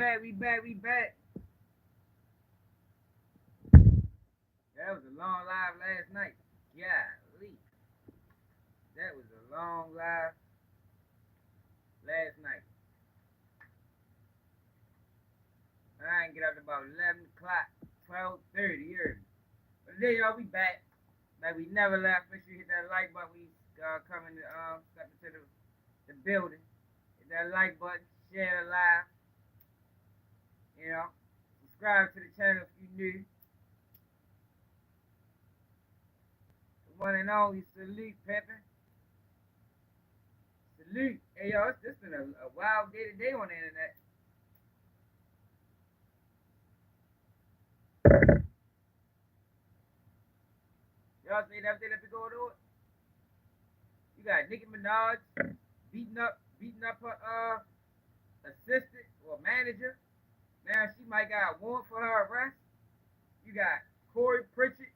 back. That was a long live last night. Golly. That was a long live last night. I didn't get up to about 11 o'clock, 12:30 early. But today, y'all, we back. Like we never left. Make sure you hit that like button. We coming to step into the building. Hit that like button, share the live. You know, subscribe to the channel if you're new. The one and only salute, Pepper. Salute. Hey, yo, it's just been a wild day today on the internet. Y'all see that thing that be going on? You got Nicki Minaj beating up her assistant or manager. Now she might got a warrant for her arrest. You got Pritchett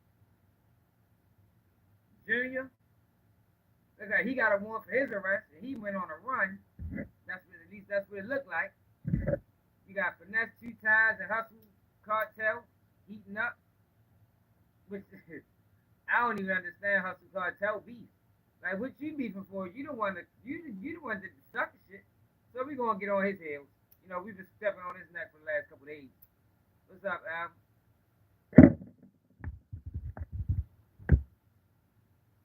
Jr. Look like he got a warrant for his arrest and he went on a run. At least that's what it looked like. You got FINESSE2TYMES and Hussle Cartel heating up. Which I don't even understand Hussle Cartel beef. Like what you beefing for? You the one that you the one that suck the shit. So we gonna get on his heels. You know, we've been stepping on his neck for the last couple of days. What's up, Al?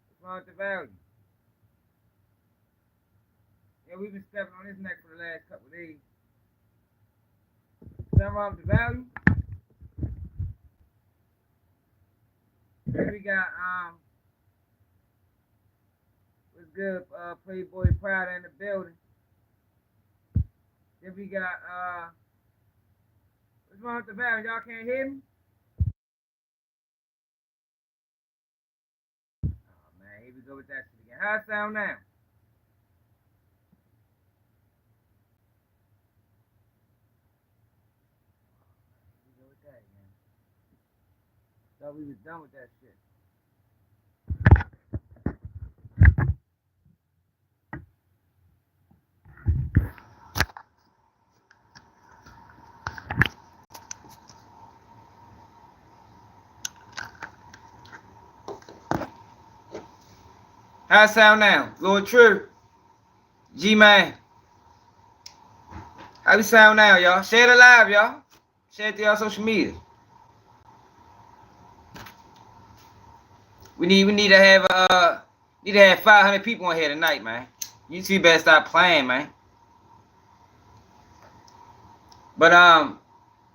What's wrong with the value? Yeah, we've been stepping on his neck for the last couple of days. Something wrong with the value? Then we got what's good, Playboy Prada in the building. Then we got what's wrong with the valve? Y'all can't hear me? Oh man, here we go with that shit again. How it sound now? Here we go with that again. Thought we was done with that shit. How it sound now? Lord True. G-Man. How we sound now, y'all? Share it live, y'all. Share it to y'all social media. We need to have 500 people on here tonight, man. YouTube better stop playing, man. But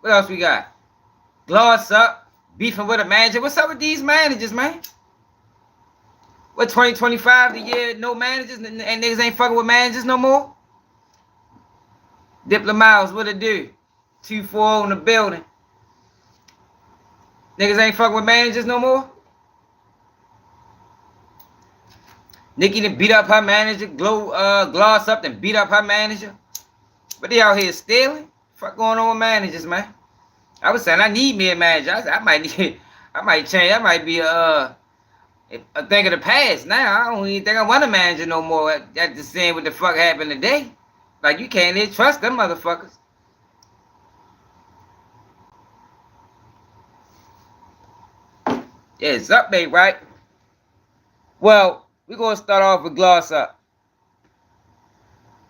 what else we got? Gloss up, beefing with a manager. What's up with these managers, man? What 2025 the year? No managers and niggas ain't fucking with managers no more. Diplomats, what it do? 2-4 in the building. Niggas ain't fucking with managers no more. Nicki done beat up her manager. Gloss up and beat up her manager. But they out here stealing. Fuck going on with managers, man. I was saying I need me a manager. I might change. I might be a thing of the past now. I don't even think I want a manager no more. After seeing what the fuck happened today. Like you can't even trust them motherfuckers. Yeah, it's update, right? Well, we're gonna start off with gloss up.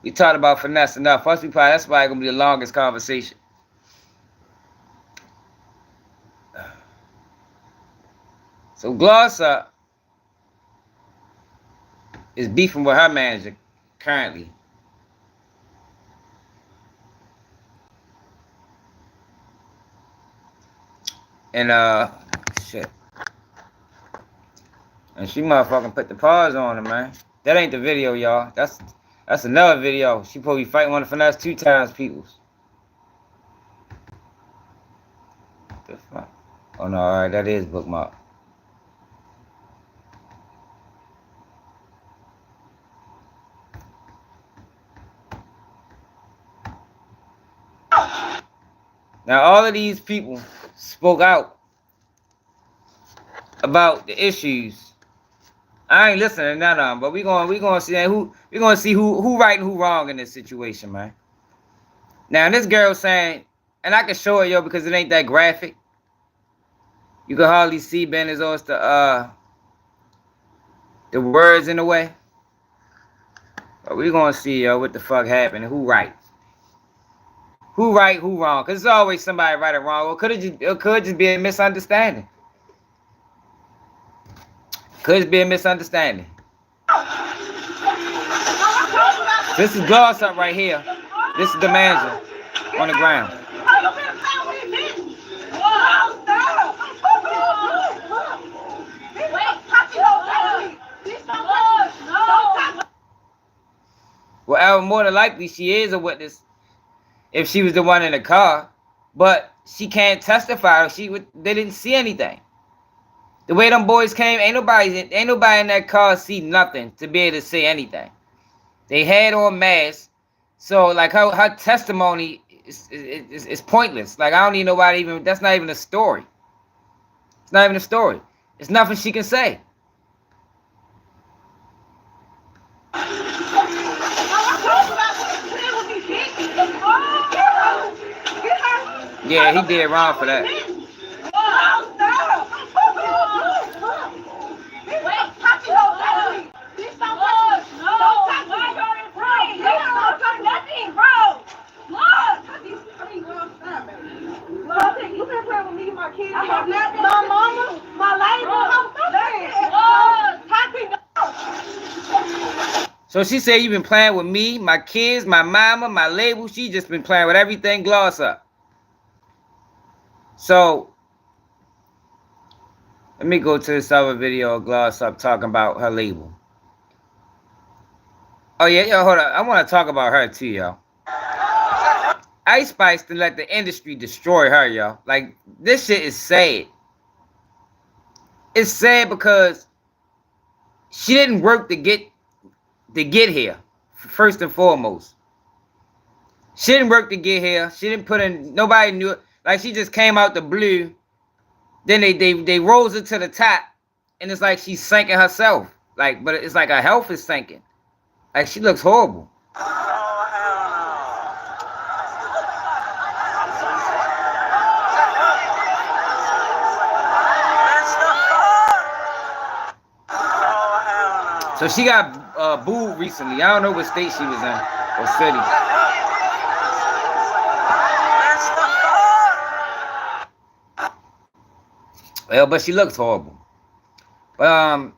We talked about finesse enough. That's probably gonna be the longest conversation. So gloss up is beefing with her manager currently. And shit. And she motherfucking put the pause on her, man. That ain't the video, y'all. That's another video. She probably fighting one of the FINESSE2TYMES peoples. What the fuck? Oh no, alright, that is bookmark. Now all of these people spoke out about the issues. I ain't listening to none of them, but we gonna see who right and who wrong in this situation, man. Now this girl saying, and I can show it, yo, because it ain't that graphic. You can hardly see Ben as always the words in the way. But we gonna see, yo, what the fuck happened and who right. Who right, who wrong? Cause it's always somebody right or wrong. Or it could just be a misunderstanding. Could just be a misunderstanding. This is Gloss Up right here. This is the manager on the ground. Well, more than likely she is a witness if she was the one in the car, but she can't testify. They didn't see anything. The way them boys came, ain't nobody in that car see nothing to be able to say anything. They had on masks, so like her testimony is pointless. Like I don't even know why that's not even a story. It's not even a story. It's nothing she can say. Yeah, he did wrong for that. So she said you've been playing with me, my kids, my mama, my label. She just been playing with everything Gloss Up. So let me go to this other video of Gloss Up talking about her label. Oh yeah, yo, hold on. I want to talk about her too, yo. Ice Spice to let the industry destroy her, yo. Like this shit is sad. It's sad because she didn't work to get here. First and foremost, she didn't work to get here. She didn't put in. Nobody knew it. Like she just came out the blue. Then they rose her to the top, and it's like she's sinking herself. Like, but it's like her health is sinking. Like she looks horrible. So she got booed recently. I don't know what state she was in or city. Well, but she looks horrible. But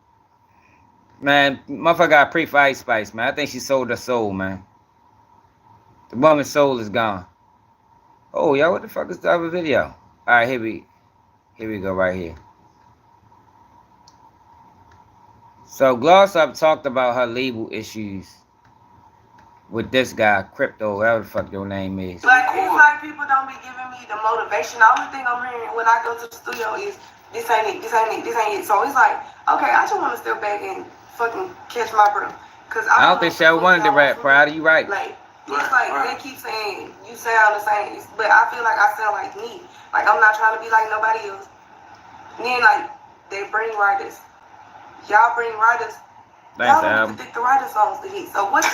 man, motherfucker got pray for Ice Spice, man. I think she sold her soul, man. The woman's soul is gone. Oh, y'all, what the fuck is the other video? All right, here we go right here. So Gloss Up talked about her label issues with this guy, Crypto, whatever the fuck your name is. Like, it's like people don't be giving me the motivation. The only thing I'm hearing when I go to the studio is, this ain't it, this ain't it, this ain't it. So it's like, okay, I just want to step back and fucking catch my breath. Cause I don't think she ever wanted to rap. Proud of you, right? Like, it's like, they keep saying, you sound the same. But I feel like I sound like me. Like, I'm not trying to be like nobody else. And then, like, they bring writers. Y'all bring writers. Y'all don't even think the writer songs to hit. So what's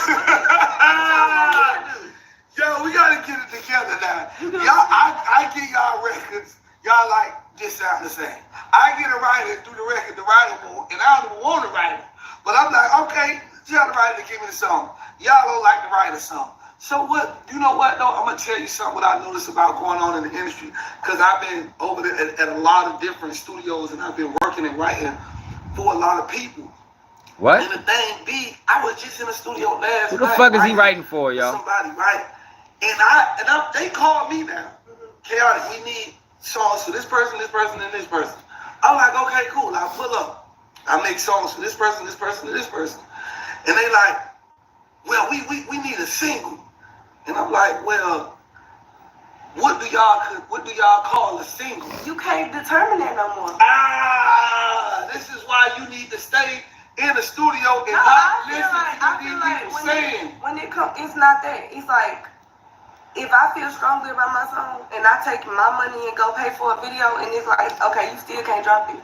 Yo, we gotta get it together now. Y'all, I get y'all records. Y'all like just sound the same. I get a writer through the record, the writer won't, and I don't even want a writer. But I'm like, okay, tell the writer to give me the song. Y'all don't like the writer song. So what? You know what though? I'm gonna tell you something what I noticed about going on in the industry, because I've been over there at a lot of different studios and I've been working and writing for a lot of people. What? And the thing be, I was just in the studio last night. Who the fuck is he writing for, y'all? Somebody, right? And they called me now. Chaotic, we need songs for this person, and this person. I'm like, okay, cool. I'll pull up. I make songs for this person, and this person. And they like, well, we need a single. And I'm like, well, what do y'all call a single? You can't determine that no more. This is why you need to stay in the studio and not listen to what these people saying. When it comes, it's not that. It's like, if I feel strongly about my song and I take my money and go pay for a video and it's like, okay, you still can't drop it.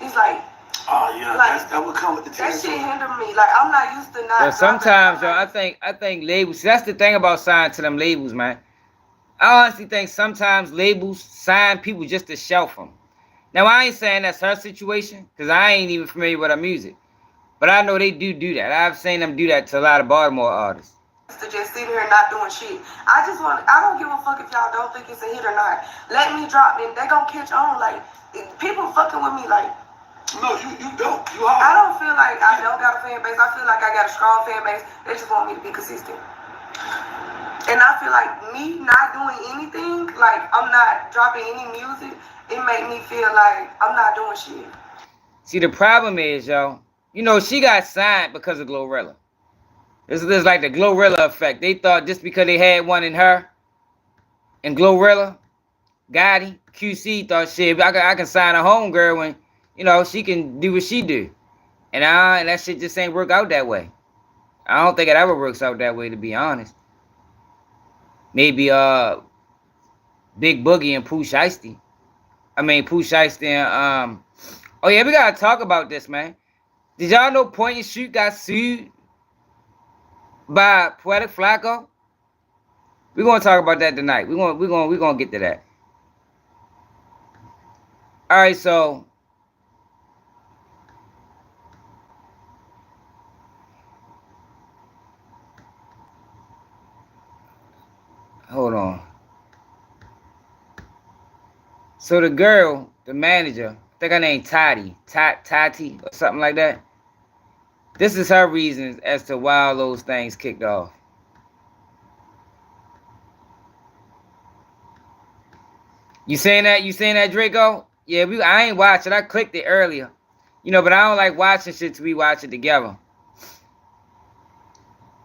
It's like, oh yeah, like, that would come with the That shit territory. hinder me. Like, I'm not used to not. But sometimes, yo, I think labels. That's the thing about signing to them labels, man. I honestly think sometimes labels sign people just to shelf them. Now, I ain't saying that's her situation, because I ain't even familiar with her music. But I know they do that. I've seen them do that to a lot of Baltimore artists. To just sitting here not doing shit. I don't give a fuck if y'all don't think it's a hit or not. Let me drop and they gonna catch on. Like, people fucking with me, like, no, you don't. You are. I don't feel like I don't got a fan base. I feel like I got a strong fan base. They just want me to be consistent. And I feel like me not doing anything, like I'm not dropping any music, it make me feel like I'm not doing shit. See, the problem is, yo, you know, she got signed because of Glorilla. This is like the Glorilla effect. They thought just because they had one in her and Glorilla, Gotti, QC thought, shit, I can sign a homegirl when, you know, she can do what she do. And that shit just ain't work out that way. I don't think it ever works out that way, to be honest. Maybe Big Boogie and Pooh Shiesty. Pooh Shiesty and oh yeah, we gotta talk about this, man. Did y'all know Point and Shoot got sued by Poetic Flacco? We're gonna talk about that tonight. We're gonna get to that. Alright, so hold on. So the girl, the manager, I think her name Tati or something like that. This is her reasons as to why all those things kicked off. You saying that? You saying that, Draco? Yeah, I ain't watching. I clicked it earlier. You know, but I don't like watching shit till we watch it together.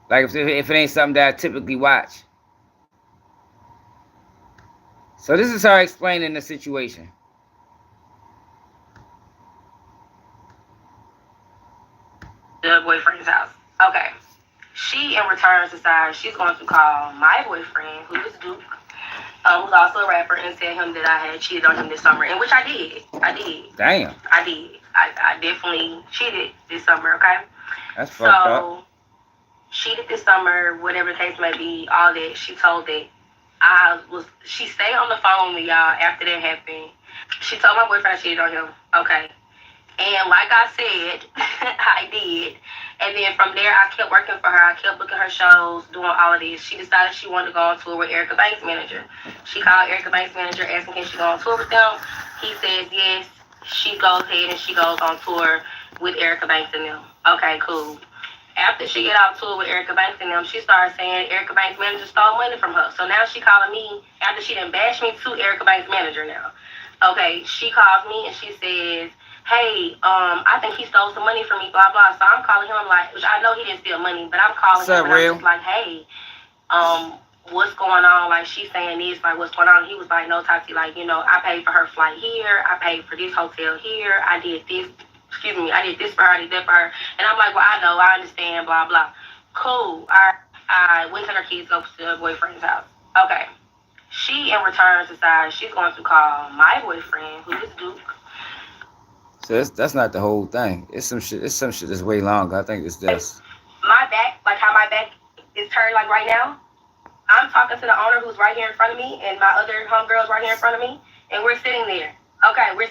Like if it ain't something that I typically watch. So this is her explaining the situation. The boyfriend's house. Okay. She, in return, decides she's going to call my boyfriend, who is Duke, who's also a rapper, and tell him that I had cheated on him this summer, and which I did. Damn. I did. I definitely cheated this summer, okay? That's fucked up. Cheated this summer, whatever the case may be, all that. She told that she stayed on the phone with y'all after that happened. She told my boyfriend I cheated on him, okay? And like I said, I did. And then from there, I kept working for her. I kept booking her shows, doing all of this. She decided she wanted to go on tour with Erica Banks' manager. She called Erica Banks' manager, asking can she go on tour with them. He says yes. She goes ahead and she goes on tour with Erica Banks and them. Okay, cool. After she get off tour with Erica Banks and them, she started saying Erica Banks' manager stole money from her. So now she calling me, after she done bashed me to Erica Banks' manager now. Okay, she calls me and she says, hey, I think he stole some money from me, blah, blah. So I'm calling him, I'm like, which I know he didn't steal money, but I'm calling him and I'm just like, hey, what's going on? Like, she's saying this, like, what's going on? He was like, no, Tati, like, you know, I paid for her flight here. I paid for this hotel here. I did this for her, I did that for her. And I'm like, well, I know, I understand, blah, blah. Cool. I went to her kids, go to her boyfriend's house. Okay. She, in return, decides she's going to call my boyfriend, who is Duke. So that's not the whole thing. It's some shit that's way longer. I think it's this. My back, like how my back is turned like right now, I'm talking to the owner who's right here in front of me, and my other homegirl's right here in front of me, and we're sitting there. Okay, we're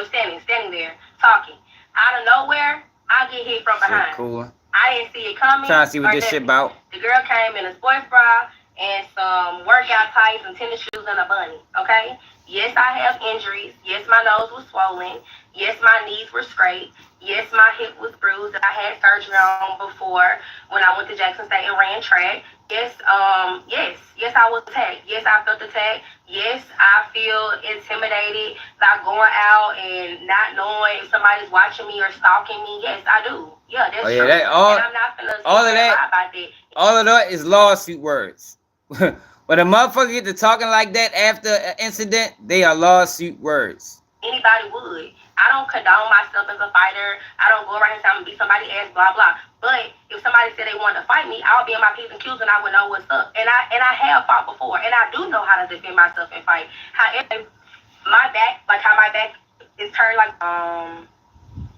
standing there, talking. Out of nowhere, I get hit from behind. Shit, cool. I didn't see it coming. Trying to see what this shit about. The girl came in a sports bra and some workout tights and tennis shoes and a bunny, okay? Yes, I have injuries. Yes, my nose was swollen. Yes, my knees were scraped. Yes, my hip was bruised that I had surgery on before when I went to Jackson State and ran track. Yes, yes, I was attacked. Yes, I felt attacked. Yes, I feel intimidated by going out and not knowing if somebody's watching me or stalking me. Yes, I do. Yeah, that's true. And I'm not gonna all of that. About that. All of that is lawsuit words. When a motherfucker get to talking like that after an incident, they are lawsuit words. Anybody would. I don't condone myself as a fighter. I don't go around and say I'm gonna beat somebody's ass, blah blah. But if somebody said they wanted to fight me, I would be on my P's and Q's and I would know what's up. And I have fought before, and I do know how to defend myself and fight. However, my back, like how my back is turned like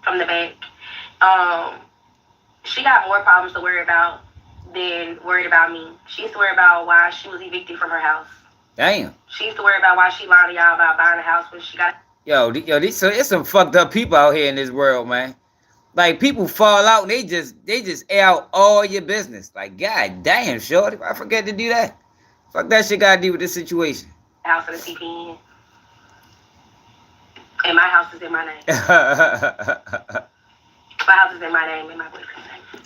from the back, she got more problems to worry about than worried about me. She's worried about why she was evicted from her house. Damn. She used to worry about why she lied to y'all about buying a house when she got. Yo, so it's some fucked up people out here in this world, man. Like people fall out and they just air out all your business. Like, god damn, shorty, I forget to do that. Fuck that shit gotta do with this situation. House of the CPN. And my house is in my name. My house is in my name and my boyfriend's name.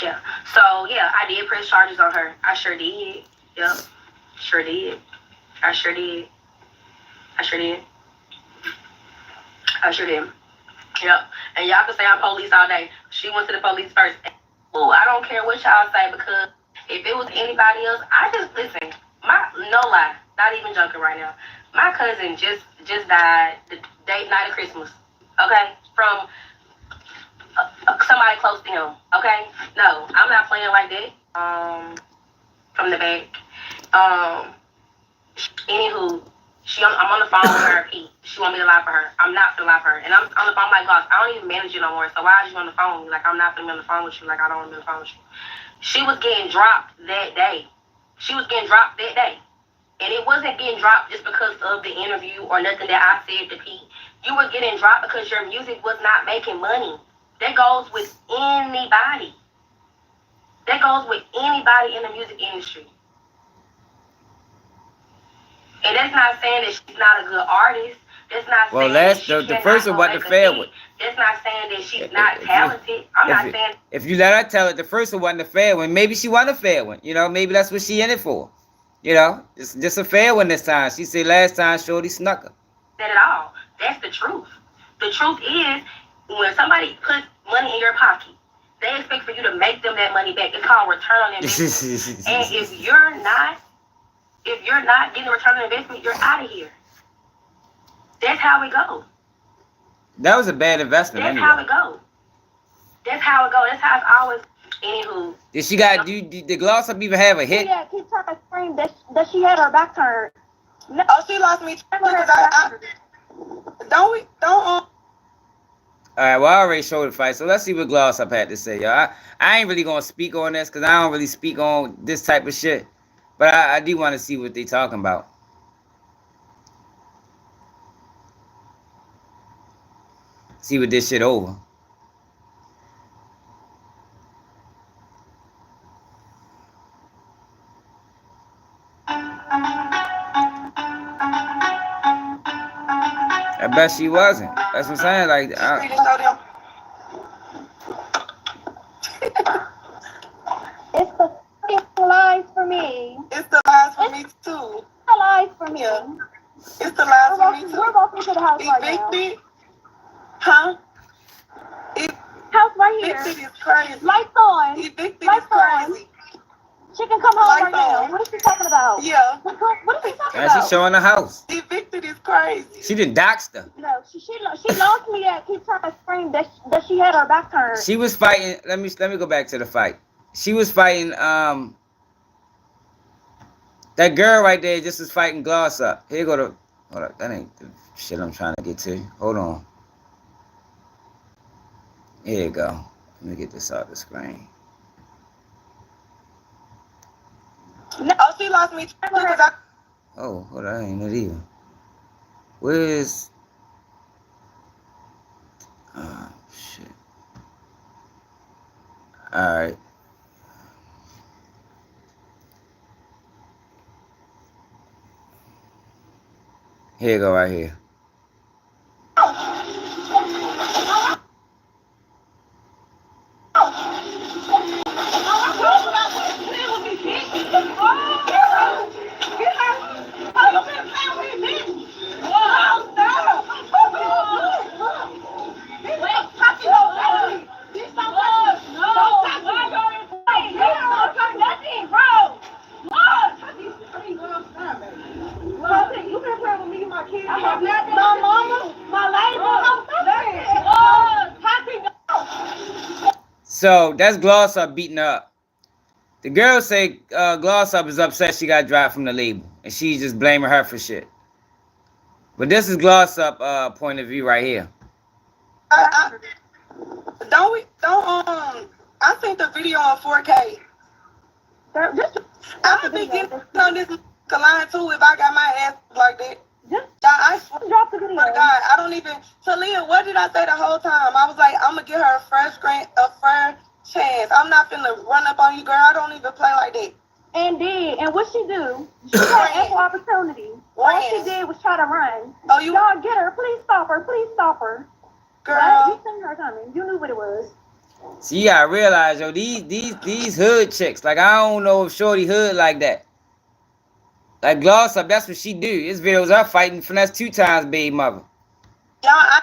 Yeah. So yeah, I did press charges on her. I sure did. Yep. Sure did. I sure did. I sure did. I sure did. Yep. And y'all can say I'm police all day. She went to the police first. Ooh, I don't care what y'all say, because if it was anybody else, I just listen. No lie, not even joking right now. My cousin just died the night of Christmas. Okay, from somebody close to him. Okay, no, I'm not playing like that. From the back. Anywho, I'm on the phone with her. She want me to lie for her. I'm not gonna lie for her. And I'm on the phone like, boss, I don't even manage you no more. So why is you on the phone with me? Like, I'm not gonna be on the phone with you. Like, I don't want to be on the phone with you. She was getting dropped that day. And it wasn't getting dropped just because of the interview or nothing that I said to Pete. You were getting dropped because your music was not making money. That goes with anybody. That goes with anybody in the music industry. And that's not saying that she's not a good artist. That's not saying that she the first one what the fair with. That's not saying that she's not talented. I'm not saying. If you let her tell it, the first one wasn't a fair one. Maybe she wasn't a fair one. You know, maybe that's what she in it for. You know, it's just a fair one this time. She said last time Shorty snuck her. Not at all. That's the truth. The truth is, when somebody puts money in your pocket, they expect for you to make them that money back. It's called return on investment. And if you're not getting a return on investment, you're out of here. That's how it goes. That was a bad investment. That's anyway. how it goes. That's how it goes. That's how it's always. Anywho. Did she got? Did Gloss Up even have a hit? Yeah, keep trying to scream that she had her back turned. No, she lost me. Don't. All right, well, I already showed the fight, so let's see what Gloss Up had to say, y'all. I ain't really gonna speak on this because I don't really speak on this type of shit, but I do want to see what they talking about. See what this shit over. I bet she wasn't. That's what I'm saying. Like, it's the lies for me. It's the lies for me too. The lies for me. Yeah. It's the lies for me too. We're walking to the house right now. Huh? House right here. Evicted is crazy. Lights on. Evicted Lights is crazy. on. She can come home Lights right now. on. What is she talking about? Yeah. What is she talking and about? she's showing the house. Evicted is crazy. She done doxed her. No, she lost me at keep trying to scream that she had her back turned. She was fighting. Let me go back to the fight. She was fighting. That girl right there just was fighting Gloss Up. Here go to. Hold up. That ain't the shit I'm trying to get to. Hold on. Here you go. Let me get this out the screen. No, she lost me. Oh, hold on. I ain't it either. Where's... Oh, shit. Alright. Here you go, right here. So that's Gloss Up beating her up. The girl say Gloss Up is upset she got dropped from the label, and she's just blaming her for shit. But this is Gloss Up point of view right here. I seen the video on 4K. Girl, just I'm gonna be getting on this line too if I got my ass like that. just I swear drop the video. to God, I don't even. Talia, what did I say the whole time? I was like, I'm gonna give her a fair chance. I'm not finna run up on you, girl. I don't even play like that. And what she do? She had ample opportunity. All she did was try to run. Oh, y'all get her? Please stop her! Please stop her! Girl, what? You seen her coming? You knew what it was. See, you gotta realize, yo, these hood chicks, like, I don't know if Shorty hood like that. Like, Gloss Up, that's what she do. This video's her fighting FINESSE2TYMES, baby mother. y'all,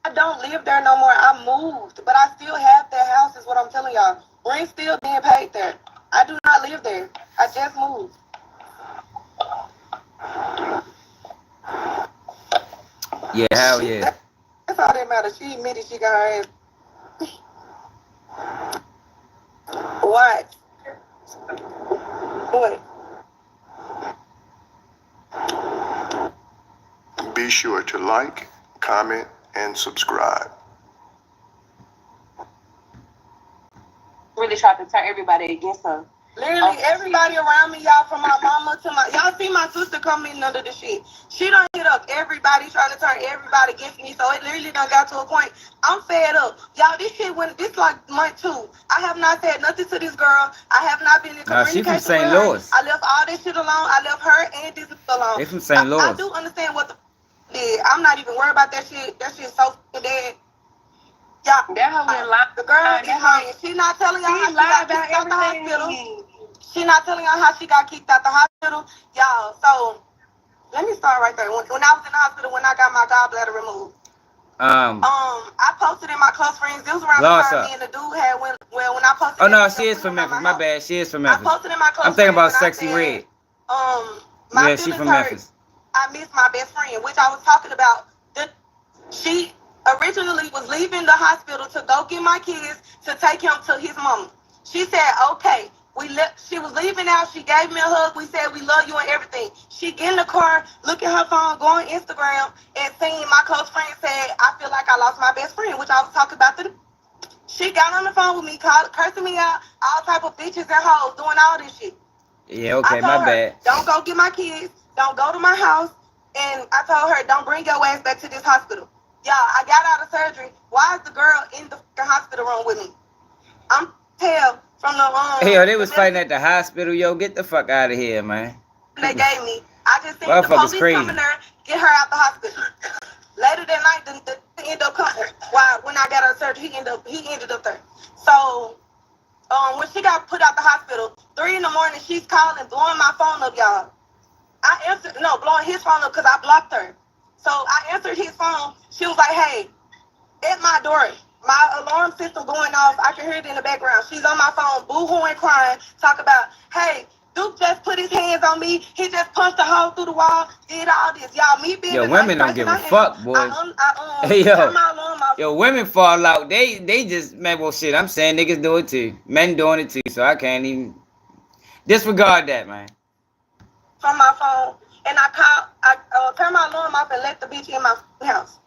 I don't live there no more. I moved, but I still have that house. Is what I'm telling y'all. Rent still being paid there. I do not live there. I just moved. Yeah, hell yeah. That's all that matters. She admitted she got her ass. What? What? Be sure to like, comment, and subscribe. Really tried to turn everybody against her. Literally everybody around me, y'all, from my mama to my, y'all see my sister coming under the shit. She done hit up everybody, trying to turn everybody against me. So it literally done got to a point. I'm fed up. Y'all, this shit went, this like month 2. I have not said nothing to this girl. I have not been in communication she from St. with her. Louis. I left all this shit alone. I left her and this alone. They from St. Louis. I do understand what the did. I'm not even worried about that shit. That shit's so dead. Yeah, That hoe went live. the girl is lying. She's not telling y'all how she got kicked out the hospital. She's not telling y'all how she got kicked out the hospital. Y'all, so let me start right there. When I was in the hospital, when I got my gallbladder removed, I posted in my close friends. This was around the time me and the dude had when I posted. Oh no, she is from Memphis. My bad, she is from Memphis. I posted in my close I'm thinking about friends Sexy and I Red. said, my Yeah, she feelings from hurt. Memphis. I miss my best friend, which I was talking about. She originally was leaving the hospital to go get my kids to take him to his mama. She said, okay. She was leaving out. She gave me a hug. We said we love you and everything. She get in the car, look at her phone, go on Instagram, and seeing my close friend said, I feel like I lost my best friend, which I was talking about. She got on the phone with me, cursing me out, all type of bitches and hoes, doing all this shit. Yeah, okay, my bad. Don't go get my kids. Don't go to my house. And I told her, don't bring your ass back to this hospital. Y'all, I got out of surgery. Why is the girl in the hospital room with me? I'm tell from the Hey, yo, they was fighting at the hospital. Yo, get the fuck out of here, man. They gave me. I just seen the police coming there, get her out the hospital. Later that night, the ended up coming. When I got out of surgery, he ended up there. So, when she got put out the hospital, 3 in the morning, she's calling, blowing my phone up, y'all. Blowing his phone up because I blocked her. So I answered his phone. She was like, hey, at my door, my alarm system going off. I can hear it in the background. She's on my phone, boo-hooing, crying, talk about, hey, Duke just put his hands on me. He just punched a hole through the wall, did all this. Y'all, me being yo, the women don't give a fuck, boys. Hey, yo, women fall out. They just, man, well, shit, I'm saying niggas do it too. Men doing it too, so I can't even disregard that, man. From my phone, and I turned my alarm off and let the bitch in my house.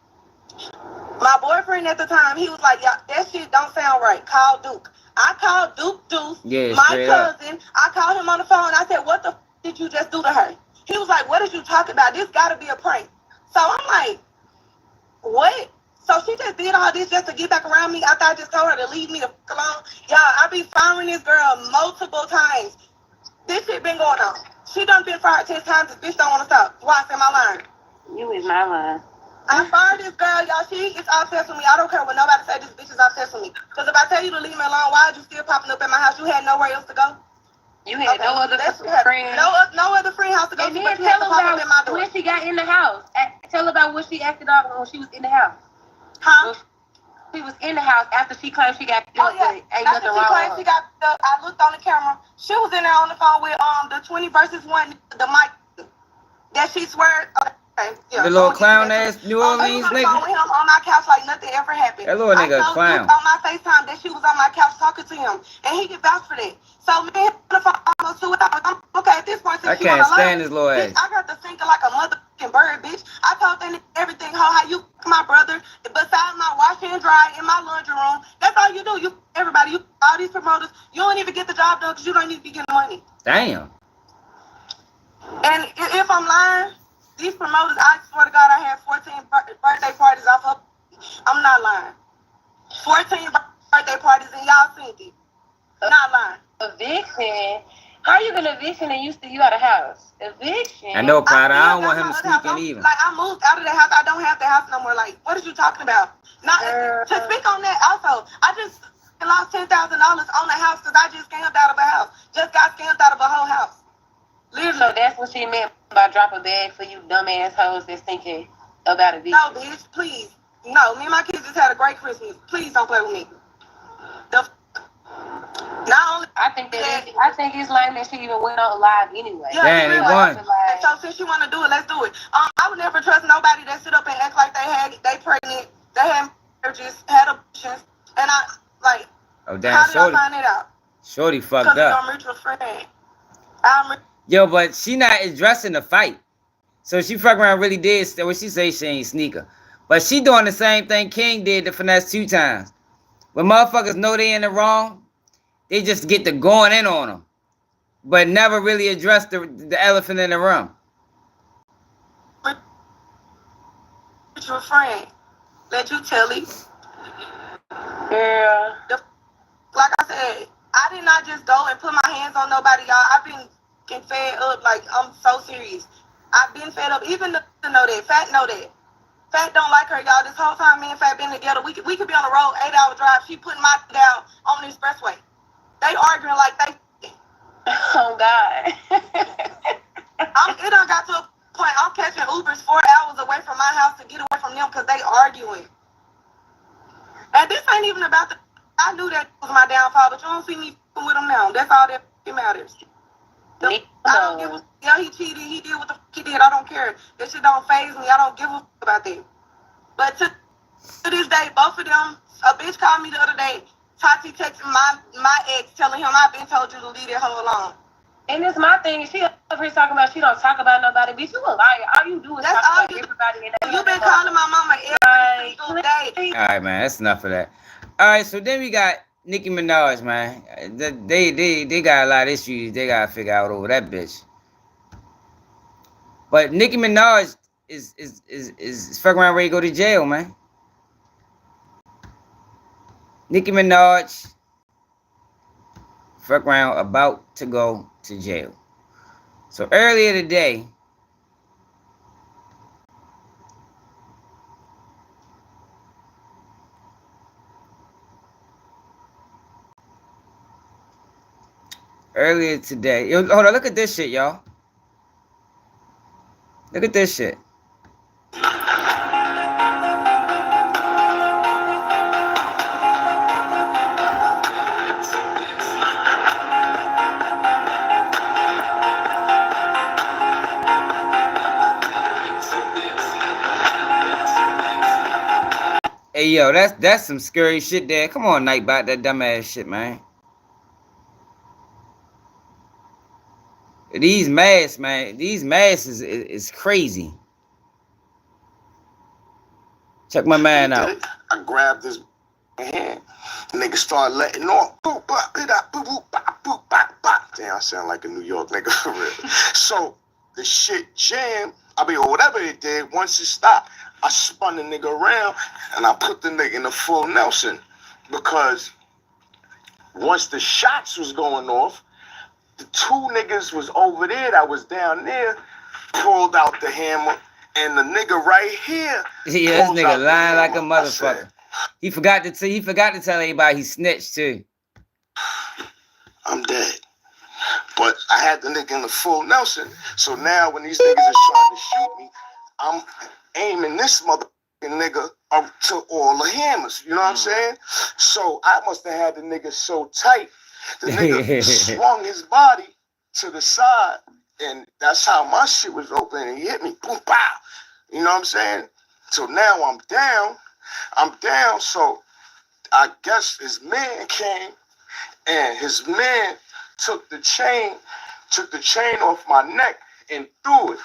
My boyfriend at the time, he was like, yeah, that shit don't sound right. Call Duke. I called Duke Deuce, my cousin. I called him on the phone. I said, what the f did you just do to her? He was like, what did you talking about? This got to be a prank. So I'm like, what? So she just did all this just to get back around me after I just told her to leave me the f alone. Y'all, I be firing this girl multiple times. This shit been going on. She done been fired 10 times. This bitch don't want to stop. Why? Am I lying? You is not lying. I fired this girl, y'all. She is obsessed with me. I don't care what nobody say. This bitch is obsessed with me. Because if I tell you to leave me alone, why are you still popping up at my house? You had nowhere else to go? You had no other friend. No other friend house to go and to. then tell about when she got in the house. Tell about what she acted out when she was in the house. Huh? She was in the house after she claimed she got killed. Ain't nothing wrong with her. I looked on the camera. She was in there on the phone with the 20 versus 1, the mic that she swear. Yeah, the little clown ass New Orleans nigga. With him on my couch like nothing ever happened. That little nigga a clown. On my FaceTime that she was on my couch talking to him, and he could vouch for that. So me on the phone almost 2 hours. I'm okay at this point. I can't stand his little ass. I got to thinking like a motherfucking bird, bitch. I told that nigga everything. How you my brother? Besides my wash and dry in my laundry room. That's all you do. You everybody. You all these promoters, you don't even get the job done because you don't need to be getting money. Damn. And if I'm lying, these promoters, I swear to God, I had 14 birthday parties off of. I'm not lying. 14 birthday parties and y'all seen it. Not lying. Eviction? How you gonna eviction and you out of house? Eviction? I know, Prada. I don't want him got to my other sneak in house. either. Like, I moved out of the house. I don't have the house no more. Like, what are you talking about? Not to speak on that also. I just lost $10,000 on a house because I just scammed out of a house. Just got scammed out of a whole house. Literally. So that's what she meant by drop a bag for you dumbass hoes that's thinking about eviction. No, bitch, please. No, me and my kids just had a great Christmas. Please don't play with me. Not only I think it's lame that she even went on live anyway. yeah, Damn, they won. Like, so since you want to do it, let's do it. I would never trust nobody that sit up and act like they pregnant, they had marriages, had abortions, and I like. Oh damn, how did Shorty. I find it out? Shorty fucked Because up. I'm mutual friend. Yo, but she not addressing the fight. So she fuck around really did what she say she ain't sneaker. But she doing the same thing King did to Finesse 2 times. When motherfuckers know they in the wrong, they just get to going in on them. But never really address the elephant in the room. Mutual friend. Let you tell it. Girl. Like I said, I did not just go and put my hands on nobody, y'all. I've been getting fed up. Like, I'm so serious. I've been fed up. Even to know that. Fat know that. Fat don't like her, y'all. This whole time me and Fat been together. We could be on the road, 8-hour drive. She putting my down on the expressway. They arguing like they. Oh God. It done got to a point. I'm catching Ubers 4 hours away from my house to get away from them because they arguing. And this ain't even about the. I knew that was my downfall, but you don't see me with them now. That's all that matters. I don't give a. Yeah, he cheated. He did what the he did. I don't care. That shit don't faze me. I don't give a about that. But to this day, both of them. A bitch called me the other day. Tati texting my ex, telling him I've been told you to leave that hoe alone. And it's my thing. She up here talking about she don't talk about nobody. Bitch, you a liar. All you do is talk about everybody. You been calling my mama every single day. All right, man. That's enough of that. All right, so then we got Nicki Minaj, man. They got a lot of issues they gotta figure out over that bitch. But Nicki Minaj is fucking around ready to go to jail, man. Nicki Minaj fuck around about to go to jail. So earlier today, yo, hold on, look at this shit, y'all. Look at this shit. Hey, yo, that's some scary shit there. Come on, Nightbot, that dumbass shit, man. These masks, man. These masks is crazy. Check my man out. I grabbed his hand. Nigga started letting off. Damn, I sound like a New York nigga for real. So the shit jammed. Or whatever it did, once it stopped, I spun the nigga around and I put the nigga in the full Nelson. Because once the shots was going off, the two niggas was over there that was down there, pulled out the hammer, and the nigga right here. Yeah, this nigga lying like a motherfucker. He forgot to tell everybody he snitched too. I'm dead. But I had the nigga in the full Nelson. So now when these niggas is trying to shoot me, I'm aiming this motherfucking nigga up to all the hammers. You know what I'm saying? So I must have had the nigga so tight. The nigga swung his body to the side. And that's how my shit was open. And he hit me. Boom, pow. You know what I'm saying? So now I'm down. So I guess his man came. And his man took the chain off my neck and threw it.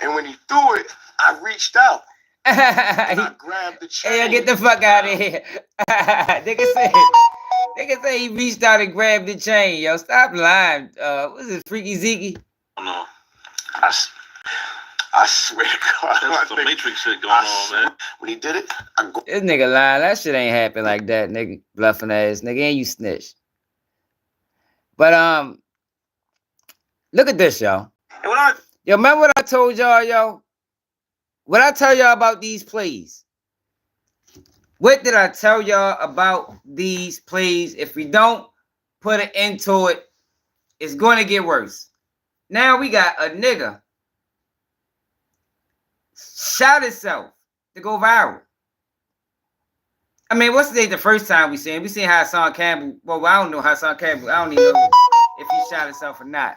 And when he threw it, I reached out and I grabbed the chain. Hey, get the fuck out of here. Nigga Nigga say he reached out and grabbed the chain, yo. Stop lying. What's it, Freaky Zeke? No. I swear to God. That's some Matrix shit going on, man. When he did it, This nigga lying. That shit ain't happen like that, nigga. Bluffing ass, nigga. And you snitch. But, look at this, yo. Yo, remember what I told y'all, yo? What I tell y'all about these plays? What did I tell y'all about these plays? If we don't put it into it, it's going to get worse. Now we got a nigga shot himself to go viral. I mean, what's the first time we seen? We seen Hassan Campbell. Well, I don't know Hassan Campbell. I don't even know if he shot himself or not.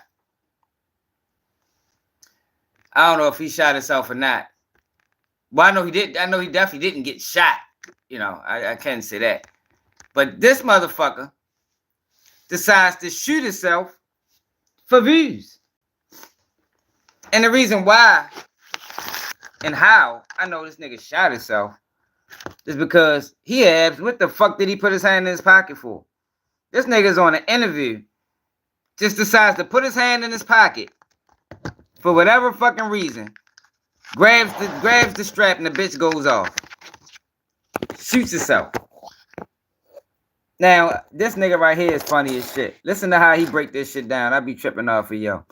I don't know if he shot himself or not. Well, I know he did. I know he definitely didn't get shot. You know, I can't say that. But this motherfucker decides to shoot himself for views. And the reason why and how I know this nigga shot himself is because he had, what the fuck did he put his hand in his pocket for? This nigga's on an interview, just decides to put his hand in his pocket for whatever fucking reason, grabs the strap and the bitch goes off. Shoots himself. Now, this nigga right here is funny as shit. Listen to how he break this shit down. I be tripping off for yo.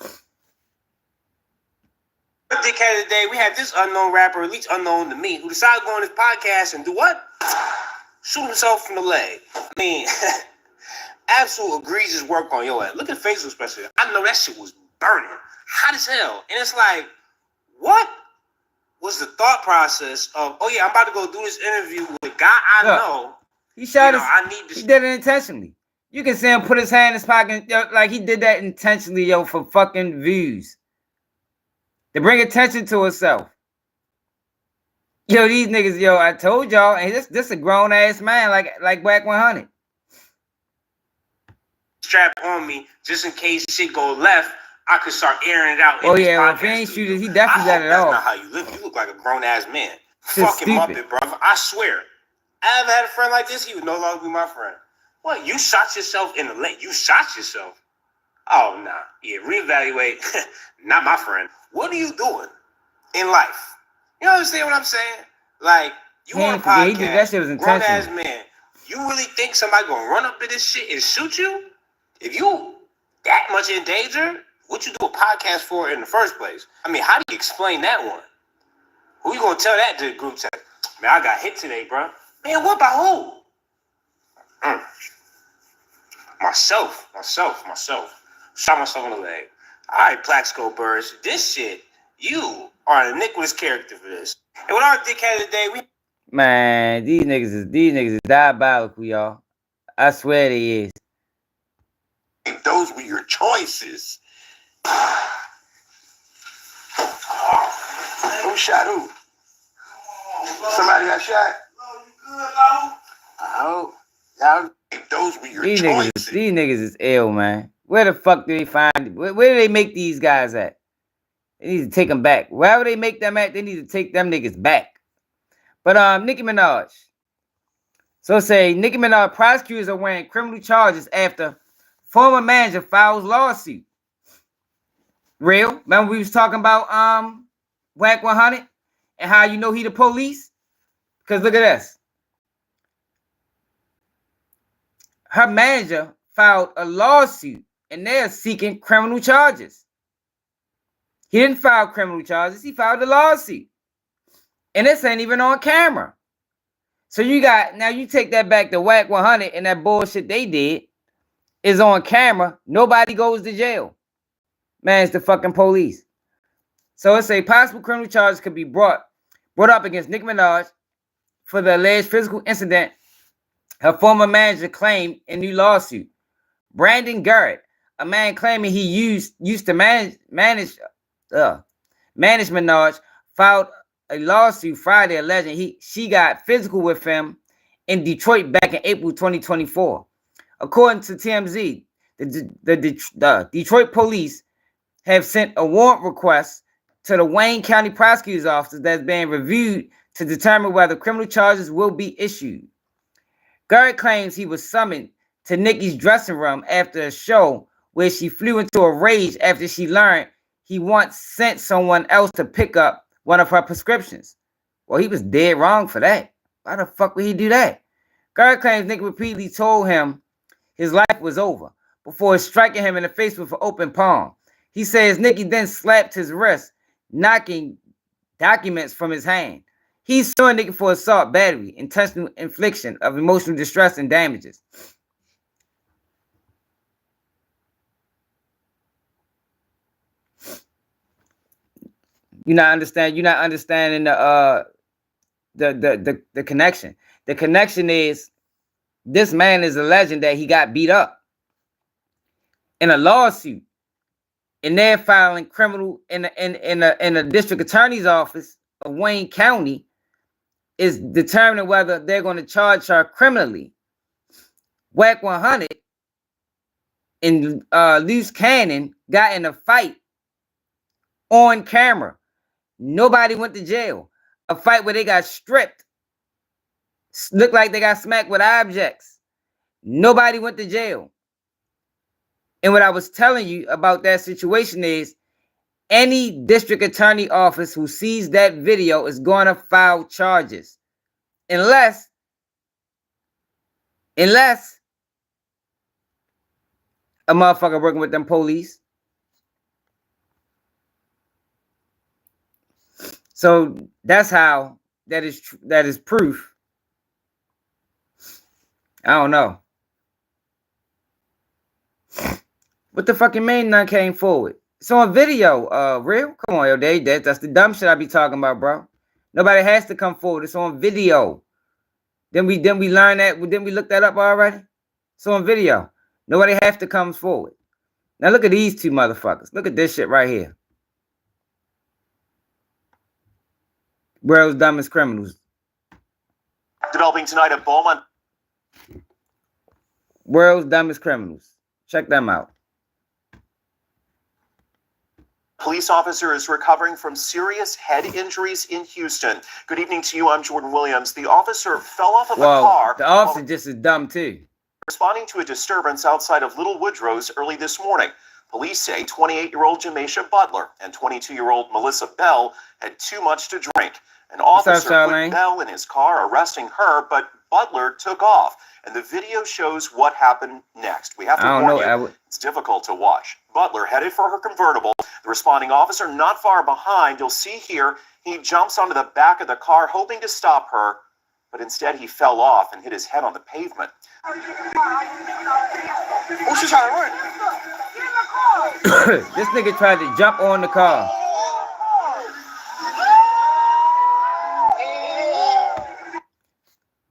Dickhead of the day, we have this unknown rapper, at least unknown to me, who decided to go on this podcast and do what? Shoot himself in the leg. I mean, absolute egregious work on your ass. Look at the facial expression. I know that shit was burning. Hot as hell. And it's like, what was the thought process of, oh yeah, I'm about to go do this interview with a guy I know. He shot he did it intentionally. You can see him put his hand in his pocket, yo, like he did that intentionally, yo, for fucking views. To bring attention to himself. Yo, these niggas, yo, I told y'all, and this a grown ass man like Whack 100. Strap on me just in case shit go left. I could start airing it out. Oh yeah, well, if he ain't shooting, he definitely got it off. That's not how you live. You look like a grown ass man. Just Fucking Muppet, bro. I swear. I ever had a friend like this, he would no longer be my friend. What? You shot yourself in the leg? You shot yourself? Oh nah. Yeah, reevaluate. Not my friend. What are you doing in life? You understand what I'm saying? Like, you on a podcast, that shit was grown ass man. You really think somebody gonna run up in this shit and shoot you? If you that much in danger, what you do a podcast for in the first place? I mean, how do you explain that one? Who you gonna tell that to the group chat? Man, I got hit today, bro. Man, what by who? Myself. Shot myself in the leg. All right, Plaxico Birds. This shit, you are an iniquitous character for this. And with our dickhead of the day, man, these niggas is diabolical, y'all. I swear they is. Those were your choices. Who shot who? Somebody got shot? Oh, those were your choices. These niggas is ill, man. Where the fuck do they find? Where do they make these guys at? They need to take them back. Wherever they make them at, they need to take them niggas back. But Nicki Minaj. So say Nicki Minaj prosecutors are wearing criminal charges after former manager files lawsuit. Real? Remember we was talking about Whack 100 and how you know he the police? Because look at this. Her manager filed a lawsuit and they're seeking criminal charges. He didn't file criminal charges. He filed a lawsuit. And this ain't even on camera. So now you take that back to Whack 100 and that bullshit they did is on camera. Nobody goes to jail. Man, it's the fucking police. So it's a possible criminal charges could be brought up against Nicki Minaj for the alleged physical incident her former manager claimed in new lawsuit. Brandon Garrett, a man claiming he used to manage Minaj, filed a lawsuit Friday alleging she got physical with him in Detroit back in April 2024. According to TMZ, the Detroit police have sent a warrant request to the Wayne County Prosecutor's Office that's being reviewed to determine whether criminal charges will be issued. Garrett claims he was summoned to Nicki's dressing room after a show where she flew into a rage after she learned he once sent someone else to pick up one of her prescriptions. Well, he was dead wrong for that. Why the fuck would he do that? Girl claims Nicki repeatedly told him his life was over before striking him in the face with an open palm. He says Nicki then slapped his wrist, knocking documents from his hand. He's suing Nicki for assault, battery, intentional infliction of emotional distress and damages. You're not understanding the connection. The connection is this man is alleging that he got beat up in a lawsuit, and they're filing criminal in the district attorney's office of Wayne County is determining whether they're going to charge her criminally. Whack 100 and Loose Cannon got in a fight on camera. Nobody went to jail. A fight where they got stripped. Looked like they got smacked with objects. Nobody went to jail. And what I was telling you about that situation is any district attorney office who sees that video is going to file charges. Unless a motherfucker working with them police. So that's how that is proof. I don't know. What the fucking man none came forward? It's on video, real? Come on, yo, that's the dumb shit I be talking about, bro. Nobody has to come forward. It's on video. Then we learn that. Then we look that up already. It's on video. Nobody has to come forward. Now look at these two motherfuckers. Look at this shit right here. World's dumbest criminals. Developing tonight at Beaumont. World's dumbest criminals. Check them out. Police officer is recovering from serious head injuries in Houston. Good evening to you. I'm Jordan Williams. The officer fell off of a car. The officer just is dumb too. Responding to a disturbance outside of Little Woodrow's early this morning. Police say 28-year-old Jameisha Butler and 22-year-old Melissa Bell had too much to drink. An officer put Bell in his car, arresting her, but Butler took off. And the video shows what happened next. We have to warn you, it's difficult to watch. Butler headed for her convertible. The responding officer not far behind. You'll see here, he jumps onto the back of the car, hoping to stop her, but instead he fell off and hit his head on the pavement. Who's she trying to run? This nigga tried to jump on the car.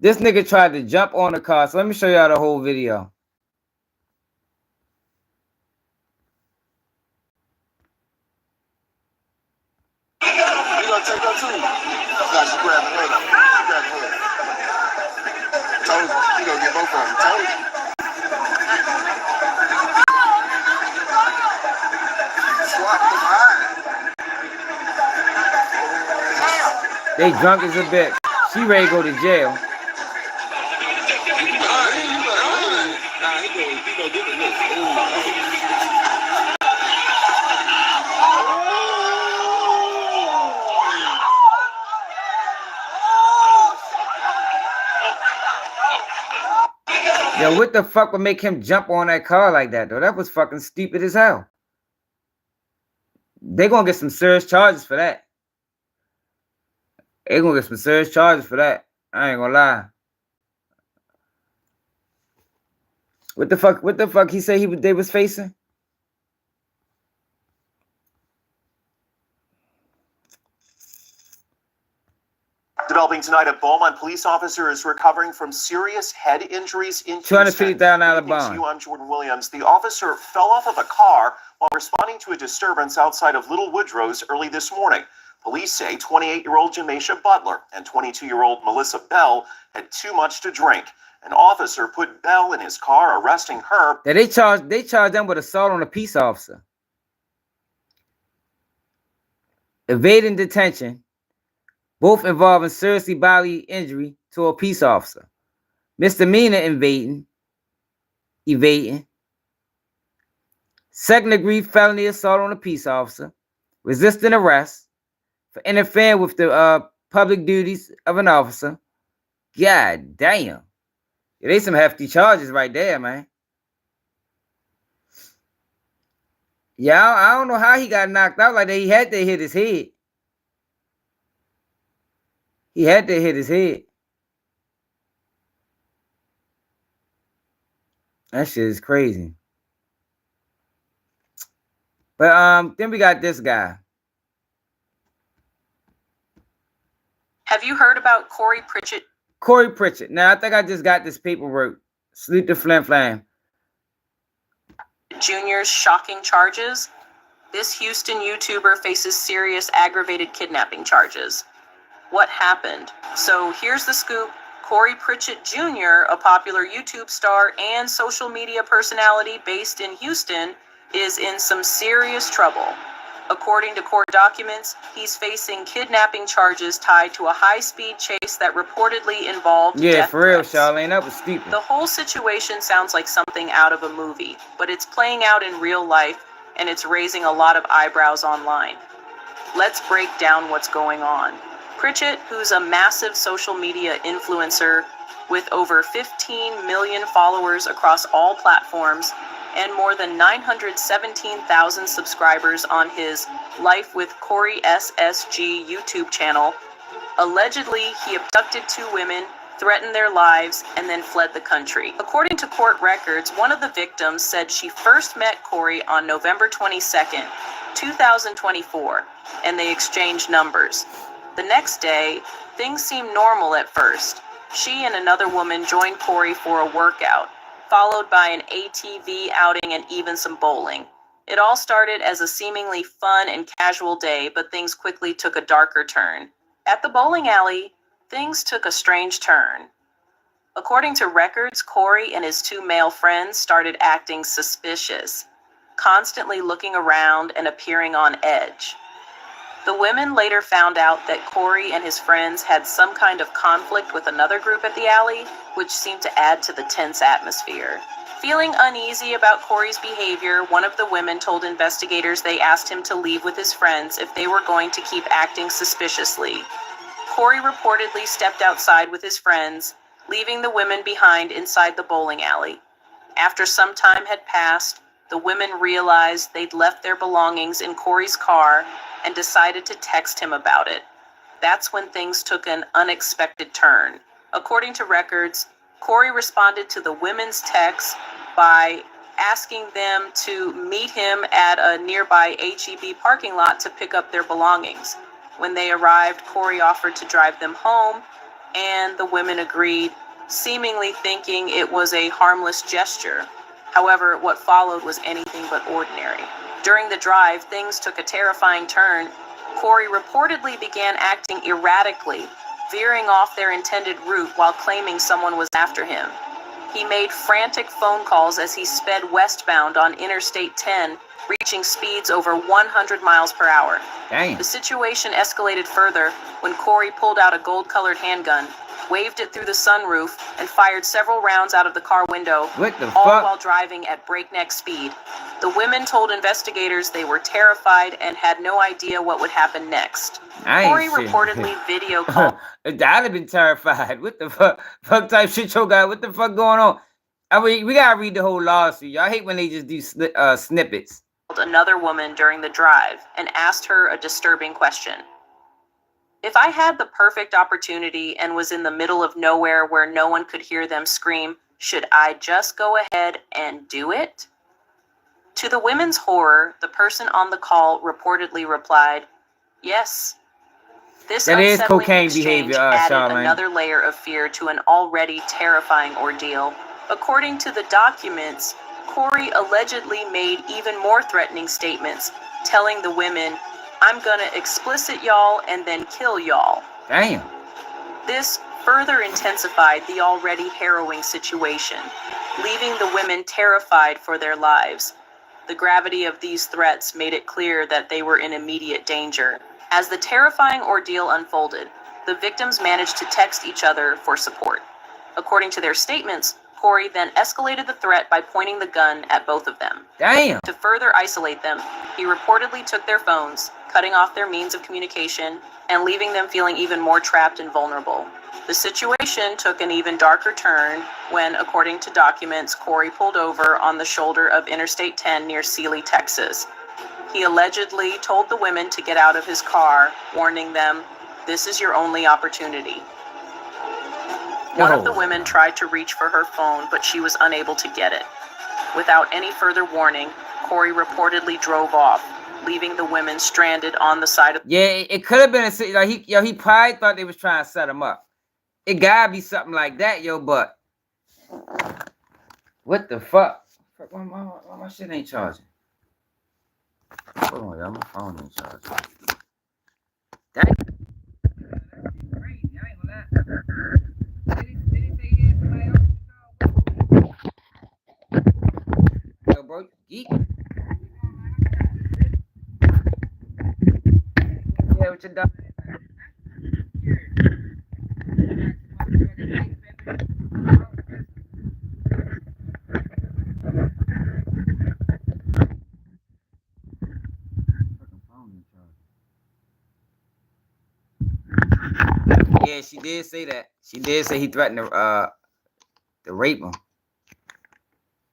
This nigga tried to jump on the car. So let me show y'all the whole video. You gonna take her too? Nah, she grabbed the hood. She grabbed the hood. Told you. You gonna get both of them. Told you. Swap them high. They drunk as a bitch. She ready to go to jail. Yo, what the fuck would make him jump on that car like that, though? That was fucking stupid as hell. They gonna get some serious charges for that. They gonna get some serious charges for that. I ain't gonna lie. What the fuck he said they was facing? Developing tonight, a Beaumont police officer is recovering from serious head injuries in Houston. $250,000 bond. I'm Jordan Williams. The officer fell off of a car while responding to a disturbance outside of Little Woodrow's early this morning. Police say 28-year-old Jameisha Butler and 22-year-old Melissa Bell had too much to drink. An officer put Bell in his car, arresting her. They charged them with assault on a peace officer, evading detention, both involving seriously bodily injury to a peace officer, misdemeanor invading, evading, second-degree felony assault on a peace officer, resisting arrest for interfering with the public duties of an officer. God damn. Yeah, they some hefty charges right there, man. Yeah, I don't know how he got knocked out like that. He had to hit his head. He had to hit his head. That shit is crazy. But then we got this guy. Have you heard about Corey Pritchett? Corey Pritchett. Now, I think I just got this paperwork. Salute to Flim Flam. Jr.'s shocking charges. This Houston YouTuber faces serious aggravated kidnapping charges. What happened? So here's the scoop. Corey Pritchett Jr., a popular YouTube star and social media personality based in Houston, is in some serious trouble. According to court documents, he's facing kidnapping charges tied to a high-speed chase that reportedly involved death for real, threats. Charlene. That was stupid. The whole situation sounds like something out of a movie, but it's playing out in real life, and it's raising a lot of eyebrows online. Let's break down what's going on. Pritchett, who's a massive social media influencer with over 15 million followers across all platforms and more than 917,000 subscribers on his Life with Corey SSG YouTube channel, allegedly he abducted 2 women, threatened their lives, and then fled the country. According to court records, one of the victims said she first met Corey on November 22nd, 2024, and they exchanged numbers. The next day, things seemed normal at first. She and another woman joined Corey for a workout, followed by an ATV outing and even some bowling. It all started as a seemingly fun and casual day, but things quickly took a darker turn. At the bowling alley, things took a strange turn. According to records, Corey and his 2 male friends started acting suspicious, constantly looking around and appearing on edge. The women later found out that Corey and his friends had some kind of conflict with another group at the alley, which seemed to add to the tense atmosphere. Feeling uneasy about Corey's behavior, one of the women told investigators they asked him to leave with his friends if they were going to keep acting suspiciously. Corey reportedly stepped outside with his friends, leaving the women behind inside the bowling alley. After some time had passed, the women realized they'd left their belongings in Corey's car and decided to text him about it. That's when things took an unexpected turn. According to records, Corey responded to the women's texts by asking them to meet him at a nearby HEB parking lot to pick up their belongings. When they arrived, Corey offered to drive them home, and the women agreed, seemingly thinking it was a harmless gesture. However, what followed was anything but ordinary. During the drive, things took a terrifying turn. Corey reportedly began acting erratically, veering off their intended route while claiming someone was after him. He made frantic phone calls as he sped westbound on Interstate 10, reaching speeds over 100 miles per hour. Dang. The situation escalated further when Corey pulled out a gold-colored handgun, waved it through the sunroof, and fired several rounds out of the car window, all while driving at breakneck speed. The women told investigators they were terrified and had no idea what would happen next. Corey reportedly video called. I'd have been terrified. What the fuck? Fuck type shit show guy. What the fuck going on? I mean, we gotta read the whole lawsuit. Y'all hate when they just do snippets. Another woman during the drive and asked her a disturbing question. If I had the perfect opportunity and was in the middle of nowhere where no one could hear them scream, should I just go ahead and do it? To the women's horror, the person on the call reportedly replied, yes. This that is cocaine exchange behavior, added Charlene. another layer of fear to an already terrifying ordeal. According to the documents, Corey allegedly made even more threatening statements, telling the women, I'm gonna explicit y'all and then kill y'all. Damn. This further intensified the already harrowing situation, leaving the women terrified for their lives. The gravity of these threats made it clear that they were in immediate danger. As the terrifying ordeal unfolded, the victims managed to text each other for support. According to their statements, Corey then escalated the threat by pointing the gun at both of them. Damn. To further isolate them, he reportedly took their phones, cutting off their means of communication and leaving them feeling even more trapped and vulnerable. The situation took an even darker turn when, according to documents, Corey pulled over on the shoulder of Interstate 10 near Sealy, Texas. He allegedly told the women to get out of his car, warning them, "This is your only opportunity." One of the women tried to reach for her phone, but she was unable to get it. Without any further warning, Corey reportedly drove off, leaving the women stranded on the side of... Yeah, it could have been a... Like, he probably thought they was trying to set him up. It gotta be something like that, yo, but... What the fuck? Why my shit ain't charging? Hold on, y'all. My phone ain't charging. That... Yo, bro, geek. Yeah, what you done? Yeah, she did say that. She did say he threatened to rape him.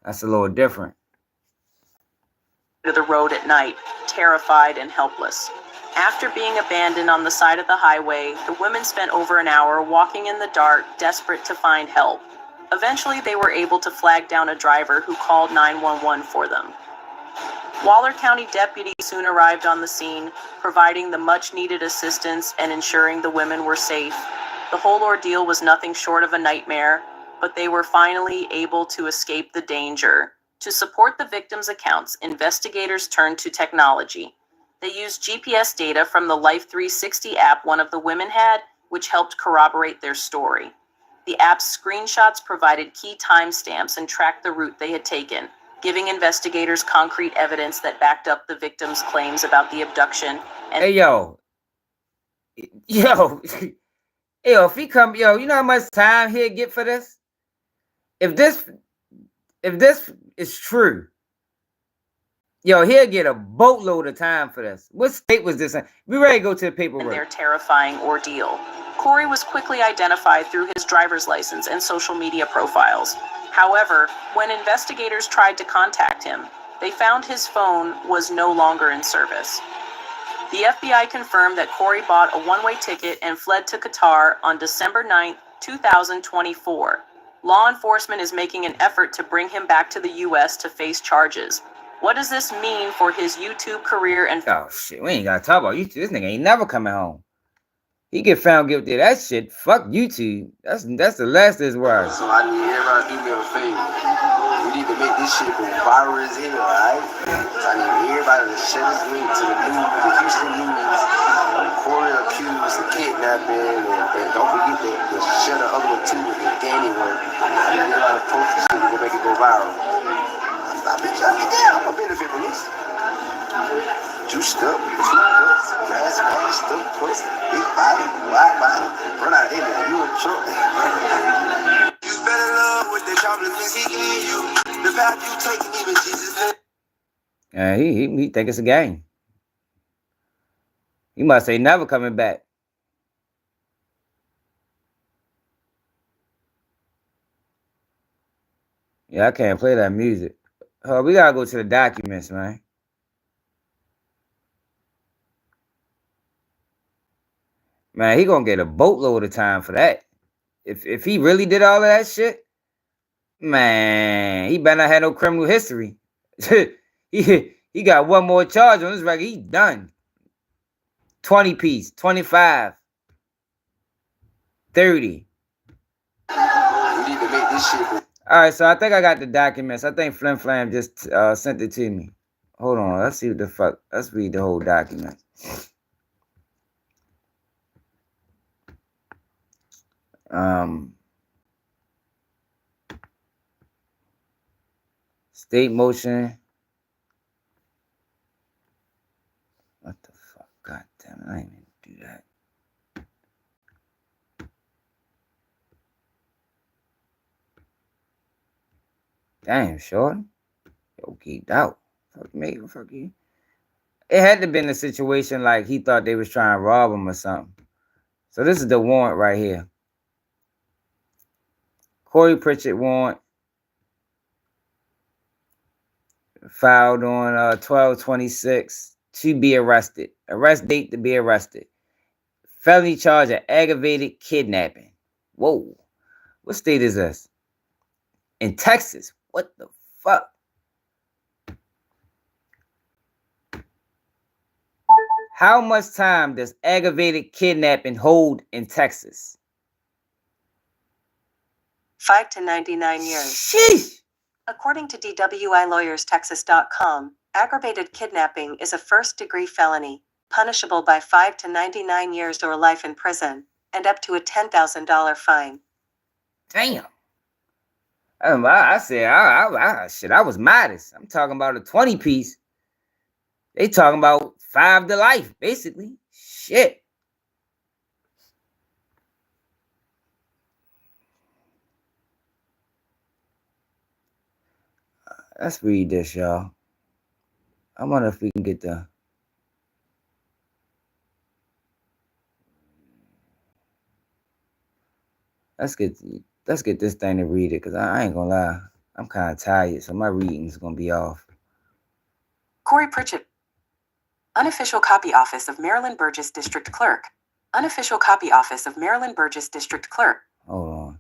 That's a little different. To the road at night, terrified and helpless. After being abandoned on the side of the highway, the women spent over an hour walking in the dark, desperate to find help. Eventually, they were able to flag down a driver who called 911 for them. Waller County deputies soon arrived on the scene, providing the much-needed assistance and ensuring the women were safe. The whole ordeal was nothing short of a nightmare, but they were finally able to escape the danger. To support the victims' accounts, investigators turned to technology. They used GPS data from the Life 360 app one of the women had, which helped corroborate their story. The app's screenshots provided key timestamps and tracked the route they had taken, giving investigators concrete evidence that backed up the victims' claims about the abduction. And hey, yo, if he come, you know how much time he'll get for this? If this is true, he'll get a boatload of time for this. What state was this in? We ready to go to the paperwork. Their terrifying ordeal. Corey was quickly identified through his driver's license and social media profiles. However, when investigators tried to contact him, they found his phone was no longer in service. The FBI confirmed that Corey bought a one-way ticket and fled to Qatar on December 9, 2024. Law enforcement is making an effort to bring him back to the U.S. to face charges. What does this mean for his YouTube career and... Oh, shit, we ain't got to talk about YouTube. This nigga ain't never coming home. He get found guilty of that shit. Fuck YouTube. That's the last of his words. So I need everybody to do me a favor. We need to make this shit go viral as hell, alright? So I need everybody to share this link to the Houston News. Corey accused of kidnapping, and don't forget to share the other one too, the Danny one. I need everybody to post this shit to make it go viral. I bet I'm gonna benefit from this. Juiced up, 2 cups, gas mask, stuff, plus, big body, wide body, run out in there, you in trouble. You better love with the compliments he give you. The path you take, even Jesus. Yeah, he think it's a game. He must say never coming back. Yeah, I can't play that music. Oh, we gotta go to the documents, man. Man, he gonna get a boatload of time for that. If he really did all of that shit, man, he better not have no criminal history. he got one more charge on his record. He done. 20 piece, 25, 30. We need to make this shit. All right, so I think I got the documents. I think Flim Flam just sent it to me. Hold on, let's see what the fuck. Let's read the whole document. State motion. What the fuck? God damn it, I ain't even do that. Damn, shorty. Yo, geeked out. Fuck me, fuck you. It had to have been a situation like he thought they was trying to rob him or something. So this is the warrant right here. Corey Pritchett warrant. Filed on 12/26 to be arrested. Arrest date to be arrested. Felony charge of aggravated kidnapping. Whoa. What state is this? In Texas. What the fuck? How much time does aggravated kidnapping hold in Texas? 5 to 99 years. Sheesh. According to DWILawyersTexas.com, aggravated kidnapping is a first-degree felony, punishable by 5 to 99 years or life in prison, and up to a $10,000 fine. Damn. I said, shit, I was modest. I'm talking about a 20-piece. They talking about 5 to life, basically. Shit. Let's read this, y'all. I wonder if we can get the... Let's get this thing to read it, because I ain't gonna lie. I'm kind of tired, so my reading's gonna be off. Corey Pritchett. Unofficial copy office of Maryland Burgess District Clerk. Unofficial copy office of Maryland Burgess District Clerk. Hold on.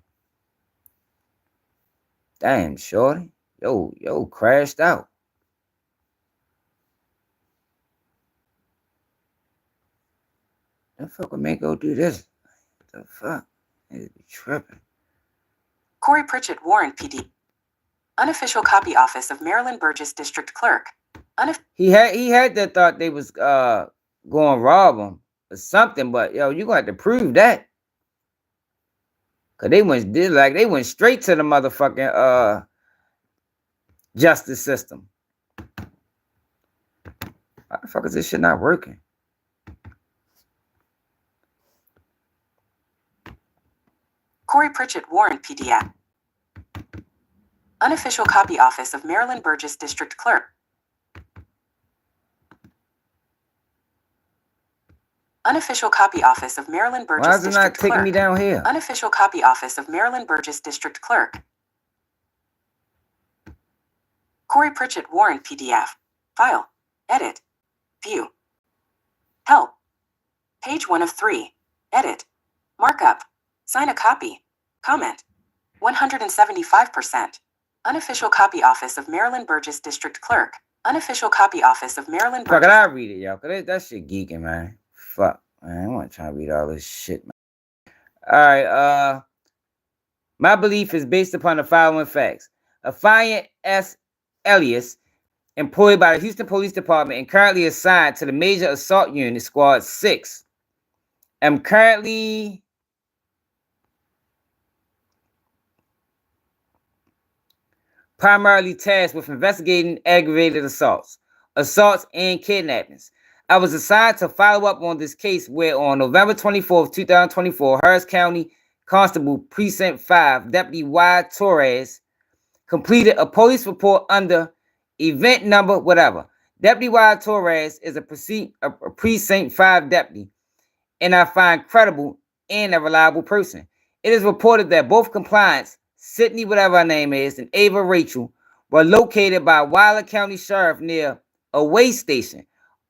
Damn, shorty. Yo, crashed out. The fuck would make go do this? What the fuck? Niggas be tripping. Corey Pritchett warrant PD. Unofficial copy office of Maryland Burgess District Clerk. He had that thought they was going to rob him or something, but yo, you gonna have to prove that. Cause they went straight to the motherfucking justice system. Why the fuck is this shit not working? Corey Pritchett warrant PDF. Unofficial copy office of Maryland Burgess District Clerk. Unofficial copy office of Maryland Burgess District Clerk. Why is it not taking me down here? Unofficial copy office of Maryland Burgess District Clerk. Corey Pritchett warrant PDF. File. Edit. View. Help. Page 1 of 3. Edit. Markup. Sign a copy. Comment. 175%. Unofficial copy office of Maryland Burgess District Clerk. Unofficial copy office of Maryland Burgess. Fuck it, I read it, y'all. Cause that shit geeking, man. Fuck, man. I want to try to read all this shit, man. All right, my belief is based upon the following facts. Affiant S. Elias, employed by the Houston Police Department and currently assigned to the Major Assault Unit, Squad 6. Am currently primarily tasked with investigating aggravated assaults, and kidnappings. I was assigned to follow up on this case where on November 24th, 2024, Harris County Constable Precinct 5, Deputy Y. Torres, completed a police report under event number whatever. Deputy Y. Torres is a Precinct 5 deputy, and I find credible and a reliable person. It is reported that both compliance, Sydney, whatever her name is, and Ava Rachel, were located by Wilder County Sheriff near a way station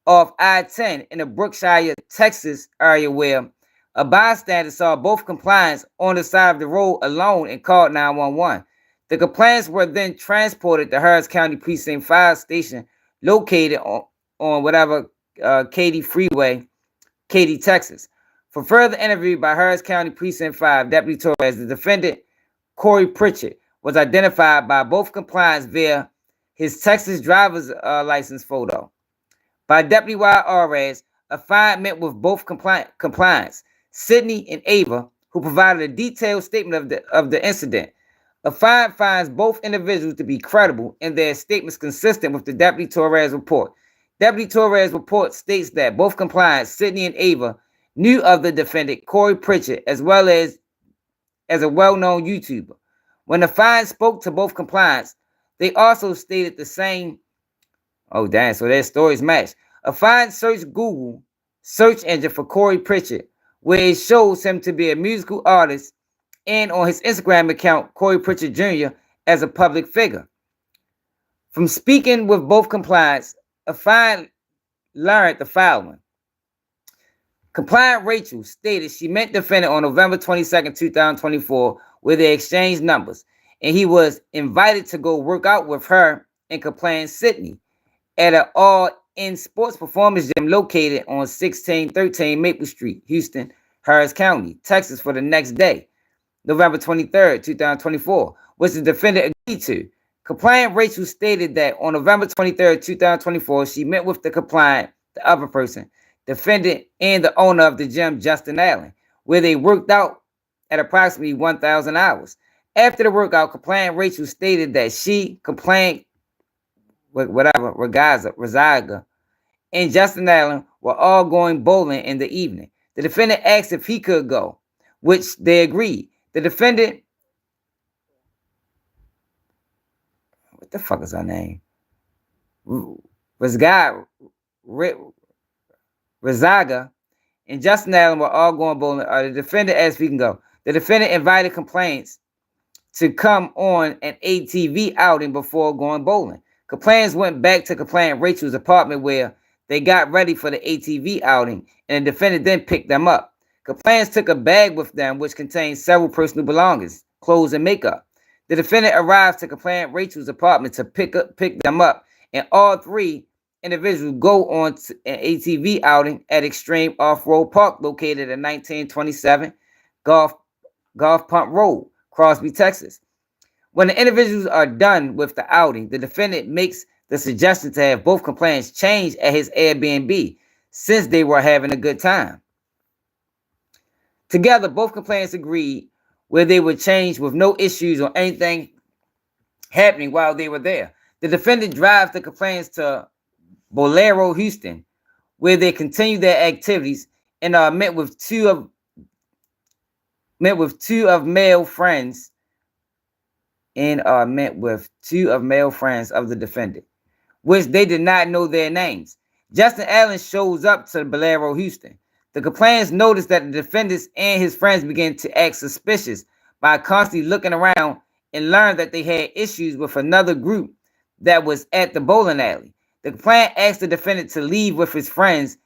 off I-10 in the Brookshire, Texas area where a bystander saw both compliance on the side of the road alone and called 911. The complaints were then transported to Harris County Precinct 5 station located on whatever Katy Freeway, Katy, Texas. For further interview by Harris County Precinct 5 Deputy Torres, the defendant, Corey Pritchett, was identified by both compliance via his Texas driver's license photo. By Deputy Y.R.S., a fine met with both compliance, Sydney and Ava, who provided a detailed statement of the incident. A fine finds both individuals to be credible and their statements consistent with the Deputy Torres report. Deputy Torres' report states that both compliance, Sydney and Ava, knew of the defendant, Corey Pritchett, as well as a well-known YouTuber. When the fine spoke to both compliance, They also stated the same. Oh, damn. So their stories match. A fine search Google search engine for Corey Pritchett, where it shows him to be a musical artist, and on his Instagram account, Corey Pritchett Jr., as a public figure. From speaking with both compliance, a fine learned the following. Compliant Rachel stated she met defendant on November 22nd, 2024, where they exchanged numbers, and he was invited to go work out with her in compliant Sydney at an all-in sports performance gym located on 1613 Maple Street, Houston, Harris County, Texas, for the next day, November 23rd, 2024, which the defendant agreed to. Compliant Rachel stated that on November 23rd, 2024, she met with the other person, defendant, and the owner of the gym, Justin Allen, where they worked out at approximately 1,000 hours. After the workout, Compliant Rachel stated that she, Rezaga, and Justin Allen were all going bowling in the evening. The defendant asked if he could go, which they agreed. The defendant, what the fuck is her name? Rezaga and Justin Allen were all going bowling. The defendant asked if he can go. The defendant invited complainants to come on an ATV outing before going bowling. Complainants went back to Compliant Rachel's apartment where they got ready for the ATV outing, and the defendant then picked them up. Complainants took a bag with them which contained several personal belongings, clothes, and makeup. The defendant arrived to Compliant Rachel's apartment to pick them up, and all three individuals go on an ATV outing at Extreme Off-Road Park located at 1927 Golf Pump Road, Crosby, Texas. When the individuals are done with the outing, the defendant makes the suggestion to have both complainants change at his Airbnb since they were having a good time. Together, both complainants agreed where they would change with no issues or anything happening while they were there. The defendant drives the complainants to Bolero, Houston, where they continue their activities and are met with two of male friends of the defendant, which they did not know their names. Justin Allen shows up to Bolero, Houston. The complainants noticed that the defendants and his friends began to act suspicious by constantly looking around and learned that they had issues with another group that was at the bowling alley. The complainant asked the defendant to leave with his friends.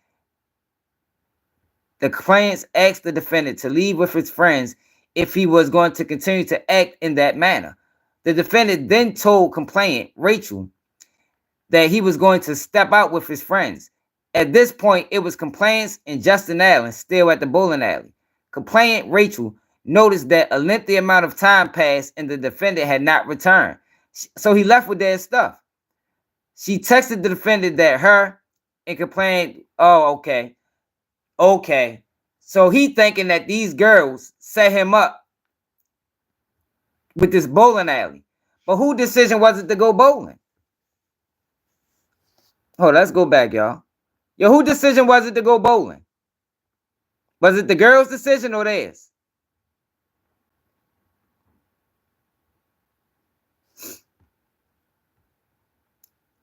The complainants asked the defendant to leave with his friends if he was going to continue to act in that manner. The defendant then told complainant Rachel that he was going to step out with his friends. At this point, it was complainants and Justin Allen still at the bowling alley. Complainant Rachel noticed that a lengthy amount of time passed and the defendant had not returned, so he left with their stuff. She texted the defendant that her and complainant, okay. So he thinking that these girls set him up with this bowling alley. But whose decision was it to go bowling? Let's go back, y'all. Whose decision was it to go bowling? Was it the girl's decision or theirs?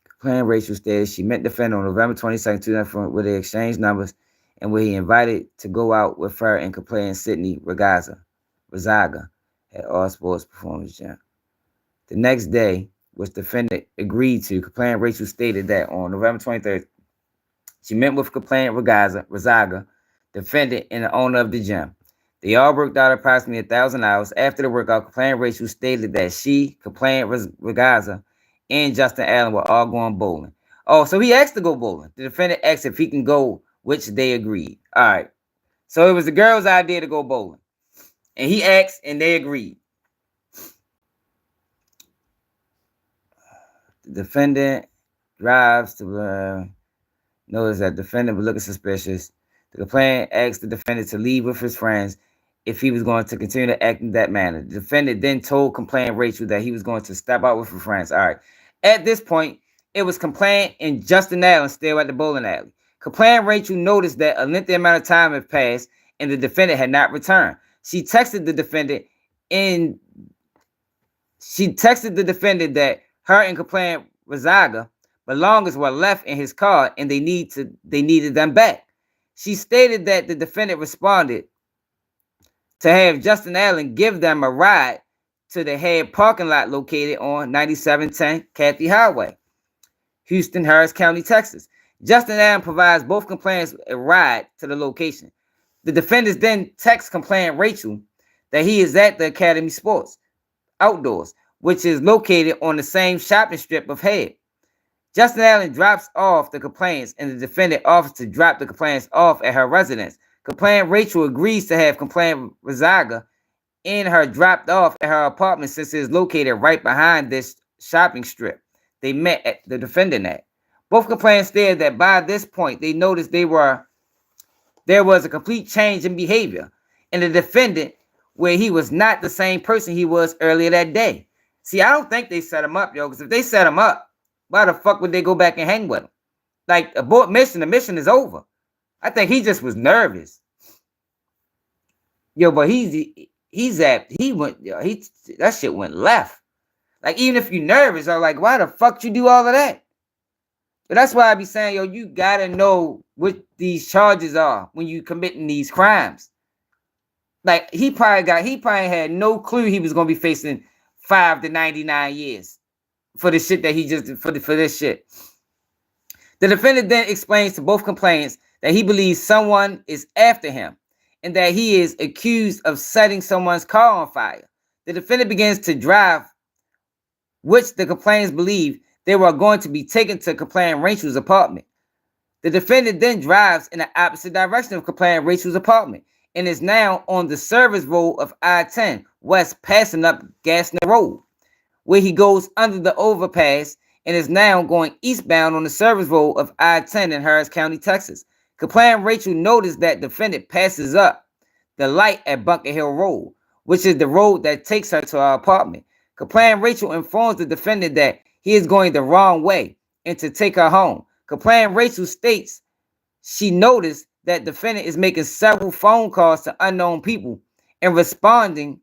Complainant Rachel stated she met the defendant on November 22nd, 2004, where they exchanged numbers and where he invited to go out with her and complainant Sydney Rezaga at All Sports Performance Gym. The next day, which the defendant agreed to, complainant Rachel stated that on November 23rd, she met with complainant Rezaga, defendant, and the owner of the gym. They all worked out approximately 1,000 hours. After the workout, complainant Rachel stated that she, complainant Rezaga, and Justin Allen were all going bowling. So he asked to go bowling. The defendant asked if he can go, which they agreed. All right. So it was the girl's idea to go bowling. And he asked, and they agreed. The defendant drives to notice that the defendant was looking suspicious. The complainant asked the defendant to leave with his friends if he was going to continue to act in that manner. The defendant then told complainant Rachel that he was going to step out with her friends. All right. At this point, it was complainant and Justin Allen still at the bowling alley. Complainant Rachel noticed that a lengthy amount of time had passed and the defendant had not returned. She texted the defendant that her and complainant Razaga belongings were left in his car and they needed them back. She stated that the defendant responded to have Justin Allen give them a ride to the head parking lot located on 9710 Cathy Highway, Houston, Harris County, Texas. Justin Allen provides both complainants a ride to the location. The defendants then text complainant Rachel that he is at the Academy Sports Outdoors, which is located on the same shopping strip of Head. Justin Allen drops off the complainants and the defendant offers to drop the complainants off at her residence. Complainant Rachel agrees to have complainant Razaga in her dropped off at her apartment since it is located right behind this shopping strip they met at the defendant at. Both complainants stated that by this point they noticed there was a complete change in behavior in the defendant where he was not the same person he was earlier that day. See, I don't think they set him up, yo, because if they set him up, why the fuck would they go back and hang with him? Like, abort mission, the mission is over. I think he just was nervous. Yo, but that shit went left. Like, even if you're nervous, I'm like, why the fuck you do all of that? But that's why I be saying, yo, you gotta know what these charges are when you committing these crimes. Like, he probably had no clue he was gonna be facing 5 to 99 years for the shit that he just did, for this shit. The defendant then explains to both complainants that he believes someone is after him and that he is accused of setting someone's car on fire. The defendant begins to drive, which the complainants believe they were going to be taken to complainant Rachel's apartment. The defendant then drives in the opposite direction of complainant Rachel's apartment and is now on the service road of I-10 West, passing up Gassner Road, where he goes under the overpass and is now going eastbound on the service road of I-10 in Harris County, Texas. Complainant Rachel noticed that defendant passes up the light at Bunker Hill Road, which is the road that takes her to her apartment. Complainant Rachel informs the defendant that he is going the wrong way and to take her home. Complainant Rachel states she noticed that defendant is making several phone calls to unknown people and responding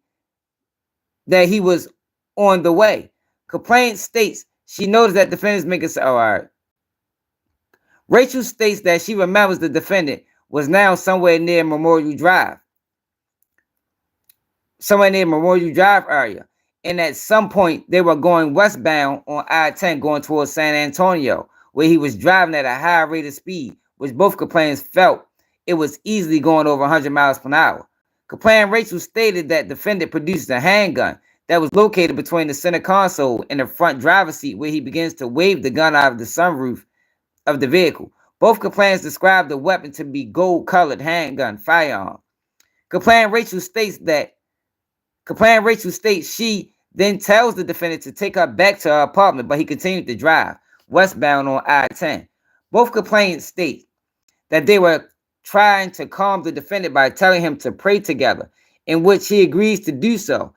that he was on the way. Complainant states she noticed that defendant is making... all right. Rachel states that she remembers the defendant was now somewhere near Memorial Drive area, and at some point they were going westbound on I-10 going towards San Antonio, where he was driving at a high rate of speed, which both complainants felt it was easily going over 100 miles per hour. Complainant Rachel stated that defendant produced a handgun that was located between the center console and the front driver's seat, where he begins to wave the gun out of the sunroof of the vehicle. Both complainants described the weapon to be gold-colored handgun firearm. Complainant Rachel states she then tells the defendant to take her back to her apartment, but he continued to drive westbound on I-10. Both complainants state that they were trying to calm the defendant by telling him to pray together, in which he agrees to do so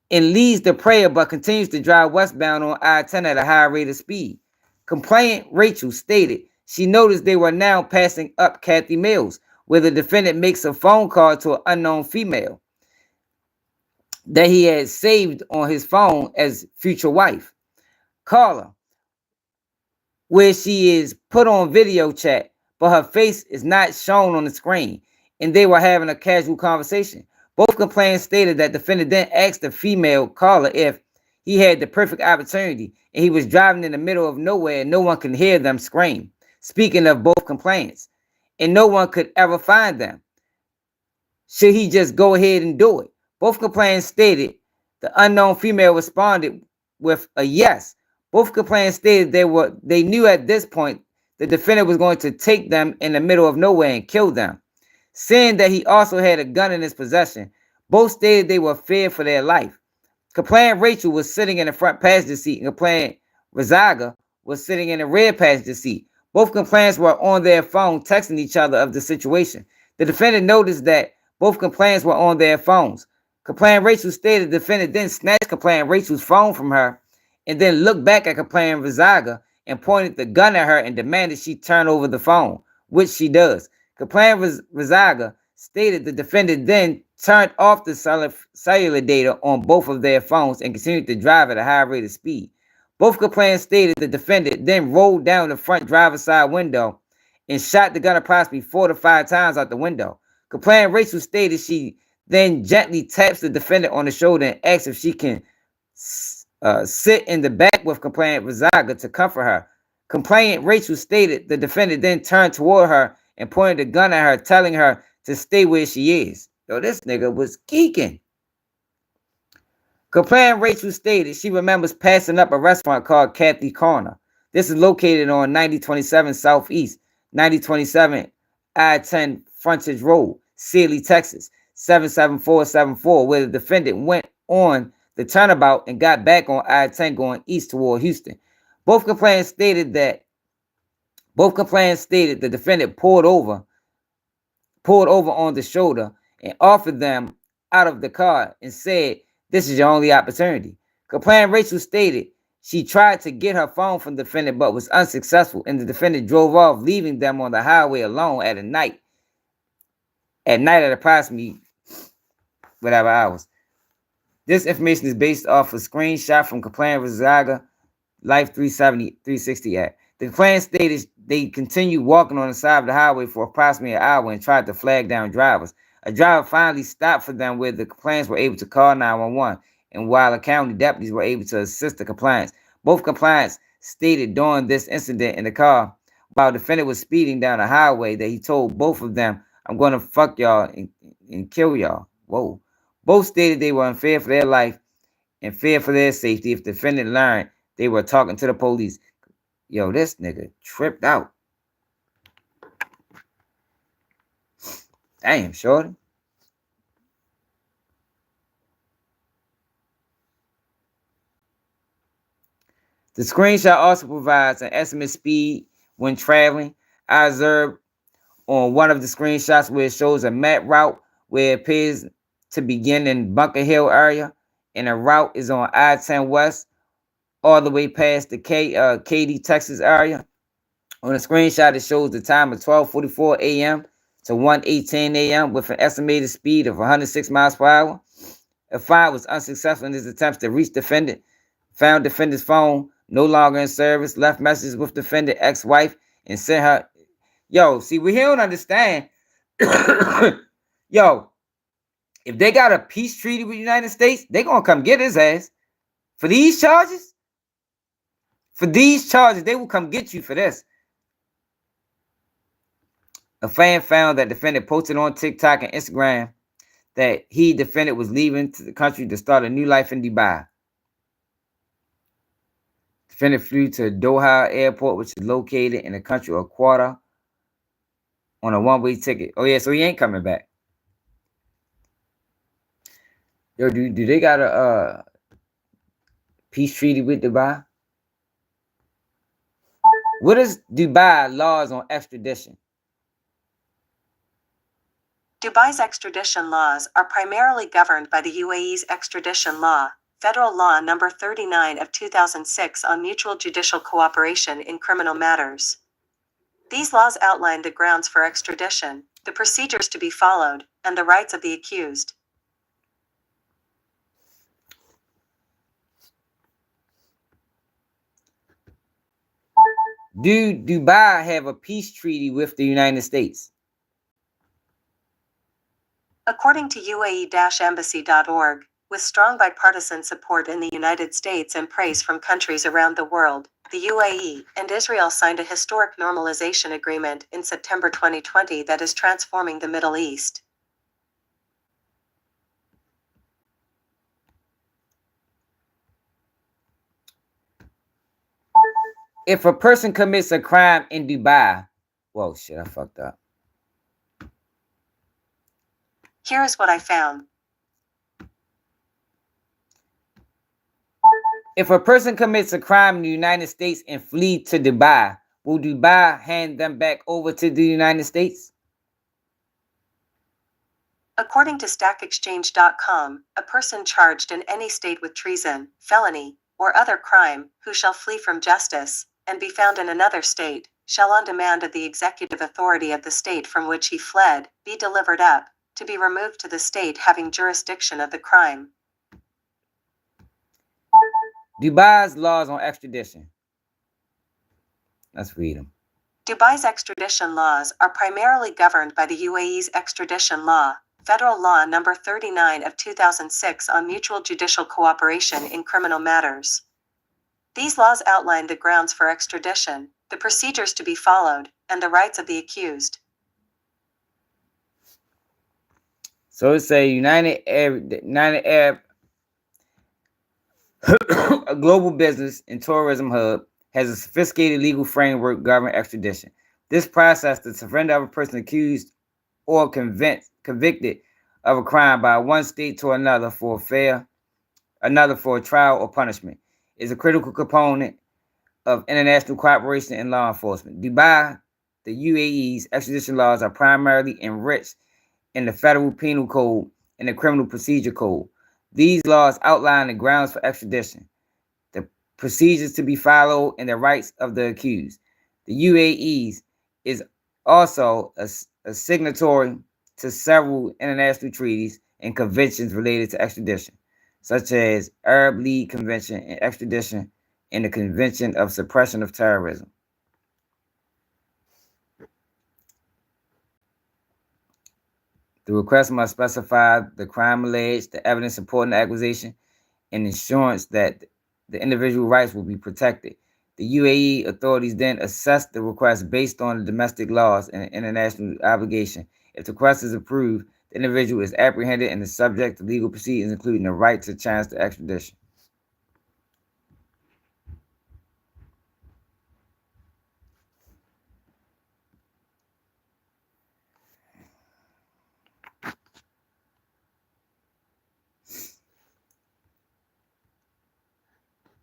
and leads the prayer but continues to drive westbound on I-10 at a high rate of speed. Complainant Rachel stated she noticed they were now passing up Kathy Mills, where the defendant makes a phone call to an unknown female that he had saved on his phone as future wife, Carla, where she is put on video chat, but her face is not shown on the screen, and they were having a casual conversation. Both complainants stated that the defendant then asked the female Carla if he had the perfect opportunity, and he was driving in the middle of nowhere and no one could hear them scream. Speaking of both complainants, and no one could ever find them. Should he just go ahead and do it? Both complainants stated the unknown female responded with a yes. Both complainants stated they knew at this point the defendant was going to take them in the middle of nowhere and kill them. Saying that he also had a gun in his possession, both stated they were feared for their life. Complainant Rachel was sitting in the front passenger seat and complainant Razaga was sitting in the rear passenger seat. Both complainants were on their phone texting each other of the situation. The defendant noticed that both complainants were on their phones. Complainant Rachel stated the defendant then snatched complainant Rachel's phone from her and then looked back at complainant Razaga and pointed the gun at her and demanded she turn over the phone, which she does. Complainant Razaga stated the defendant then turned off the cellular data on both of their phones and continued to drive at a high rate of speed. Both complainants stated the defendant then rolled down the front driver's side window and shot the gun approximately 4 to 5 times out the window. Complainant Rachel stated she then gently taps the defendant on the shoulder and asks if she can sit in the back with complainant Razaga to comfort her. Complainant Rachel stated the defendant then turned toward her and pointed the gun at her, telling her to stay where she is. Yo, this nigga was geeking. Complainant Rachel stated she remembers passing up a restaurant called Kathy Corner. This is located on 9027 Southeast, 9027 I-10 Frontage Road, Sealy, Texas, 77474, where the defendant went on the turnabout and got back on I-10 going east toward Houston. Both complainants stated the defendant pulled over on the shoulder and offered them out of the car and said, "This is your only opportunity." Complainant Rachel stated she tried to get her phone from the defendant but was unsuccessful, and the defendant drove off, leaving them on the highway alone at night at approximately whatever hours. This information is based off a screenshot from complainant Razaga Life 360 Act. The complainant stated they continued walking on the side of the highway for approximately an hour and tried to flag down drivers. A driver finally stopped for them where the complainants were able to call 911, and while the county deputies were able to assist the complainants. Both complainants stated during this incident in the car, while the defendant was speeding down the highway, that he told both of them, "I'm going to fuck y'all and kill y'all." Whoa. Both stated they were in fear for their life and fear for their safety if the defendant learned they were talking to the police. Yo, this nigga tripped out. Damn, shorty. The screenshot also provides an estimate speed when traveling. I observed on one of the screenshots where it shows a map route where it appears to begin in Bunker Hill area, and a route is on I-10 West all the way past the Katy, Texas area. On the screenshot, it shows the time of 12:44 a.m. to 1:18 a.m. with an estimated speed of 106 miles per hour. A find was unsuccessful in his attempts to reach defendant. Found defendant's phone no longer in service. Left messages with defendant ex-wife and sent her. Yo, see, we don't understand. Yo, if they got a peace treaty with the United States, they gonna come get his ass for these charges. For these charges, they will come get you for this. A fan found that defendant posted on TikTok and Instagram that defendant was leaving to the country to start a new life in Dubai. Defendant flew to Doha Airport, which is located in the country of Qatar, on a one-way ticket. Oh yeah, so he ain't coming back. Yo, do they got a peace treaty with Dubai? What is Dubai laws on extradition? Dubai's extradition laws are primarily governed by the UAE's extradition law, Federal Law Number 39 of 2006 on mutual judicial cooperation in criminal matters. These laws outline the grounds for extradition, the procedures to be followed, and the rights of the accused. Do Dubai have a peace treaty with the United States? According to UAE-embassy.org, with strong bipartisan support in the United States and praise from countries around the world, the UAE and Israel signed a historic normalization agreement in September 2020 that is transforming the Middle East. If a person commits a crime in Dubai, whoa, shit, I fucked up. Here is what I found. If a person commits a crime in the United States and flee to Dubai, will Dubai hand them back over to the United States? According to StackExchange.com, a person charged in any state with treason, felony, or other crime, who shall flee from justice, and be found in another state, shall on demand of the executive authority of the state from which he fled, be delivered up, to be removed to the state having jurisdiction of the crime. Dubai's laws on extradition. Let's read them. Dubai's extradition laws are primarily governed by the UAE's extradition law, Federal Law Number 39 of 2006 on mutual judicial cooperation in criminal matters. These laws outline the grounds for extradition, the procedures to be followed, and the rights of the accused. So it say United Arab a global business and tourism hub, has a sophisticated legal framework governing extradition. This process, the surrender of a person accused or convicted of a crime by one state to another for a trial or punishment, is a critical component of international cooperation in law enforcement. Dubai, the UAE's extradition laws are primarily enriched in the Federal Penal Code and the Criminal Procedure Code. These laws outline the grounds for extradition, the procedures to be followed, and the rights of the accused. The UAE is also a signatory to several international treaties and conventions related to extradition, such as Arab League Convention and Extradition and the Convention of Suppression of Terrorism. The request must specify the crime alleged, the evidence supporting the accusation, and assurance that the individual rights will be protected. The UAE authorities then assess the request based on the domestic laws and international obligation. If the request is approved, the individual is apprehended and is subject to legal proceedings, including the right to challenge the extradition.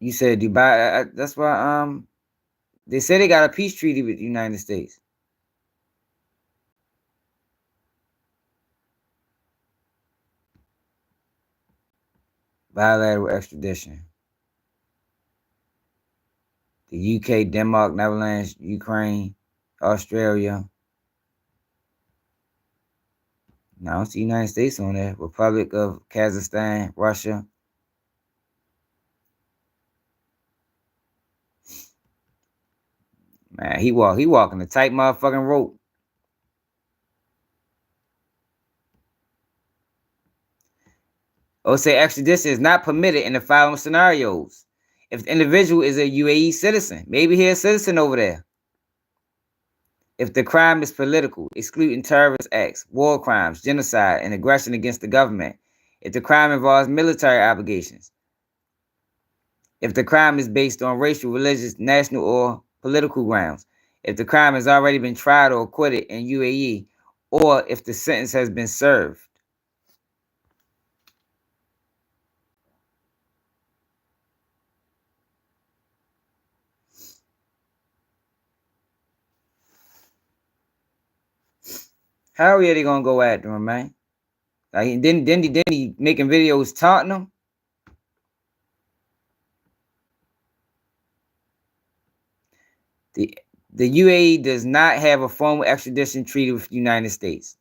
You said Dubai. That's why they say they got a peace treaty with the United States. Bilateral extradition. The UK, Denmark, Netherlands, Ukraine, Australia. No, I don't see the United States on there. Republic of Kazakhstan, Russia. Man, he walking a tight motherfucking rope. Say extradition is not permitted in the following scenarios. If the individual is a UAE citizen, maybe he's a citizen over there. If the crime is political, excluding terrorist acts, war crimes, genocide, and aggression against the government. If the crime involves military obligations. If the crime is based on racial, religious, national, or political grounds. If the crime has already been tried or acquitted in UAE, or if the sentence has been served. How are they gonna go after him, man? Like, then he making videos taunting them? The UAE does not have a formal extradition treaty with the United States,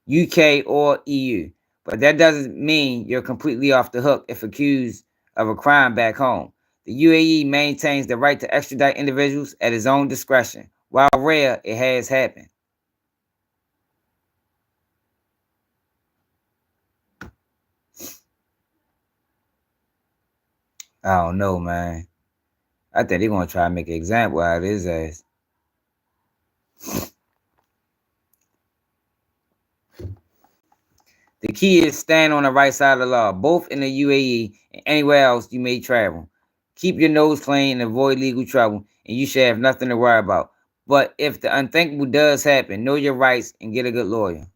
UK, or EU. But that doesn't mean you're completely off the hook if accused of a crime back home. The UAE maintains the right to extradite individuals at its own discretion. While rare, it has happened. I don't know, man. I think they're going to try to make an example out of his ass. The key is stand on the right side of the law, both in the UAE and anywhere else you may travel. Keep your nose clean and avoid legal trouble, and you should have nothing to worry about. But if the unthinkable does happen, know your rights and get a good lawyer.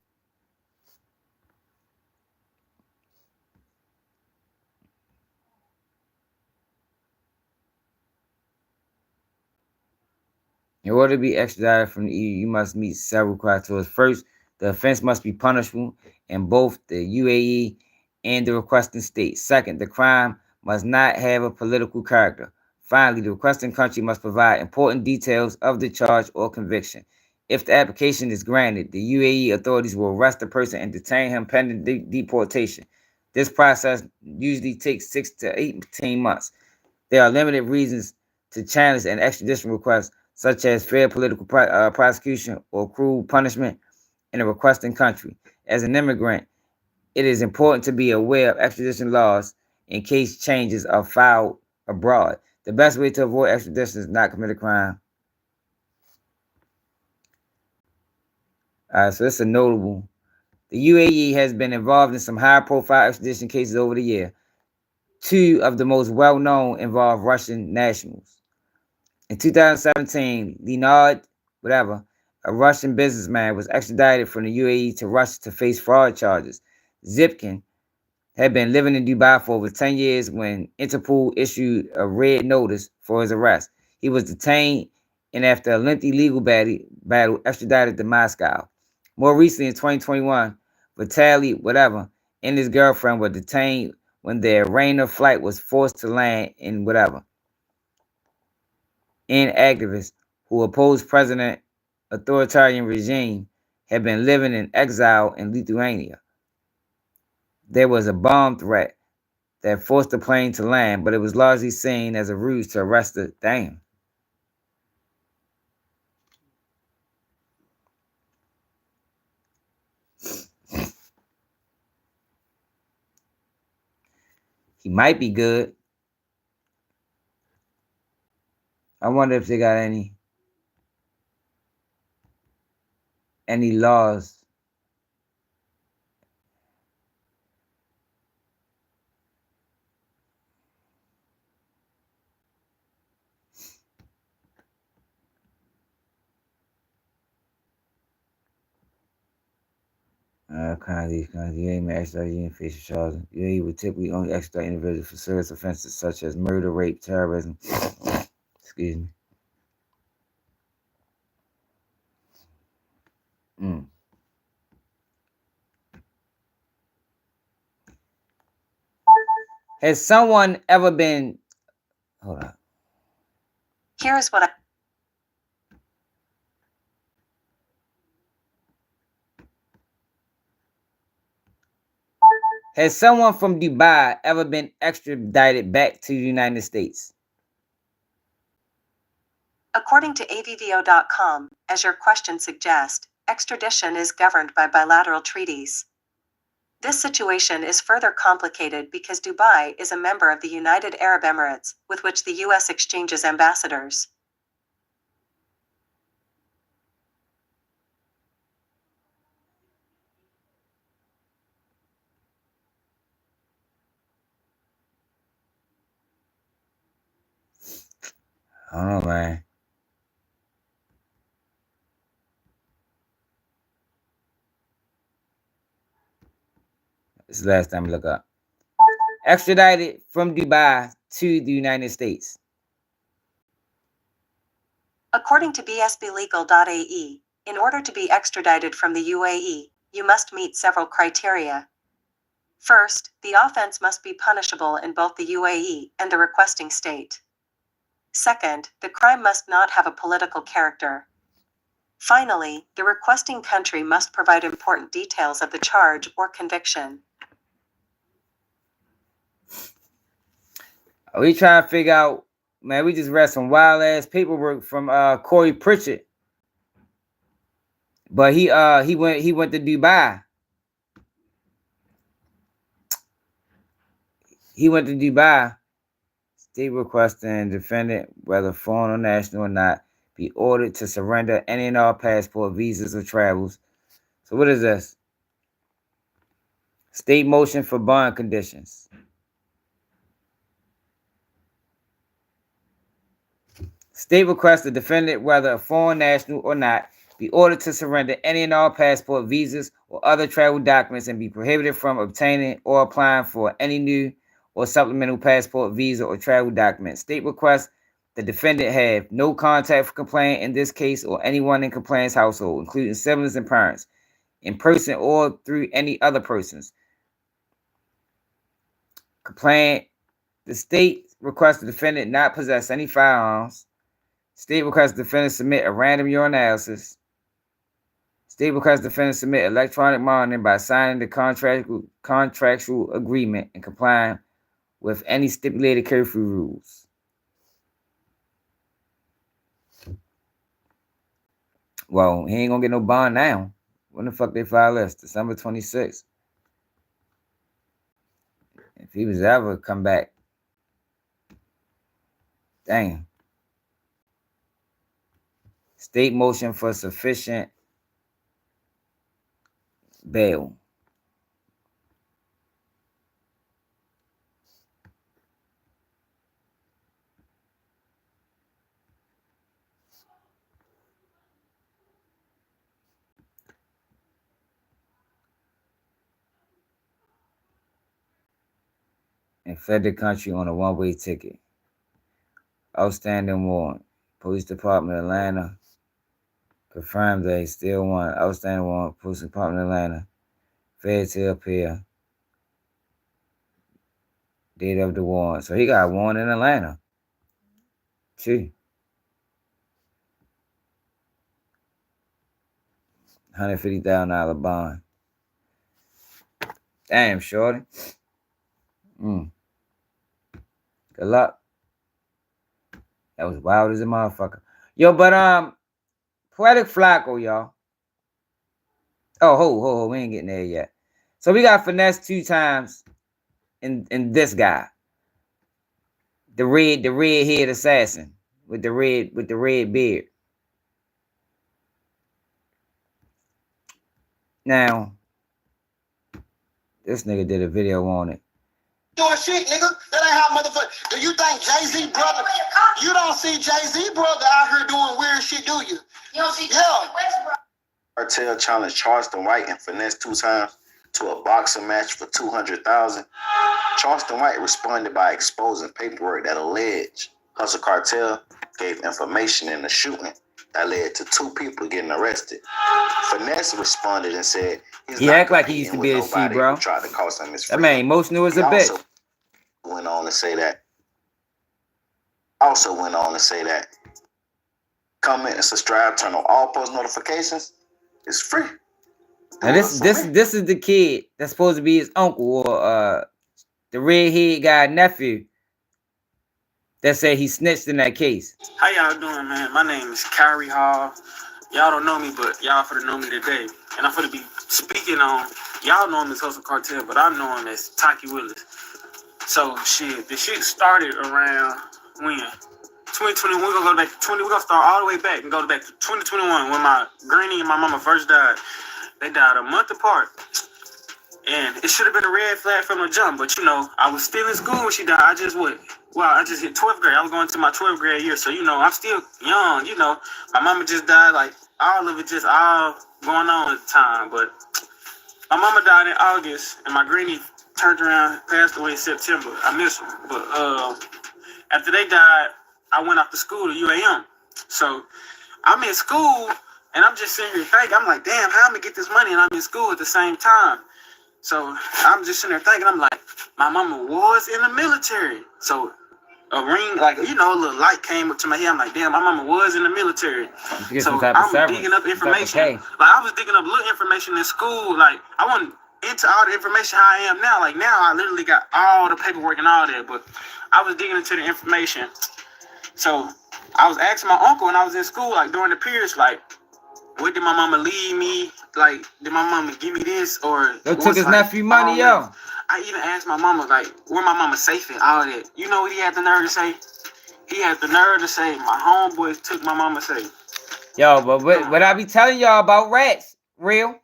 In order to be extradited from the EU, you must meet several criteria. First, the offense must be punishable in both the UAE and the requesting state. Second, the crime must not have a political character. Finally, the requesting country must provide important details of the charge or conviction. If the application is granted, the UAE authorities will arrest the person and detain him pending deportation. This process usually takes 6 to 18 months. There are limited reasons to challenge an extradition request, such as fair political prosecution or cruel punishment in a requesting country. As an immigrant, it is important to be aware of extradition laws in case changes are filed abroad. The best way to avoid extradition is not commit a crime. So it's a notable. The UAE has been involved in some high-profile extradition cases over the year. Two of the most well-known involve Russian nationals. In 2017, Leonard, a Russian businessman, was extradited from the UAE to Russia to face fraud charges. Zipkin had been living in Dubai for over 10 years when Interpol issued a red notice for his arrest. He was detained and after a lengthy legal battle extradited to Moscow. More recently, in 2021, Vitaly, and his girlfriend were detained when their Rainer flight was forced to land in And activists who opposed President authoritarian regime had been living in exile in Lithuania. There was a bomb threat that forced the plane to land, but it was largely seen as a ruse to arrest the damn. He might be good. I wonder if they got any laws. UAE may extradite you and face charges. UAE would typically only extradite individuals for serious offenses such as murder, rape, terrorism. Excuse me. Has someone ever been... Hold on. Here's what Has someone from Dubai ever been extradited back to the United States? According to avvo.com, as your question suggests, extradition is governed by bilateral treaties. This situation is further complicated because Dubai is a member of the United Arab Emirates, with which the U.S. exchanges ambassadors. I don't know, man. This is the last time I look up. Extradited from Dubai to the United States. According to bsblegal.ae, in order to be extradited from the UAE, you must meet several criteria. First, the offense must be punishable in both the UAE and the requesting state. Second, the crime must not have a political character. Finally, the requesting country must provide important details of the charge or conviction. We trying to figure out, man, we just read some wild ass paperwork from Corey Pritchett. But he went to Dubai. He went to Dubai. State requesting defendant, whether foreign or national or not, be ordered to surrender any and all passport, visas, or travels. So what is this? State motion for bond conditions. State requests the defendant, whether a foreign national or not, be ordered to surrender any and all passport, visas, or other travel documents and be prohibited from obtaining or applying for any new or supplemental passport, visa, or travel documents. State requests the defendant have no contact for complaint in this case or anyone in complaint's household, including siblings and parents, in person or through any other persons. Complaint. The state requests the defendant not possess any firearms. State requests the defendant submit a random urinalysis. State requests the defendant submit electronic monitoring by signing the contractual agreement and complying with any stipulated curfew rules. Well, he ain't gonna get no bond now. When the fuck they file this? December 26th. If he was ever come back, damn. State motion for sufficient bail. And fled the country on a one-way ticket. Outstanding warrant. Police Department of Atlanta confirmed that he still won. Outstanding warrant. Police Department of Atlanta. Failed to appear. Date of the warrant. So he got a warrant in Atlanta. Too. $150,000 bond. Damn, shorty. Good luck. That was wild as a motherfucker. Yo, but Poetic Flacco, y'all. Oh, ho, we ain't getting there yet. So we got Finesse 2 times in this guy. The red-head assassin with the red beard. Now, this nigga did a video on it. Doing shit, nigga. That ain't how motherfucker. Do you think Jay-Z brother? You don't see Jay-Z brother out here doing weird shit, do you? You don't see Cartel challenged Charleston White and Finesse 2 times to a boxing match for $200,000. Charleston White responded by exposing paperwork that alleged Hussle Cartel gave information in the shooting that led to 2 people getting arrested. Finesse responded and said he act like he used to be a C, bro. Tried to cost him his that man emotional as a bitch. Went on to say that. Comment and subscribe, turn on all post notifications. It's free. Now this is the kid that's supposed to be his uncle or the redhead guy nephew that said he snitched in that case. How y'all doing, man? My name is Kyrie Hall. Y'all don't know me, but y'all finna know me today. And I'm finna be speaking on, y'all know him as Hussle Cartel, but I know him as Taki Willis. So shit, the shit started around when? 2021, we're gonna go back to we're gonna start all the way back and go back to 2021 when my granny and my mama first died. They died a month apart. And it should have been a red flag from the jump, but you know, I was still in school when she died. I just hit 12th grade. I was going to my 12th grade year, so you know, I'm still young, you know. My mama just died, like all of it just all going on at the time. But my mama died in August and my granny turned around, passed away in September. I miss her. But after they died, I went off to school to UAM. So I'm in school and I'm just sitting here thinking, I'm like, damn, how am I gonna get this money and I'm in school at the same time? So I'm just sitting there thinking, I'm like, my mama was in the military. So a ring, like, you know, a little light came up to my head. I'm like, damn, my mama was in the military. So I'm digging up information. Like, I was digging up little information in school. Like, I wasn't into all the information how I am now. Like, now I literally got all the paperwork and all that. But I was digging into the information. So I was asking my uncle when I was in school, like, during the periods, like, what did my mama leave me? Like, did my mama give me this? Or they took his nephew money, yo. I even asked my mama, like, where my mama safe and all that. You know what he had the nerve to say? He had the nerve to say, my homeboys took my mama safe. Yo, but what I be telling y'all about rats, real?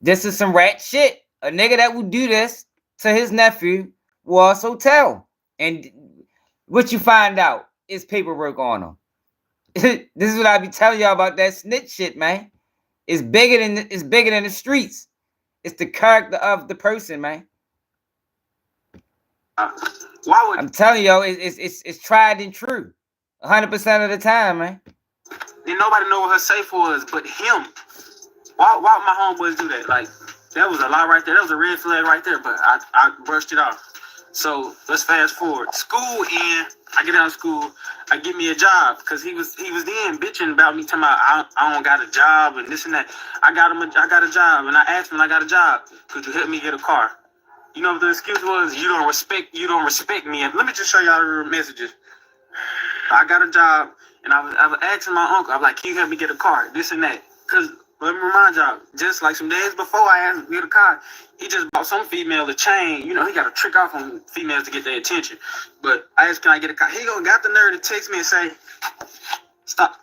This is some rat shit. A nigga that would do this to his nephew will also tell. And what you find out is paperwork on him. This is what I be telling y'all about that snitch shit, man. It's bigger than the streets. It's the character of the person, man. I'm telling y'all, it's tried and true, 100% of the time, man. Didn't nobody know what her safe was, but him. Why would my homeboys do that? Like, that was a lot right there. That was a red flag right there, but I brushed it off. So let's fast forward. School end. I get out of school. I get me a job because he was then bitching about me, talking about I don't got a job and this and that. I got a job, and I asked him, I got a job. Could you help me get a car? You know what the excuse was? You don't respect me. And let me just show y'all the messages. I got a job And I was asking my uncle, I'm like, can you help me get a car? This and that. Because let me remind y'all, just like some days before I asked him to get a car, he just bought some female a chain. You know, he got a trick off on females to get their attention. But I asked, can I get a car? He got the nerve to text me and say, stop.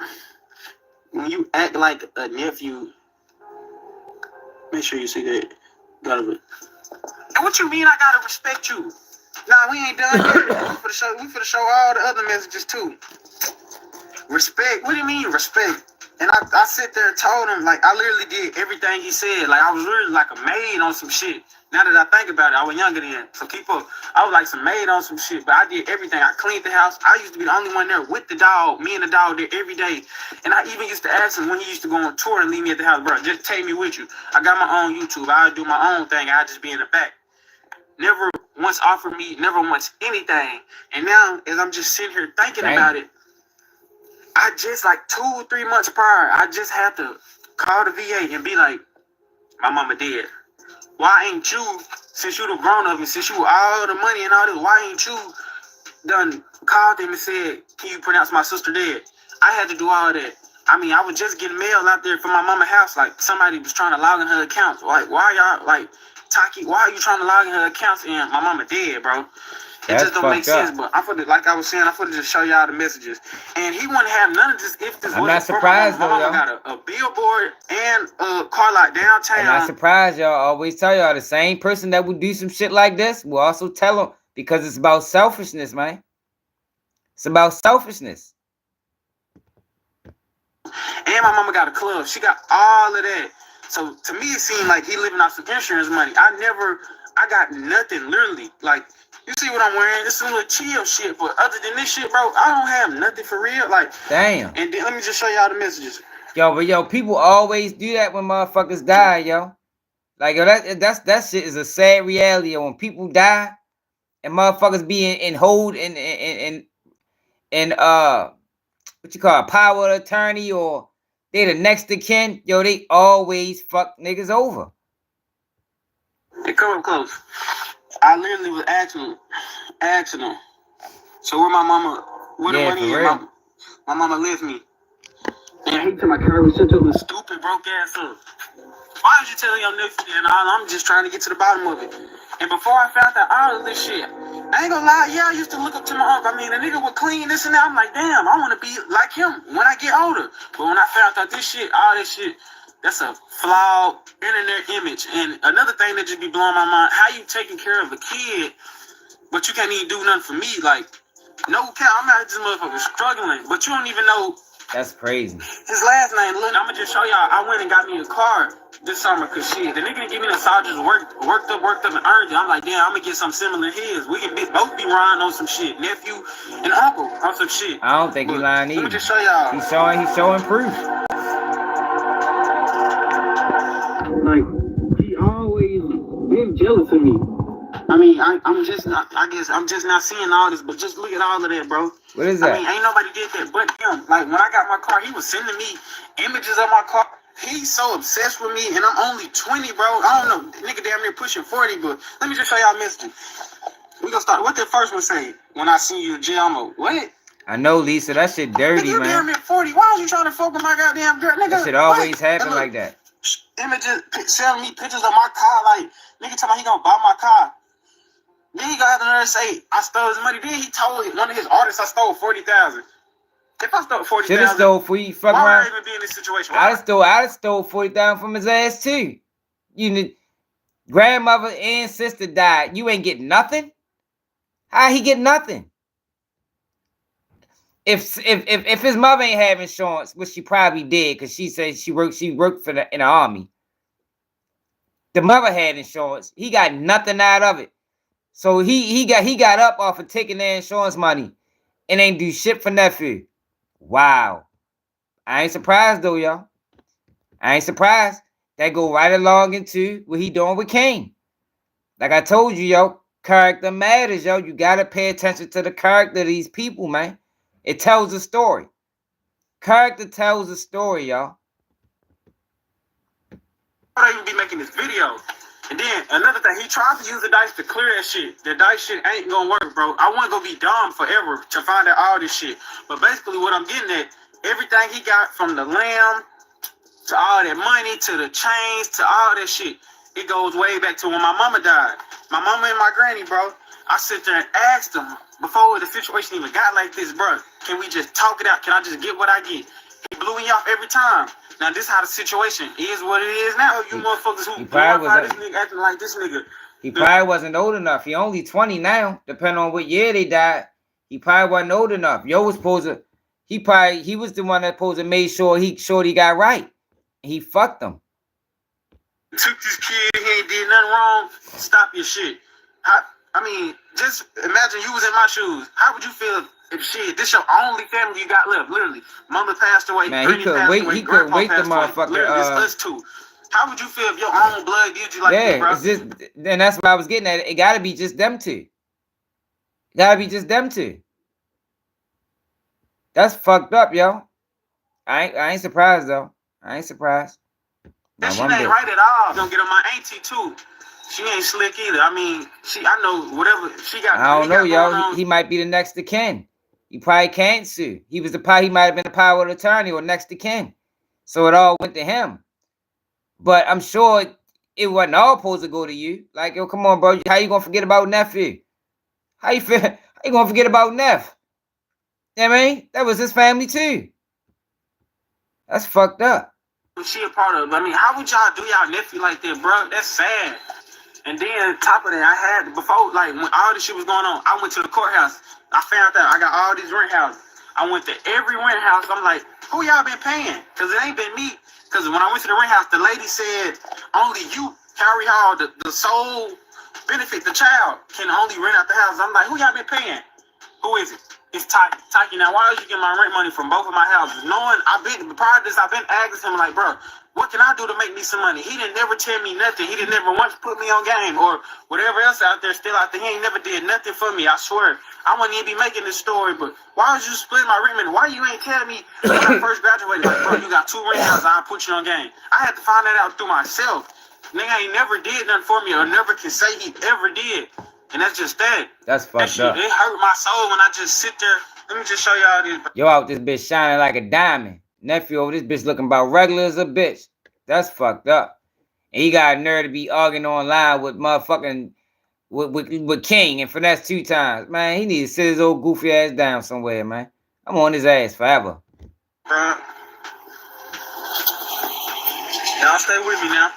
When you act like a nephew, make sure you see that. And what you mean I gotta respect you? Nah, we ain't done yet. We for the show all the other messages too. Respect? What do you mean respect? And I sit there and told him, like, I literally did everything he said. Like, I was really like a maid on some shit. Now that I think about it, I was younger then, so keep up. I was like some maid on some shit, but I did everything. I cleaned the house. I used to be the only one there with the dog, me and the dog there every day. And I even used to ask him when he used to go on tour and leave me at the house, bro, just take me with you. I got my own YouTube. I'll do my own thing. I'll just be in the back. Never once offered me, never once anything. And now, as I'm just sitting here thinking about it, I just like 2 or 3 months prior, I just had to call the VA and be like, my mama dead. Why ain't you, since you the grown up and since you all the money and all this, why ain't you done called him and said, can you pronounce my sister dead? I had to do all that. I mean, I was just getting mail out there from my mama's house. Like, somebody was trying to log in her accounts. Like, why y'all, like, Taki, why are you trying to log in her accounts and my mama dead, bro? It just don't make sense, but I fought like I was saying, I fought to just show y'all the messages. And he wouldn't have none of this if this wasn't. I'm not surprised though, y'all. Got a billboard and a car lot downtown. I'm not surprised, y'all. I always tell y'all the same person that would do some shit like this will also tell them, because it's about selfishness, man. It's about selfishness. And my mama got a club. She got all of that. So to me, it seemed like he living off some insurance money. I got nothing, literally. Like, you see what I'm wearing? This is a little chill shit, but other than this shit, bro, I don't have nothing for real. Like, damn. And then let me just show y'all the messages. Yo, but yo, people always do that when motherfuckers die, yo. Like, yo, that shit is a sad reality. Yo. When people die and motherfuckers be in hold and what you call it, power of attorney, or they the next of kin, yo, they always fuck niggas over. They come up close. I literally was asking them. So where my mama, where the money is? My mama left me. And he told my car was such a little stupid, broke ass up. Why did you tell your nephew? And I'm just trying to get to the bottom of it. And before I found out all of this shit, I ain't gonna lie, yeah, I used to look up to my uncle. I mean, the nigga would clean this and that. I'm like, damn, I want to be like him when I get older. But when I found out this shit, all this shit, that's a flawed internet image. And another thing that just be blowing my mind, how you taking care of a kid, but you can't even do nothing for me? Like, no cap, I'm out this motherfucker struggling, but you don't even know. That's crazy. His last name, look, I'm gonna just show y'all. I went and got me a car this summer, cause shit, the nigga didn't give me the Soldiers worked up and earned it. I'm like, damn, I'm gonna get something similar to his. We can both be lying on some shit, nephew and uncle on some shit. I don't think he lying either. Let me just show y'all. He's showing proof. Like, he always been jealous of me. I mean, I guess I'm just not seeing all this, but just look at all of that, bro. What is that? I mean, ain't nobody did that but him. Like, when I got my car, he was sending me images of my car. He's so obsessed with me, and I'm only 20, bro. I don't know, nigga damn near pushing 40, but let me just show y'all message. We gonna start. What the first one say? When I see you in jail, I'm like, what? I know, Lisa, that shit dirty, nigga, you man. damn near 40. Why was you trying to fuck with my goddamn girl, nigga? That shit always happen like that. Images, sending me pictures of my car, like, nigga talking about he gonna buy my car. Then he got another say, I stole his money. Then he told one of his artists I stole 40,000. If I stole 40,000, should have stole for you. Fuck why around. would I even be in this situation? I'd have stole 40,000 from his ass too. You grandmother and sister died. You ain't getting nothing. How he get nothing? If his mother ain't have insurance, which she probably did, because she said she worked for in the army. The mother had insurance. He got nothing out of it. So he got up off of taking their insurance money and ain't do shit for nephew. Wow. I ain't surprised though, y'all. I ain't surprised. That go right along into what he doing with Kane. Like I told you, yo, character matters, yo. You gotta pay attention to the character of these people, man. It tells a story. Character tells a story, y'all. I don't even be making this video. And then another thing, he tried to use the dice to clear that shit. The dice shit ain't gonna work, bro. I wasn't gonna be dumb forever to find out all this shit. But basically what I'm getting at, everything he got from the lamb to all that money to the chains to all that shit, it goes way back to when my mama died. My mama and my granny, bro. I sit there and asked them before the situation even got like this, bro. Can we just talk it out? Can I just get what I get? He blew me off every time. Now this how the situation is what it is now. You motherfuckers who glorify this nigga acting like this nigga. He probably wasn't old enough. He only 20 now, depending on what year they died. He probably wasn't old enough. Yo was supposed to, he was the one that supposed to make sure he got right. He fucked him. Took this kid, he ain't did nothing wrong. Stop your shit. I mean, just imagine you was in my shoes. How would you feel if shit, this your only family you got left, literally? Mama passed away, man, he couldn't wait. He couldn't wait the motherfucker. This us two. How would you feel if your own blood did you like this, bro? It's just, and that's what I was getting at. It gotta be just them two. It gotta be just them two. That's fucked up, yo. I ain't surprised though. I ain't surprised. That shit ain't right at all. Gonna get on my auntie too. She ain't slick either. I mean, I know whatever she got. I don't know, yo. He might be the next to kin. He probably can't sue. He might have been the power of attorney or next to kin. So it all went to him. But I'm sure it wasn't all supposed to go to you. Like, yo, come on, bro. How you gonna forget about nephew? How you feel? How you gonna forget about Neff? You know what I mean? That was his family too. That's fucked up. She a part of. I mean, how would y'all do y'all nephew like that, bro? That's sad. And then top of that, I had before, like when all this shit was going on, I went to the courthouse. I found out I got all these rent houses. I went to every rent house. I'm like, who y'all been paying? Because it ain't been me. Because when I went to the rent house, the lady said, only you, Carrie Hall, the sole benefit, the child, can only rent out the house. I'm like, who y'all been paying? Who is it? It's Taki. Now, why did you get my rent money from both of my houses? Knowing prior to this, I've been asking him, like, bro, what can I do to make me some money? He didn't never tell me nothing. He didn't never once put me on game or whatever else out there, still out there. He ain't never did nothing for me, I swear. I wouldn't even be making this story, but why would you split my rent money? Why you ain't tell me when I first graduated, like, bro, you got 2 rent houses, I'll put you on game. I had to find that out through myself. Nigga ain't never did nothing for me or never can say he ever did. And that's just that. That's fucked up. It hurt my soul when I just sit there. Let me just show y'all this. Yo, out this bitch shining like a diamond. Nephew over this bitch looking about regular as a bitch. That's fucked up. And he got a nerve to be arguing online with motherfucking with King and Finesse 2 Times. Man, he needs to sit his old goofy ass down somewhere, man. I'm on his ass forever. Y'all stay with me now.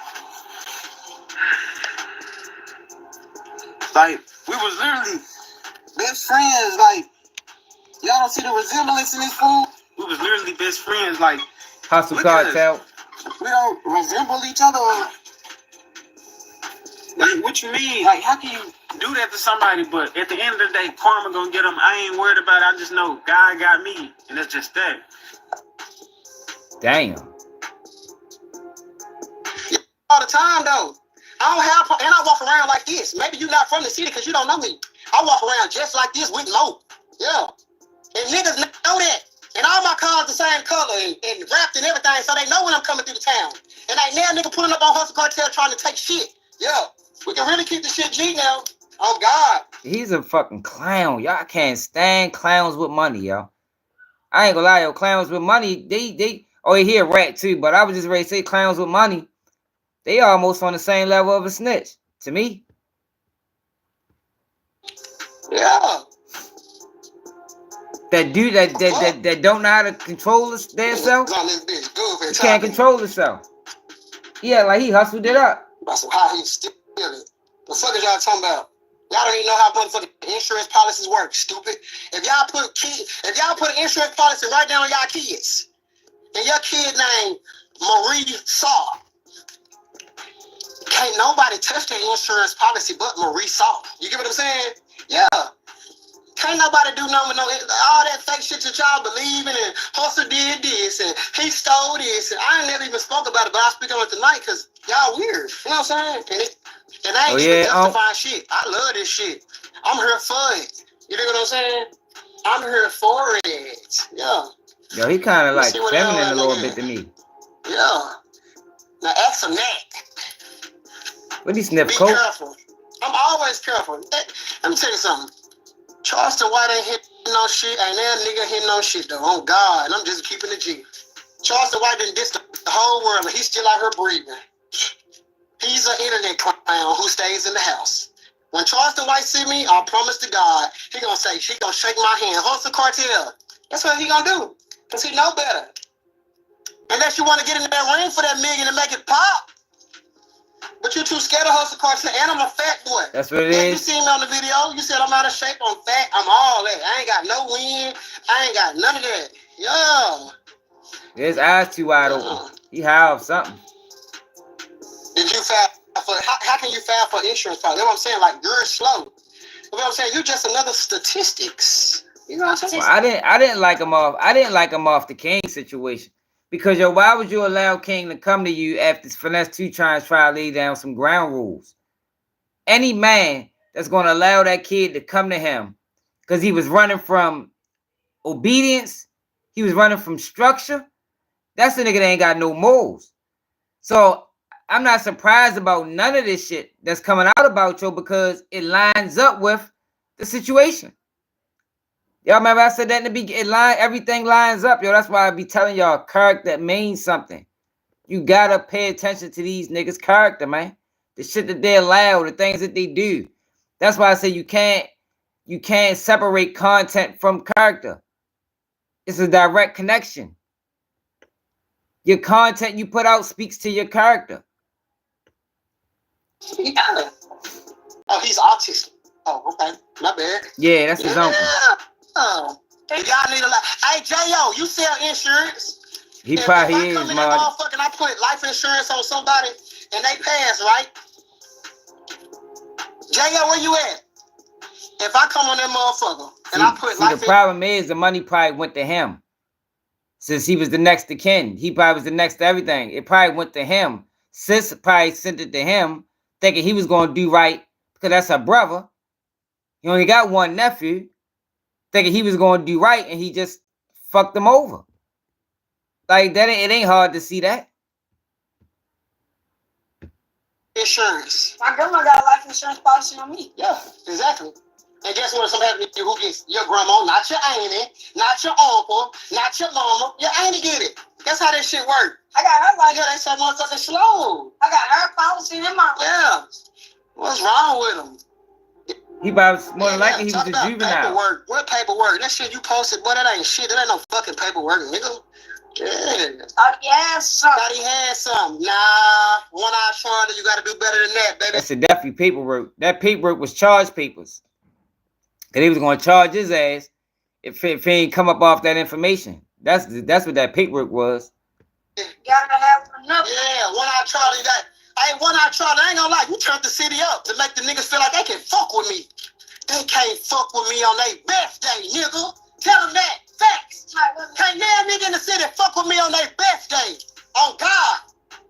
Like, we was literally best friends. Like, y'all don't see the resemblance in this fool? We was literally best friends. Like, Hussle Cartel. We don't resemble each other. Like, what you mean? Like, how can you do that to somebody? But at the end of the day, karma gonna get them. I ain't worried about it. I just know God got me, and that's just that. Damn. All the time, though. I don't have, and I walk around like this. Maybe you're not from the city because you don't know me. I walk around just like this with low. Yeah. And niggas know that. And all my cars the same color and wrapped and everything, so they know when I'm coming through the town. And ain't now nigga pulling up on Hussle Cartel trying to take shit. Yeah. We can really keep the shit G now. Oh, God. He's a fucking clown. Y'all can't stand clowns with money, yo. I ain't gonna lie, yo. Clowns with money, oh, he a rat too, but I was just ready to say clowns with money. They almost on the same level of a snitch, to me. Yeah. That dude that don't know how to control their self. He can't control himself. Yeah, like he hustled it up. That's how he stealing it. The fuck is y'all talking about? Y'all don't even know how motherfucking insurance policies work, stupid. If y'all put an insurance policy right down on y'all kids, and your kid named Marie Saw, can't nobody touch their insurance policy but Marie Saw. You get what I'm saying? Yeah. Can't nobody do nothing with all that fake shit that y'all believe in, and Hussle did this, and he stole this, and I ain't never even spoke about it, but I speak on it tonight because y'all weird. You know what I'm saying? And I ain't even justifying shit. I love this shit. I'm here for it. You know what I'm saying? I'm here for it. Yeah. Yo, he kind of like feminine a little bit to me. Yeah. Now ask him that. What he sniff Be coke? careful. I'm always careful. Let me tell you something. Charleston White ain't hitting no shit. Ain't that nigga hitting no shit though. On God, and I'm just keeping it G. Charleston White didn't diss the whole world, and he's still out here breathing. He's an internet clown who stays in the house. When Charleston White see me, I promise to God, he gonna shake my hand. Hussle Cartel. That's what he gonna do. Cause he know better. Unless you want to get in that ring for that million and make it pop. But you're too scared of Hussle Cartel, and I'm a fat boy. That's what it You is. seen me on the video. You said I'm out of shape. I'm fat. I'm all that. I ain't got no wind. I ain't got none of that. Yeah. His eyes too wide open. He high off something. Did you file for? How can you file for insurance policy? You know what I'm saying? Like you're slow. You know what I'm saying? You're just another statistics. You know what I'm saying? Well, I didn't like him off. I didn't like him off the King situation. Because, yo, why would you allow King to come to you after FINESSE2TYMES try to lay down some ground rules? Any man that's going to allow that kid to come to him because he was running from obedience, he was running from structure, that's the nigga that ain't got no morals. So, I'm not surprised about none of this shit that's coming out about you because it lines up with the situation. Y'all remember I said that in the beginning? Everything lines up, yo. That's why I be telling y'all character that means something. You gotta pay attention to these niggas' character, man. The shit that they allow, the things that they do. That's why I say you can't separate content from character. It's a direct connection. Your content you put out speaks to your character. Yeah. Oh, he's autistic. Oh, okay. My bad. Yeah, that's his uncle. Oh. Y'all need a lot. Hey, J.O., you sell insurance? He probably is, man. Marty. I put life insurance on somebody and they pass, right? J.O., where you at? If I come on that motherfucker and I put life the problem is the money probably went to him. Since he was the next to kin. He probably was the next to everything. It probably went to him. Sis probably sent it to him thinking he was going to do right because that's her brother. He only got one nephew. Thinking he was going to do right, and he just fucked him over. Like, that, it ain't hard to see that. Insurance. My grandma got a life insurance policy on me. Yeah, exactly. And guess what? Somebody happens to you, who gets your grandma, not your auntie, not your uncle, not your mama. Your auntie get it. That's how that shit work. I got her life. Yeah, they so motherfucking slow. I got her policy in my. Yeah. What's wrong with them? He probably more than likely he was a juvenile. Paperwork. What paperwork? That shit you posted, boy, that ain't shit. That ain't no fucking paperwork, nigga. Yeah. Thought he had something. Thought he had something. Nah, one-eye Charlie, you gotta do better than that, baby. That's definitely paperwork. That paperwork was charge papers. Cause he was gonna charge his ass if he ain't come up off that information. That's what that paperwork was. Gotta have enough. Yeah, one-eye Charlie, hey, one-eye Charlie, I ain't gonna lie, you turned the city up to make the niggas feel like they can fuck with me. They can't fuck with me on their best day, nigga. Tell them that. Facts. Can't damn nigga in the city fuck with me on their best day. On God.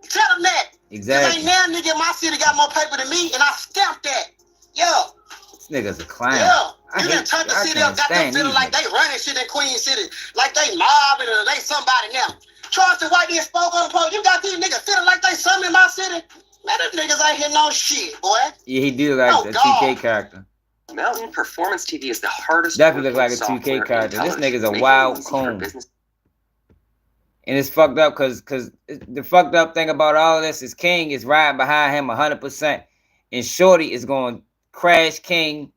Tell them that. Exactly. Ain't now nigga in my city got more paper than me, and I stamped that. Yeah. This nigga's a clown. Yeah. You done turned the city up, got them feeling like they running shit in Queen City. Like they mobbing or they somebody now. Charleston White did spoke on the post. You got these niggas feeling like they something in my city. Man, them niggas ain't hitting no shit, boy. Yeah, he do like the 2K character. Mountain Performance TV is the hardest. Definitely look like a 2K character. This nigga's a wild coon. And it's fucked up because the fucked up thing about all this is King is riding behind him 100%. And Shorty is going to crash King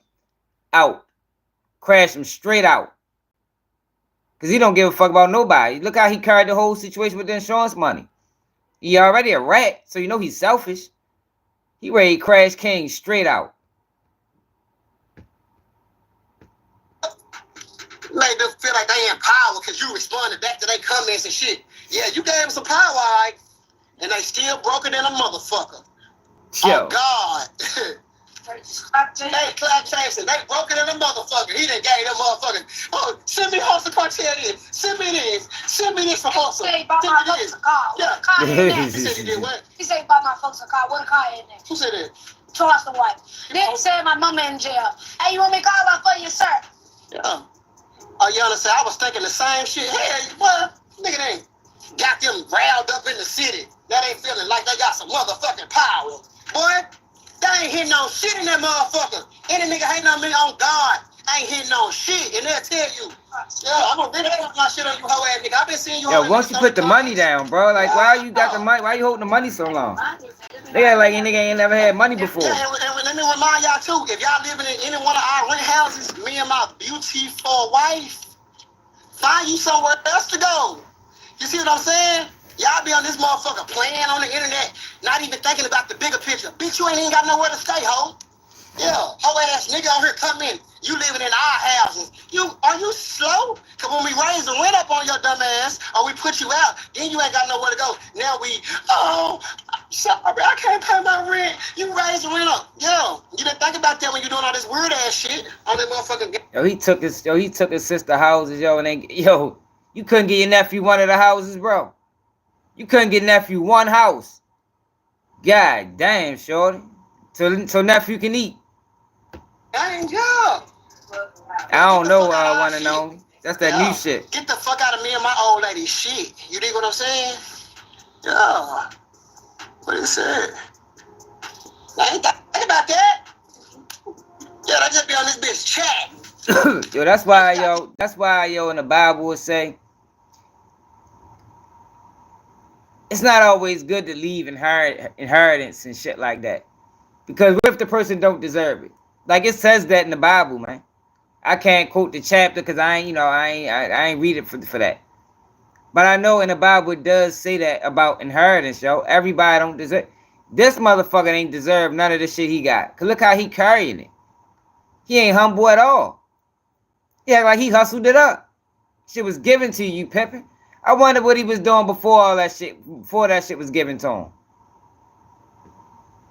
out. Crash him straight out. Because he don't give a fuck about nobody. Look how he carried the whole situation with the insurance money. He already a rat, so you know he's selfish. He ready to crash King straight out. Made them feel like they in power because you responded back to their comments and shit. Yeah, you gave them some power, all right? And they still broken in a motherfucker. Yo. Oh, God. Hey, Clark Jackson, they broken in a motherfucker. He done gave them motherfuckers. Oh, send me Hussle Cartel this. Send me this. Send me this for Hussle. He said, buy my folks a car. Yeah. What a car in there? He said he did what? He said, buy my folks a car. What a car in there? Who said that? Charleston White. Then said my mama in jail. Hey, you want me to call out for you, sir? Yeah. Oh, you understand? I was thinking the same shit. Hey, what? Nigga, they ain't got them riled up in the city. That ain't feeling like they got some motherfucking power. Boy, They ain't hitting no shit in that motherfucker. Any nigga hating on me on God ain't hitting no shit, and they'll tell you. Yeah, I'm gonna really put my shit on you hoe ass nigga. I've been seeing you. Yo, once you put the money down, bro, like why you got the money? Why you holding the money so long? They act like a nigga ain't never had money before. Yeah, and let me remind y'all too, if y'all living in any one of our rent houses, me and my beautiful wife, find you somewhere else to go. You see what I'm saying? Y'all be on this motherfucker playing on the internet, not even thinking about the bigger picture. Bitch, you ain't even got nowhere to stay, ho. Yeah, hoe ass nigga on here come in. You living in our houses. Are you slow? Cause when we raise the rent up on your dumb ass, or we put you out, then you ain't got nowhere to go. Now I'm sorry, I can't pay my rent. You raise the rent up. Yo, you didn't think about that when you doing all this weird ass shit on that motherfucking. Yo, he took his sister houses, yo, and you couldn't get your nephew one of the houses, bro. You couldn't get nephew one house. God damn, shorty. So nephew can eat. Dang, yeah. I don't know, one and only. That's that new shit. Get the fuck out of me and my old lady shit. You dig what I'm saying? Yeah. What is it? I ain't think about that. Yeah, I just be on this bitch chat. Yo, that's why, yo, in the Bible will say, it's not always good to leave inheritance and shit like that. Because what if the person don't deserve it? Like it says that in the Bible, man. I can't quote the chapter because I ain't read it for that. But I know in the Bible it does say that about inheritance, yo. Everybody don't deserve. This motherfucker ain't deserve none of the shit he got. Cause look how he carrying it. He ain't humble at all. He act like he hustled it up. Shit was given to you, Pippin. I wonder what he was doing before all that shit. Before that shit was given to him.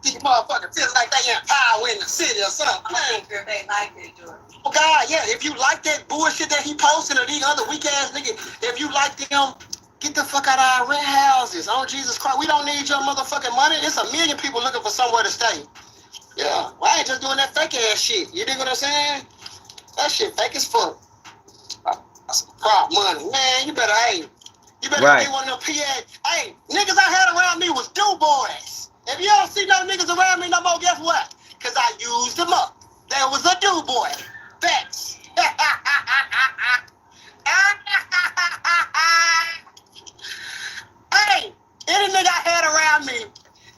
These motherfuckers feel like they in power in the city or something. They like it, George. Oh God, yeah. If you like that bullshit that he posted or these other weak ass niggas, if you like them, get the fuck out of our rent houses. Oh Jesus Christ, we don't need your motherfucking money. It's a million people looking for somewhere to stay. Yeah, well, I ain't just doing that fake ass shit. You dig what I'm saying? That shit fake as fuck. That's some prop money, man. You better be one of them PA. Hey, niggas I had around me was do boys. If you don't see no niggas around me no more, guess what? Cause I used them up. There was a do boy. Facts. Hey, any nigga I had around me,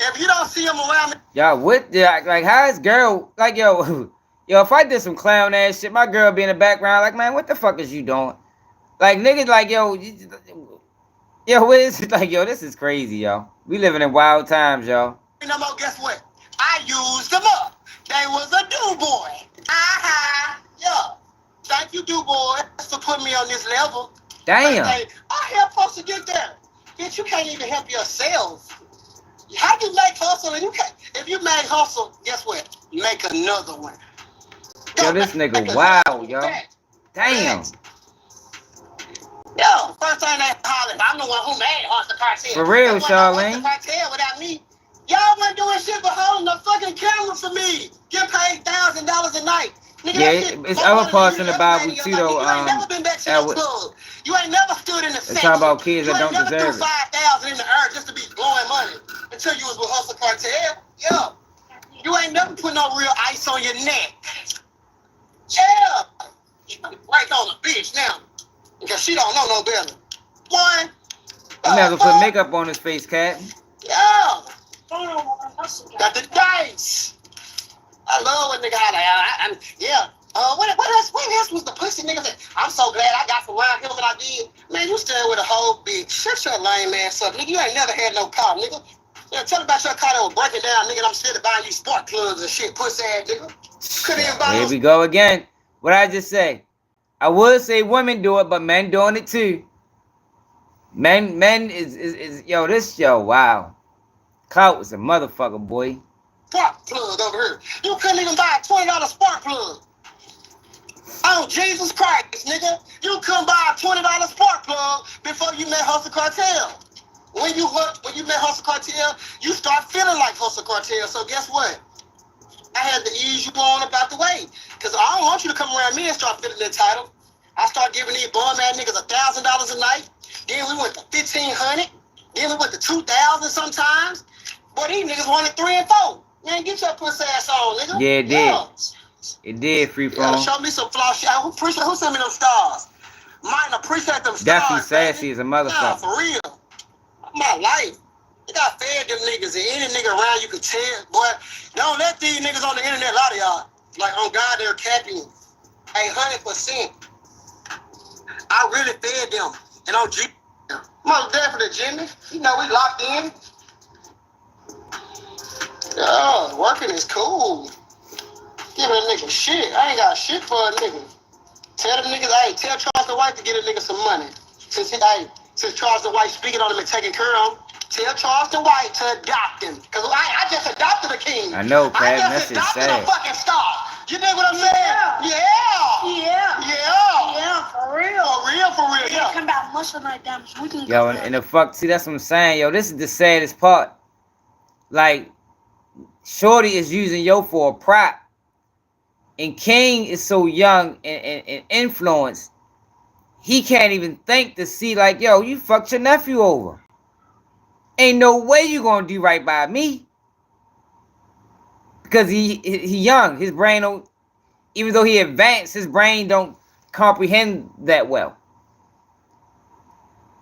if you don't see him around me. Yo, like how is girl, like yo, if I did some clown ass shit, my girl be in the background, like, man, what the fuck is you doing? Like niggas like, yo, what is it? Like, yo, this is crazy, yo. We living in wild times, yo. No more, guess what? I used them up. They was a do boy. Yeah. Thank you, do boy, for putting me on this level. Damn. I help folks to get there. Bitch, you can't even help yourself. How you make hustle and you can't? If you make hustle, guess what? Make another one. Yo, this nigga wild, yo. Damn. Yo, first thing they hollering, I'm the one who made Hussle Cartel. For real, Charlene. Cartel without me. Y'all wasn't doing shit but holding the fucking camera for me. Get paid $1,000 a night. Nigga, yeah, it's other parts in the Bible too, though. You ain't never been back to your club. You ain't never stood in the section. It's talking about kids that don't deserve it. You ain't never threw $5,000 in the air just to be blowing money until you was with Hussle Cartel. Yeah. You ain't never put no real ice on your neck. Yeah. You break on a bitch now. Because she don't know no better. One. You never put makeup on his face, cat. Yeah. Got the dice. I love when nigga holler. Yeah. What else was the pussy nigga that I'm so glad I got from around him that I did? Man, you staying with a whole bitch. Shut your lame ass up, nigga. You ain't never had no car, nigga. Yeah, tell me about your car that was breaking down, nigga. I'm still buying you spark plugs and shit, pussy ass nigga. Couldn't even buy. Here we go again. What I just say? I would say women do it, but men doing it too. Men is yo, wow. Clout was a motherfucker, boy. Spark plug over here. You couldn't even buy a $20 spark plug. Oh, Jesus Christ, nigga. You couldn't buy a $20 spark plug before you met Hussle Cartel. When you met Hussle Cartel, you start feeling like Hussle Cartel. So guess what? I had to ease you on about the way. Because I don't want you to come around me and start feeling entitled. I start giving these bum-ass niggas $1,000 a night. Then we went to $1,500. Then we went to $2,000 sometimes. Boy, these niggas wanted $3,000 and $4,000. Man, get your pussy ass on, nigga. Yeah, it did. It did, free Yeah, phone. show me some flaw shit. Who sent me them stars? Mine appreciate them stars. Definitely sassy as a motherfucker. Nah, for real. My life. You got fed them niggas, and any nigga around you could tell, boy. Don't let these niggas on the internet lie to y'all. Like, on God, they're capping 100%. I really fed them. And on G, most definitely, Jimmy. You know, we locked in. Yeah, working is cool. Giving a nigga shit. I ain't got shit for a nigga. Tell them niggas, hey, tell Charles the White to get a nigga some money. Since Charles the White speaking on him and taking care of him, tell Charles the White to adopt him. Because I just adopted a king. I know, Pat. I That's just just adopted sad. a fucking star. You know what I'm saying? Yeah. For real. For real. Yeah, come back muscle like that. We can Yo, and the fuck, see, that's what I'm saying. Yo, this is the saddest part. Like, Shorty is using yo for a prop. And King is so young and influenced, he can't even think to see, like, yo, you fucked your nephew over. Ain't no way you gonna do right by me. Because he young. His brain don't, even though he advanced, his brain don't comprehend that well.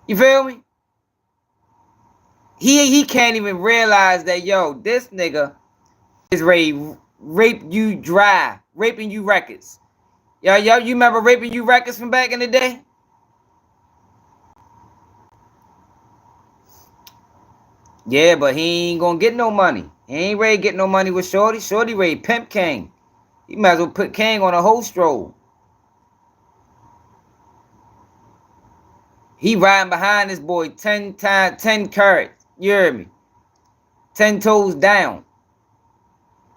You feel me? He can't even realize that, yo, this nigga is ready to rape you dry. Raping you records. Yo, you remember Raping You records from back in the day? Yeah, but he ain't gonna get no money. He ain't ready to get no money with Shorty. Shorty ready to pimp King. You might as well put King on a whole stroll. He riding behind this boy 10 carats. You heard me? 10 toes down.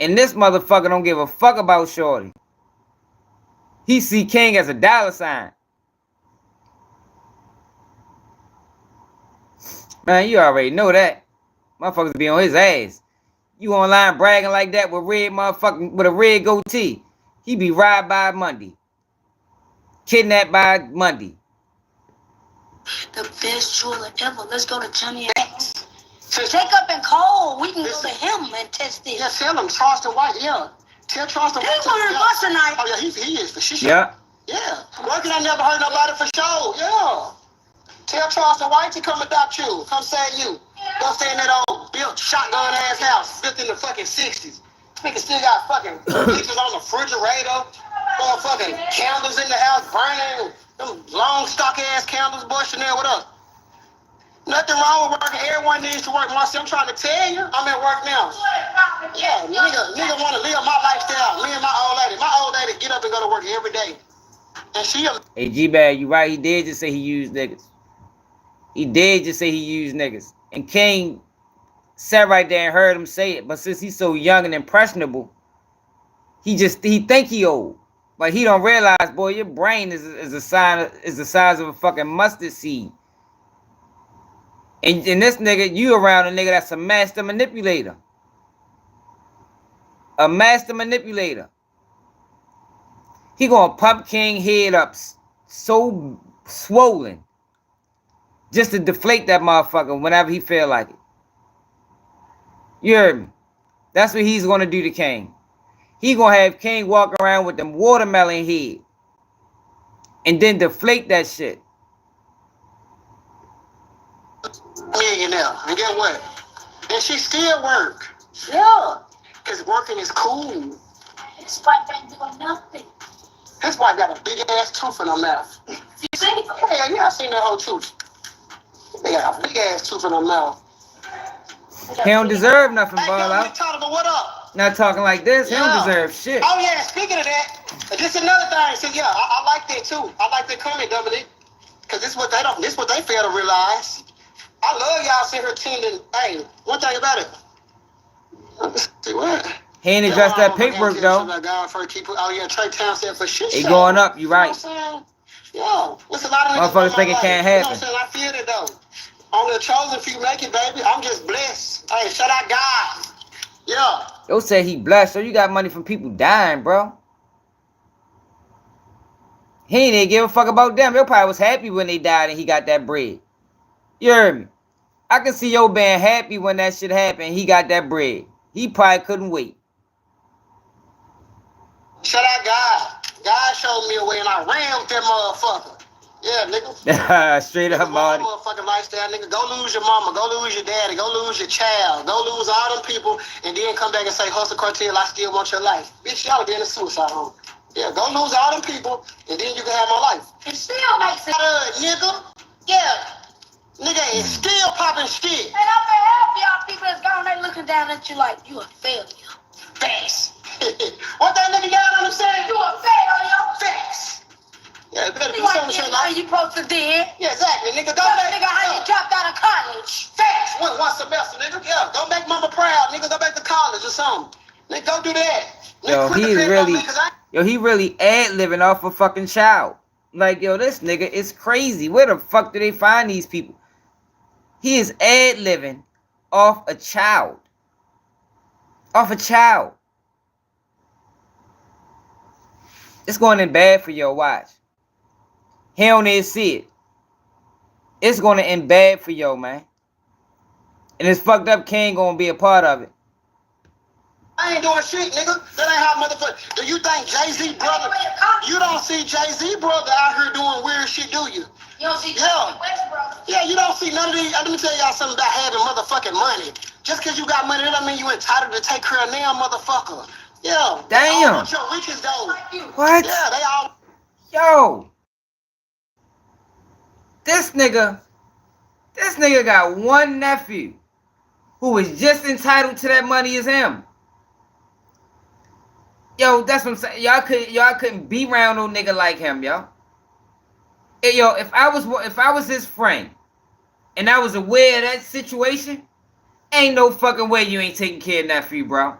And this motherfucker don't give a fuck about Shorty. He see King as a dollar sign. Man, you already know that. Motherfuckers be on his ass. You online bragging like that with with a red goatee. He be robbed by Monday. Kidnapped by Monday. The best jeweler ever. Let's go to Johnny X. Jacob and Cole, we can go to him and test this. Yeah, tell him, Charles the White, yeah. Tell Charles the White. He's one of the bus tonight. Oh, yeah, he is, for sure. Yeah. Yeah. Working, I never heard nobody for sure. Yeah. Tell Charles the White to come adopt you. Come save you. Don't stay in that old built shotgun ass house built in the fucking 60s. Nigga still got fucking pictures on the refrigerator. Motherfucking candles in the house burning. Them long stock ass candles, boy. Chanel, what up? Nothing wrong with working. Everyone needs to work. Marcy, I'm trying to tell you, I'm at work now. Yeah, nigga want to live my lifestyle. Me and my old lady. My old lady get up and go to work every day. And she... Hey, G-Bag, you right. He did just say he used niggas. He did just say he used niggas. And King sat right there and heard him say it. But since he's so young and impressionable, he think he old. But he don't realize, boy, your brain is the size of a fucking mustard seed. And this nigga, you around a nigga that's a master manipulator. A master manipulator. He gonna pump King head up so swollen just to deflate that motherfucker whenever he feel like it. You heard me? That's what he's gonna do to King. He gonna have King walk around with them watermelon head and then deflate that shit. Millionaire. And get what? And she still work. Yeah. Because working is cool. His wife ain't doing nothing. His wife got a big ass tooth in her mouth. You see? Yeah, I seen that whole tooth. They got a big ass tooth in her mouth. He don't deserve nothing, ball out. What up? Not talking like this. He don't deserve shit. Oh yeah, speaking of that, this is another thing. So yeah, I like that too. I like that comment, Dominic. Because this what they fail to realize. I love y'all sitting here tending. Hey, one thing about it. Let's see what? He ain't addressed that paperwork though. Oh yeah, Trey Townsend for shit. He going up. You right. You know what I'm saying? Yo, what's a lot of niggas motherfuckers think it can't happen. You know what I'm saying? I feel it though. Only the chosen few make it, baby. I'm just blessed. Hey, shout out God. Yeah. Yo say he blessed, so you got money from people dying, bro. He ain't even give a fuck about them. Yo probably was happy when they died and he got that bread. You heard me? I can see yo being happy when that shit happened. He got that bread. He probably couldn't wait. Shout out God. God showed me a way and I ran with that motherfucker. Yeah, nigga. Straight up, Marty. Motherfucking lifestyle, nigga. Go lose your mama, go lose your daddy, go lose your child, go lose all them people, and then come back and say, Hussle Cartel, I still want your life. Bitch, y'all be in a suicide home. Yeah, go lose all them people, and then you can have my life. It still makes sense. Nigga. Yeah. Nigga is still popping shit. And I'm gonna help y'all people that's gone there looking down at you like you a failure. Facts. What that nigga down on him saying? You a failure. Facts. Yeah, it better be Like something how you supposed to did. Yeah, exactly, nigga. Go Tell back. nigga how you dropped out of college. Facts. One semester, nigga. Yeah, go make mama proud, nigga. Go back to college or something. Nigga, go do that. Nigga, he really ad-libbing off a fucking child. Like, yo, this nigga is crazy. Where the fuck do they find these people? He is ad-libbing off a child. Off a child. It's going in bad for your watch. He don't even see it. It's going to end bad for yo, man. And this fucked up king going to be a part of it. I ain't doing shit, nigga. That ain't how motherfucker. Do you think Jay-Z brother? You don't see Jay-Z brother out here doing weird shit, do you? You don't see West brother. Yeah, you don't see none of these. Let me tell y'all something about having motherfucking money. Just because you got money, that don't mean you entitled to take care of them motherfucker. Yeah. Damn. Want your riches though. What? Yeah, they all. Yo. This nigga got one nephew who is just entitled to that money as him. Yo, that's what I'm saying. Y'all couldn't be around no nigga like him, yo. Hey, yo, if I was his friend and I was aware of that situation, ain't no fucking way you ain't taking care of nephew, bro.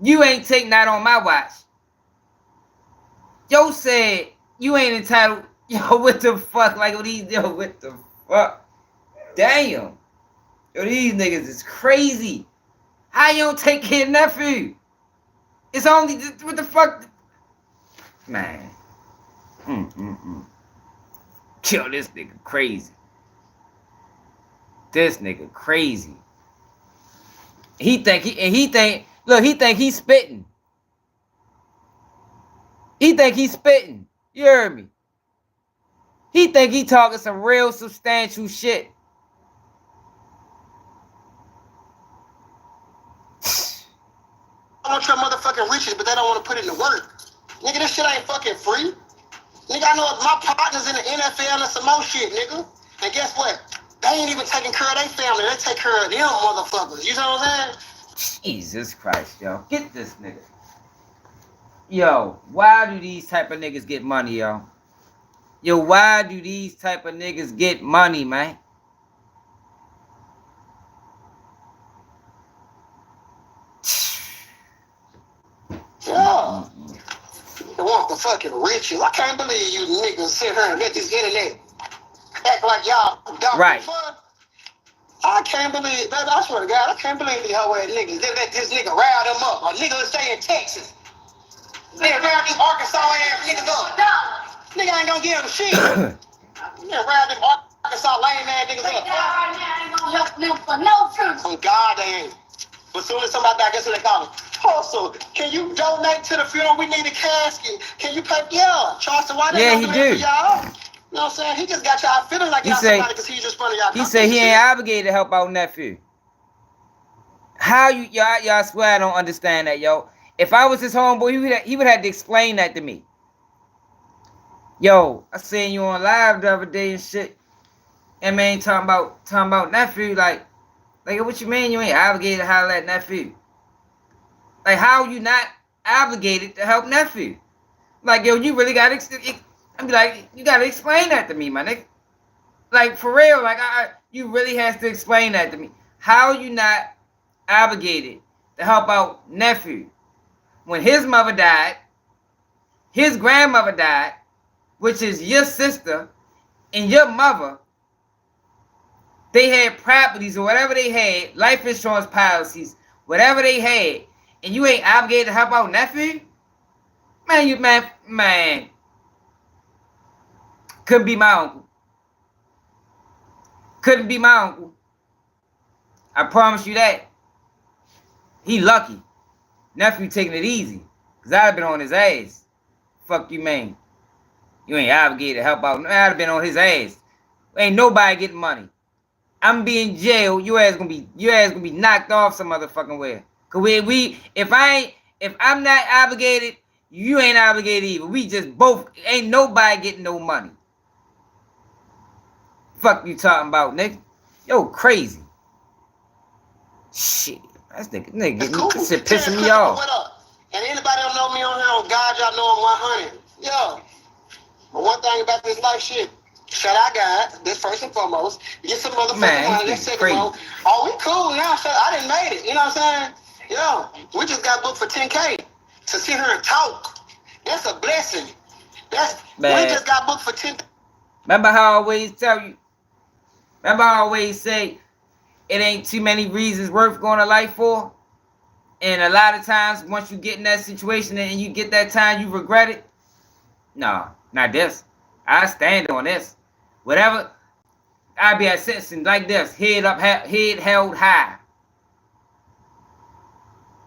You ain't taking that on my watch. Yo said you ain't entitled. Yo, what the fuck? Like, what the fuck? Damn. Yo, these niggas is crazy. How you don't take care of nephew? It's only, what the fuck? Man. Yo, this nigga crazy. This nigga crazy. He think he's spitting. He think he's spitting. You heard me? He think he talking some real substantial shit. I want your motherfucking riches, but they don't want to put it to work. Nigga, this shit ain't fucking free. Nigga, I know my partners in the NFL and some more shit, nigga. And guess what? They ain't even taking care of their family. They take care of them motherfuckers. You know what I'm saying? Jesus Christ, yo. Get this nigga. Yo, why do these type of niggas get money, yo? Yo, why do these type of niggas get money, man? Yeah. They want the fucking riches. I can't believe you niggas sit here and let this internet act like y'all dumb. Right. I can't believe, baby, I swear to God, I can't believe these hoe ass niggas. They let this nigga rile them up. A nigga stay in Texas. They rile these Arkansas ass niggas up. Nigga ain't gonna give them shit. Yeah, rile them Arkansas lame ass niggas up. Right now ain't gonna help them for no truth. On God, they ain't. But soon as somebody die, guess what they call them? Also, can you donate to the funeral? We need a casket. Can you pay? Yeah, Charleston, why they don't do that for y'all? You know what I'm saying? He just got y'all feeling like y'all somebody because he's just one of y'all. He said he ain't obligated to help out nephew. How y'all swear I don't understand that, yo. If I was his homeboy, he would have to explain that to me. Yo, I seen you on live the other day and shit. And man, talking about nephew, like what you mean you ain't obligated to holler at nephew? Like, how you not obligated to help nephew? Like, yo, you really gotta, I be like, you gotta explain that to me, my nigga. Like, for real, like, you really has to explain that to me. How you not obligated to help out nephew? When his mother died, his grandmother died, which is your sister and your mother, they had properties or whatever they had, life insurance policies, whatever they had, and you ain't obligated to help out nephew? Man. Couldn't be my uncle. Couldn't be my uncle. I promise you that. He lucky. Nephew taking it easy. Cause I'd have been on his ass. Fuck you, man. You ain't obligated to help out. I'd have been on his ass. Ain't nobody getting money. I'm be in jail. Your ass gonna be knocked off some motherfucking way. Cause if I'm not obligated, you ain't obligated either. We just both ain't nobody getting no money. Fuck you talking about, nigga? Yo, crazy. Shit. This nigga Cool. this shit pissing me off. What up? And anybody don't know me on here, on God, y'all know I'm 100. Yo. But one thing about this life shit, shout out God, this first and foremost. Get some motherfucking money. This second one. Oh, we cool now. I didn't made it. You know what I'm saying? Yo, we just got booked for 10K to sit here and talk. That's a blessing. We just got booked for 10. Remember how I always tell you? Remember how I always say it ain't too many reasons worth going to life for? And a lot of times, once you get in that situation and you get that time, you regret it. No, not this. I stand on this. Whatever, I'll be at sentencing like this. Head up, head held high.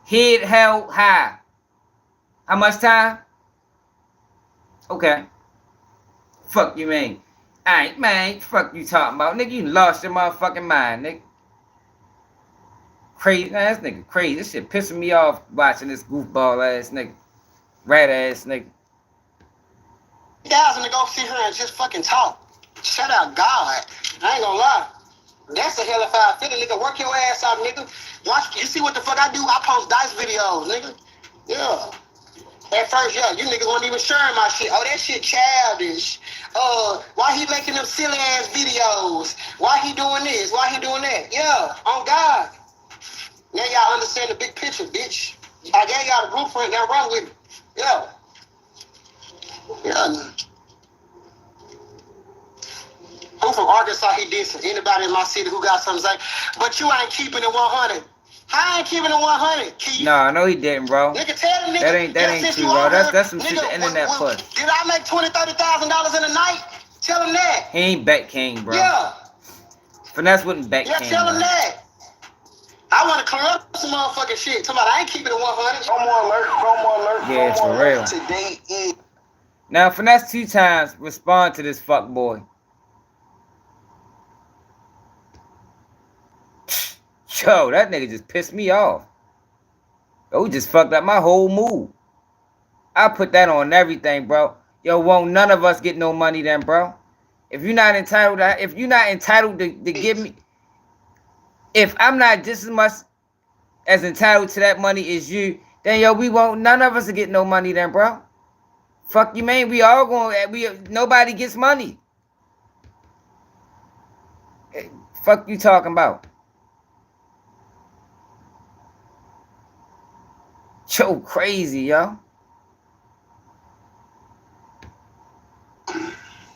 Head held high. How much time? Okay. Fuck you, man. Alright, man. Fuck you talking about. Nigga, you lost your motherfucking mind, nigga. Crazy. Man, this nigga crazy. This shit pissing me off watching this goofball ass nigga. Rat ass nigga. $1,000 to go sit here and just fucking talk. Shout out God. I ain't gonna lie. That's a hell of a feeling, nigga. Work your ass out, nigga. Watch. You see what the fuck I do? I post dice videos, nigga. Yeah. At first, yeah, you niggas weren't even sharing my shit. Oh, that shit childish. Why he making them silly ass videos? Why he doing this? Why he doing that? Yeah, on God. Now y'all understand the big picture, bitch. I gave y'all the blueprint, now run with it. Yeah. Yeah. I'm from Arkansas, he did some. Anybody in my city who got something to say, but you ain't keeping it 100. I ain't keeping it 100. No, no, he didn't, bro. Nigga, tell the nigga. That ain't true, bro. That's some shit the internet put. Did I make $20,000-$30,000 in a night? Tell him that. He ain't bet king, bro. Yeah. Finesse wouldn't bet king. Yeah, tell him that. I want to clear up some motherfucking shit. Talking about I ain't keeping it 100. No more alert. No more alert. Yeah, no for more real. alert. Today is. Now, Finesse 2 times respond to this fuck boy. Yo, that nigga just pissed me off. Yo, just fucked up my whole mood. I put that on everything, bro. Yo, won't none of us get no money then, bro? If you're not entitled to give me, if I'm not just as much as entitled to that money as you, then yo, none of us will get no money then, bro. Fuck you, man. We all nobody gets money. Fuck you talking about? Yo, crazy, yo.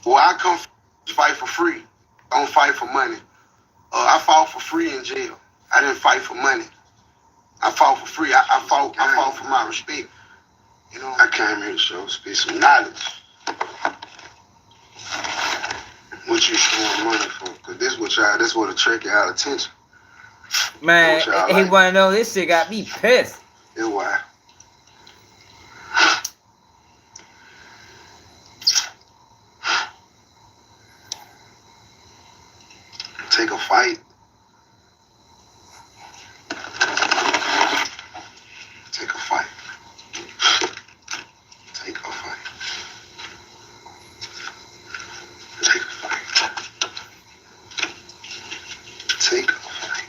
Well, I come fight for free. I don't fight for money. I fought for free in jail. I didn't fight for money. I fought for free. I fought for my respect. You know, I came here to show some knowledge. What you showing money for? Cause this what attract y'all attention. Man, he wanna know this shit got me pissed. That's why. Take a fight. Take a fight. Take a fight. Take a fight. Take a fight.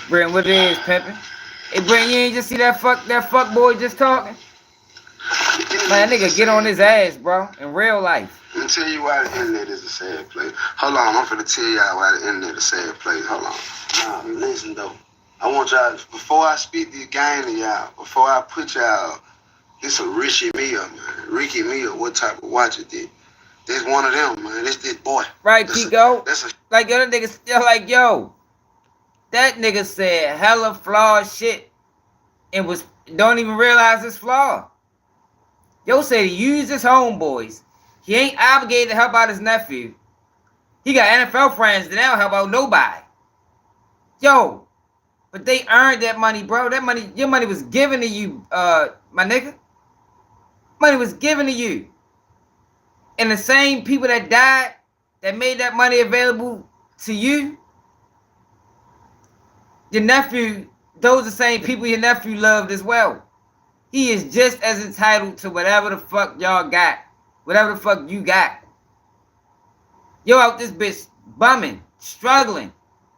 Brent, what it is, pimpin'? Hey, Brent, you ain't just see that fuck boy just talking? Man, nigga, get on his ass, bro, in real life. Let me tell you why the internet is a sad place. Hold on, I'm finna tell y'all why the internet is a sad place. Hold on. Nah, listen though. I want y'all, before I spit this game to y'all, before I put y'all, this a Ricky Mia, man. Ricky Mia, what type of watch it did? This one of them, man. This boy. Right, Kiko? Like, yo, that nigga still like, yo. That nigga said hella flawed shit and don't even realize it's flawed. Yo said he used his homeboys. He ain't obligated to help out his nephew. He got NFL friends that don't help out nobody. Yo, But they earned that money, bro. That money, your money was given to you, my nigga. Money was given to you. And the same people that died, that made that money available to you, your nephew, those are the same people your nephew loved as well. He is just as entitled to whatever the fuck y'all got. Whatever the fuck you got. Yo out this bitch bumming, struggling.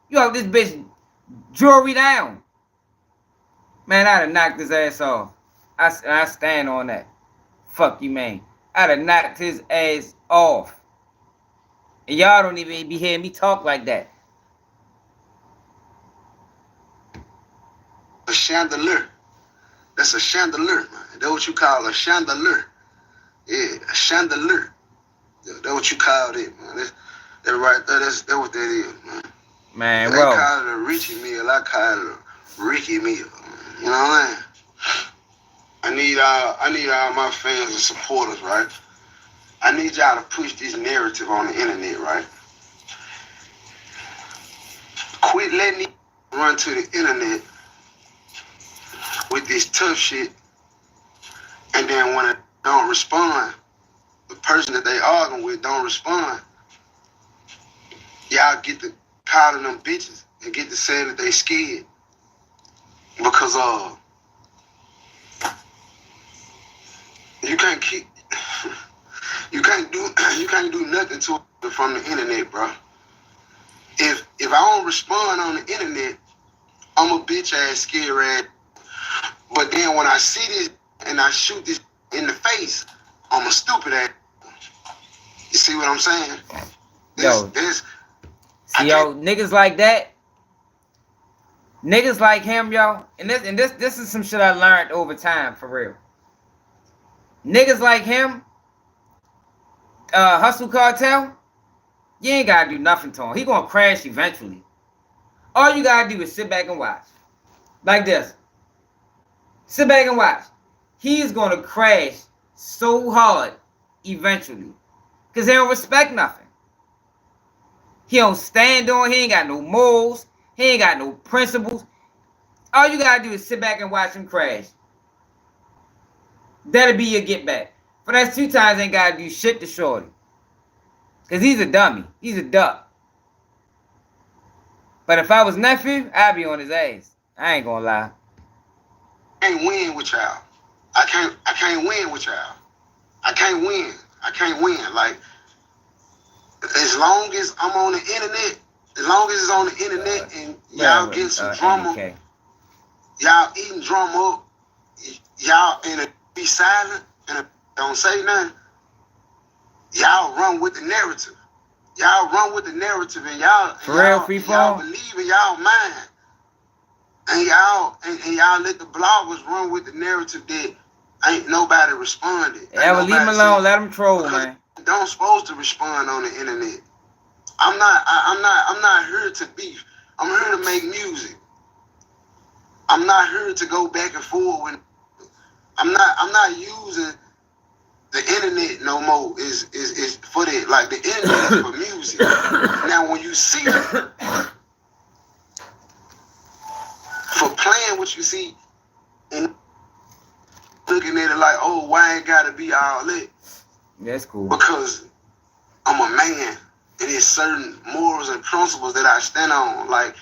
You out this bitch jewelry down. Man, I'd have knocked his ass off. I stand on that. Fuck you, man. I'd have knocked his ass off. And y'all don't even be hearing me talk like that. A chandelier. That's a chandelier, man. That's what you call a chandelier. Yeah, a chandelier. Yeah, that's what you call it, man. That right there, that's what that is, man. Man, they bro. call it a Richie meal. I call it a Ricky meal. You know what I mean? I need all my fans and supporters, right? I need y'all to push this narrative on the internet, right? Quit letting me run to the internet with this tough shit, and then when it don't respond, the person that they arguing with don't respond, y'all get to calling them bitches and get to saying that they scared because you can't keep you can't do nothing to it from the internet, bro. If I don't respond on the internet, I'm a bitch ass scared ass. But then when I see this and I shoot this in the face, I'm a stupid ass. You see what I'm saying? Yo, niggas like that, niggas like him, yo, and this is some shit I learned over time, for real. Niggas like him, Hussle Cartel, you ain't gotta do nothing to him. He gonna crash eventually. All you gotta do is sit back and watch. Like this. Sit back and watch. He is gonna crash so hard eventually. Because they don't respect nothing. He don't stand on, he ain't got no morals, he ain't got no principles. All you gotta do is sit back and watch him crash. That'll be your get back. Finesse 2 Tymes ain't gotta do shit to Shorty. Cause he's a dummy. He's a duck. But if I was nephew, I'd be on his ass. I ain't gonna lie. I can't win with y'all. I can't win with y'all. I can't win. I can't win. Like, as long as I'm on the internet, as long as it's on the internet and y'all getting some drama, y'all eating drama up, y'all be silent and don't say nothing, y'all run with the narrative. Y'all run with the narrative and y'all believe in y'all mind. And y'all let the bloggers run with the narrative that ain't nobody responded. Yeah, well, leave him alone. Let him troll, man. Don't supposed to respond on the internet. I'm not here to beef. I'm here to make music. I'm not here to go back and forth with. I'm not using the internet no more. Is for that. Like, the internet is for music. Now when you see it, for playing what you see and looking at it like, oh, why ain't gotta be all that? That's cool. Because I'm a man and there's certain morals and principles that I stand on. Like,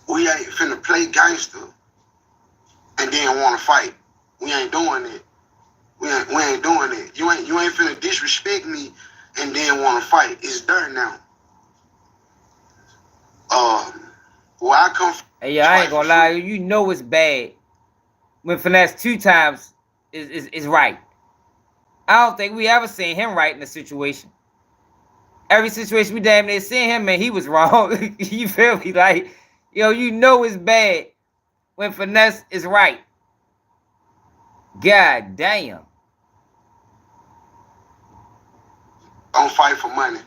we ain't finna play gangster and then wanna fight. We ain't doing it. We ain't doing it. You ain't finna disrespect me and then wanna fight. It's dirt now. Where I come from. Hey, yo, I ain't gonna lie, you know it's bad when Finesse 2 Tymes is right. I don't think we ever seen him right in a situation. Every situation we damn near seen him, man, he was wrong. You feel me? Like, yo, you know it's bad when Finesse is right. God damn. Don't fight for money.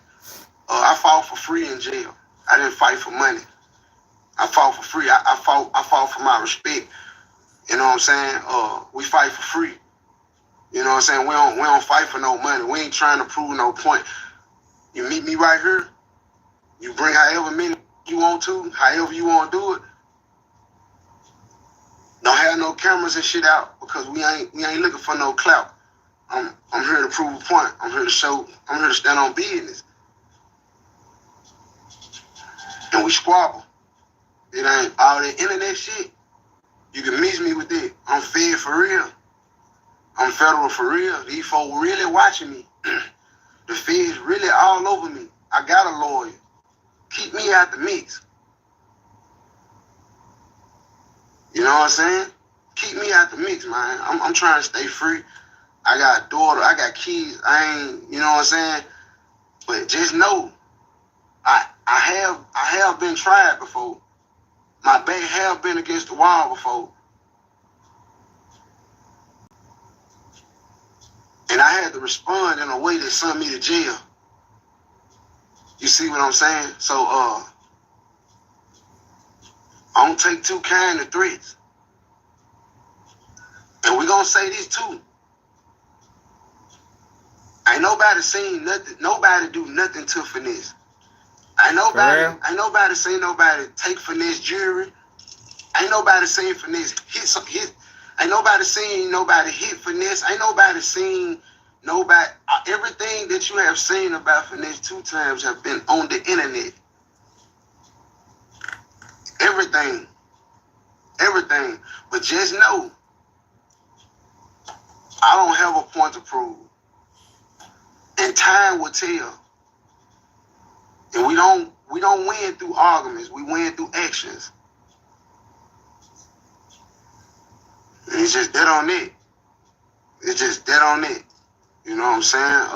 I fought for free in jail. I didn't fight for money. I fought for free. I fought for my respect. You know what I'm saying? We fight for free. You know what I'm saying? We don't fight for no money. We ain't trying to prove no point. You meet me right here. You bring however many you want to, however you want to do it. Don't have no cameras and shit out because we ain't looking for no clout. I'm here to prove a point. I'm here to stand on business. And we squabble. It ain't all that internet shit. You can miss me with that. I'm fed for real. I'm federal for real. These folks really watching me. The feds really all over me. I got a lawyer. Keep me out the mix. You know what I'm saying? Keep me out the mix, man. I'm trying to stay free. I got a daughter. I got kids. I ain't, you know what I'm saying? But just know, I have been tried before. My back have been against the wall before. And I had to respond in a way that sent me to jail. You see what I'm saying? So, I don't take too kind to threats. And we gonna say this too. Ain't nobody seen nothing, nobody do nothing to finesse. Ain't nobody seen nobody take finesse jewelry. Ain't nobody seen finesse hit. Ain't nobody seen nobody hit finesse. Ain't nobody seen nobody. Everything that you have seen about finesse 2 times have been on the internet. Everything. But just know, I don't have a point to prove. And time will tell. And we don't win through arguments. We win through actions. And it's just dead on it. It's just dead on it. You know what I'm saying?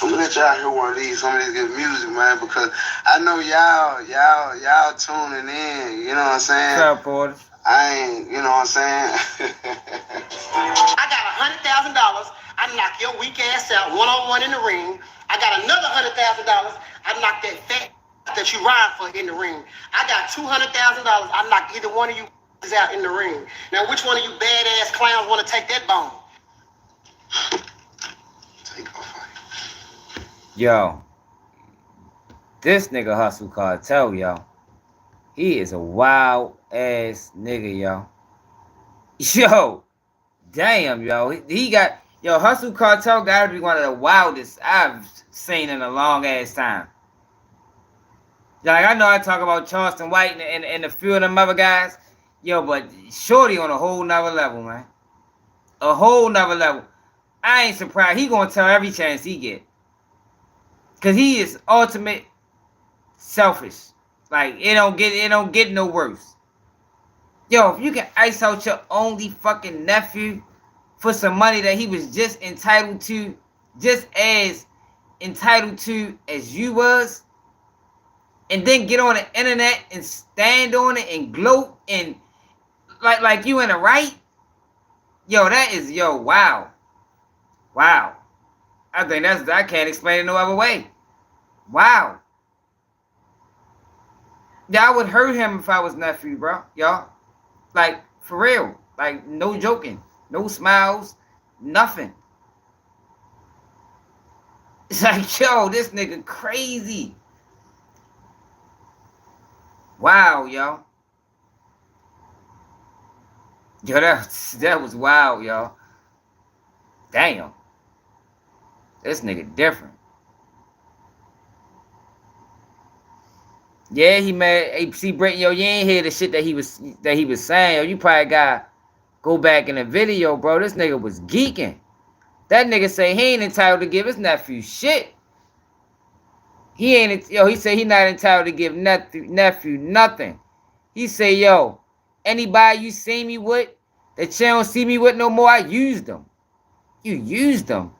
I'm gonna let y'all hear one of these, some of this good music, man, because I know y'all tuning in. You know what I'm saying? What's up, Porter? I ain't, you know what I'm saying? I got $100,000. I knock your weak ass out one-on-one in the ring. I got another $100,000. I knock that fat that you ride for in the ring. I got $200,000. I knock either one of you out in the ring. Now, which one of you badass clowns want to take that bone? Yo, this nigga Hussle Cartel, yo. He is a wild ass nigga, yo. Yo, damn, yo. He got, yo, Hussle Cartel gotta be one of the wildest I've seen in a long ass time. Like, I know I talk about Charleston White and a few of them other guys, yo, but Shorty on a whole nother level, man. A whole nother level. I ain't surprised. He gonna tell every chance he get. Cause he is ultimate selfish. Like, it don't get no worse. Yo, if you can ice out your only fucking nephew for some money that he was just entitled to, just as entitled to as you was, and then get on the internet and stand on it and gloat and like you in the right, yo, that is, yo, wow. Wow. I think I can't explain it no other way. Wow. Yeah, I would hurt him if I was nephew, bro. Y'all. Like, for real. Like, no joking. No smiles. Nothing. It's like, yo, this nigga crazy. Wow, yo. Yo, that was wild, y'all. Damn. This nigga different. Yeah, he mad. Hey, see, Brent, yo, you ain't hear the shit that he was saying. Yo, you probably gotta go back in the video, bro. This nigga was geeking. That nigga say he ain't entitled to give his nephew shit. He ain't, yo, he say he not entitled to give nephew nothing. He say, yo, anybody you see me with that you don't see me with no more, I used them. You used them.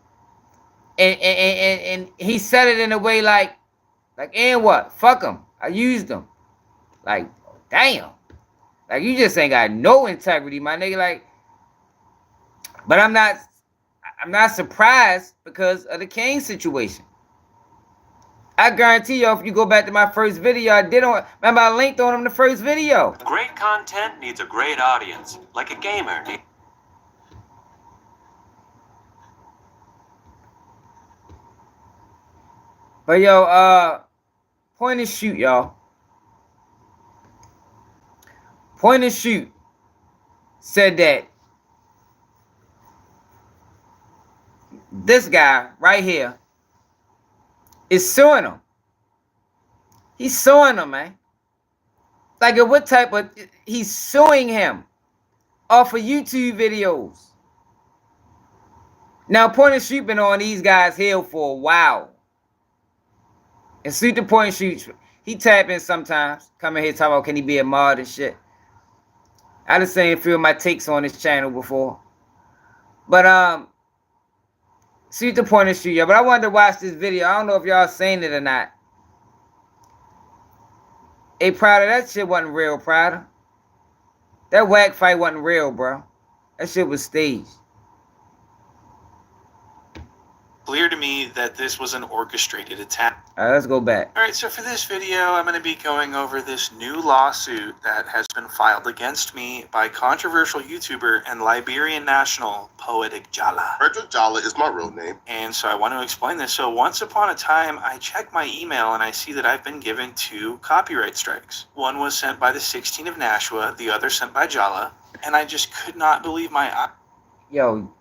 And he said it in a way like, and what? Fuck him. I used them. Like, damn. Like, you just ain't got no integrity, my nigga. Like, but I'm not surprised because of the Kane situation. I guarantee you, if you go back to my first video, remember I linked on him the first video. Great content needs a great audience, like a gamer. But yo, Point and Shoot, y'all. Point and Shoot said that this guy right here is suing him. He's suing him, man. Like, what type of... He's suing him off of YouTube videos. Now, Point and Shoot been on these guys' heel for a while. And Suit the Point and Shoot, he tap in sometimes. Come in here talking about, can he be a mod and shit. I done seen a few of my takes on this channel before. But, Suit the Point and Shoot, y'all. But I wanted to watch this video. I don't know if y'all seen it or not. Hey, Prowder, that shit wasn't real, Prowder. That whack fight wasn't real, bro. That shit was staged. Clear to me that this was an orchestrated attack. All right, let's go back. All right, so for this video, I'm going to be going over this new lawsuit that has been filed against me by controversial YouTuber and Liberian national, Poetic Jala. Pritchett Jr is my real name. And so I want to explain this. So once upon a time, I checked my email and I see that I've been given 2 copyright strikes. One was sent by the 16 of Nashua, the other sent by Jala, and I just could not believe my eyes. Yo,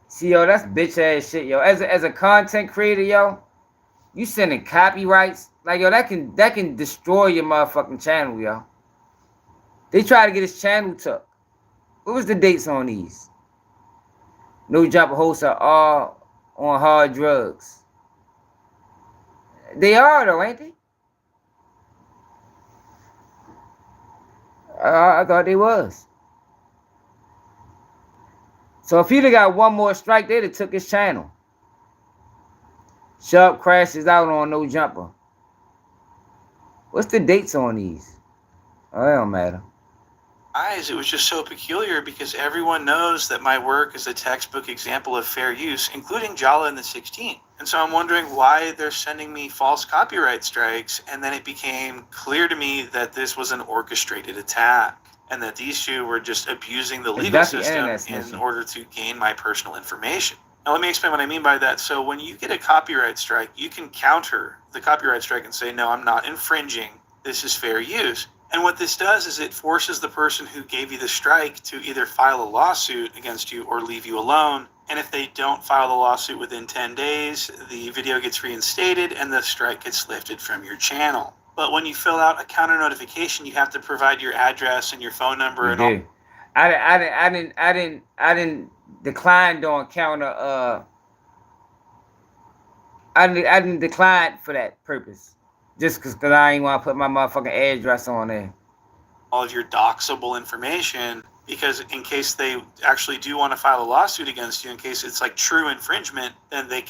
see, yo, that's bitch ass shit, yo. As a content creator, yo, you sending copyrights, like, yo, that can destroy your motherfucking channel, yo. They try to get his channel took. What was the dates on these? No Jumper hosts are all on hard drugs. They are though, ain't they? I thought they was. So if he'd have got one more strike, they'd have took his channel. Sharp crashes out on No Jumper. What's the dates on these? Oh, it don't matter. It was just so peculiar because everyone knows that my work is a textbook example of fair use, including Jala and the 16. And so I'm wondering why they're sending me false copyright strikes, and then it became clear to me that this was an orchestrated attack, and that these 2 were just abusing the legal system in order to gain my personal information. Now, let me explain what I mean by that. So when you get a copyright strike, you can counter the copyright strike and say, no, I'm not infringing. This is fair use. And what this does is it forces the person who gave you the strike to either file a lawsuit against you or leave you alone. And if they don't file the lawsuit within 10 days, the video gets reinstated and the strike gets lifted from your channel. But when you fill out a counter notification, you have to provide your address and your phone number and all. I didn't decline on counter. I didn't decline for that purpose, just because I ain't want to put my motherfucking address on there. All of your doxable information, because in case they actually do want to file a lawsuit against you, in case it's like true infringement, then they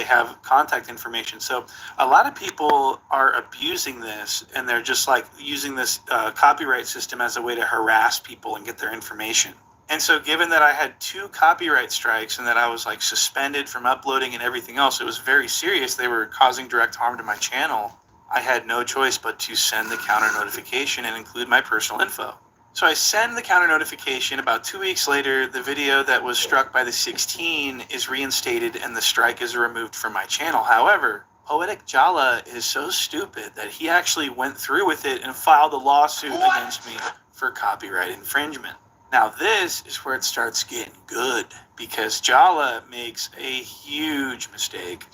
have contact information. So a lot of people are abusing this, and they're just like using this copyright system as a way to harass people and get their information. And so given that I had 2 copyright strikes and that I was like suspended from uploading and everything else, it was very serious. They were causing direct harm to my channel. I had no choice but to send the counter notification and include my personal info. So I send the counter notification. About 2 weeks later, the video that was struck by the 16 is reinstated and the strike is removed from my channel. However, Poetic Jala is so stupid that he actually went through with it and filed a lawsuit against me for copyright infringement. Now this is where it starts getting good, because Jala makes a huge mistake,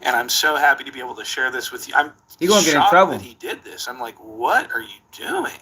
and I'm so happy to be able to share this with you. I'm gonna get in trouble that he did this. I'm like, what are you doing?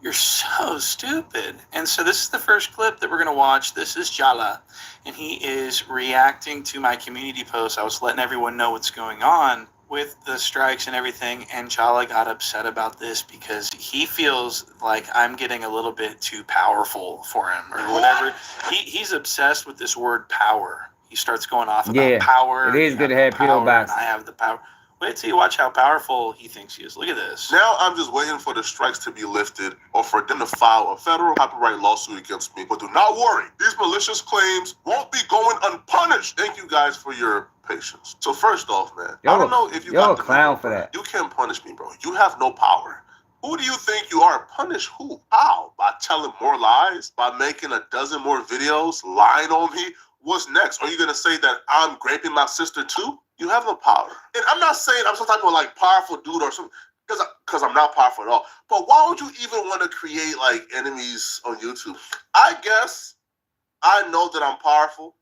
You're so stupid. And so this is the first clip that we're going to watch. This is Jala, and he is reacting to my community post. I was letting everyone know what's going on with the strikes and everything, and Jala got upset about this because he feels like I'm getting a little bit too powerful for him or whatever. He's obsessed with this word power. He starts going off about power. It is good to have PO box. I have the power. Wait till you watch how powerful he thinks he is. Look at this. Now I'm just waiting for the strikes to be lifted or for them to file a federal copyright lawsuit against me. But do not worry, these malicious claims won't be going unpunished. Thank you guys for your patience. So first off, man, I don't know if you got the clown for that. You can't punish me, bro. You have no power. Who do you think you are? Punish who? How? By telling more lies? By making a dozen more videos lying on me? what's next? Are you gonna say that I'm raping my sister too? You have no power. And I'm not saying I'm some type of like powerful dude or something, because I'm not powerful at all. But why would you even want to create like enemies on YouTube? I guess I know that I'm powerful.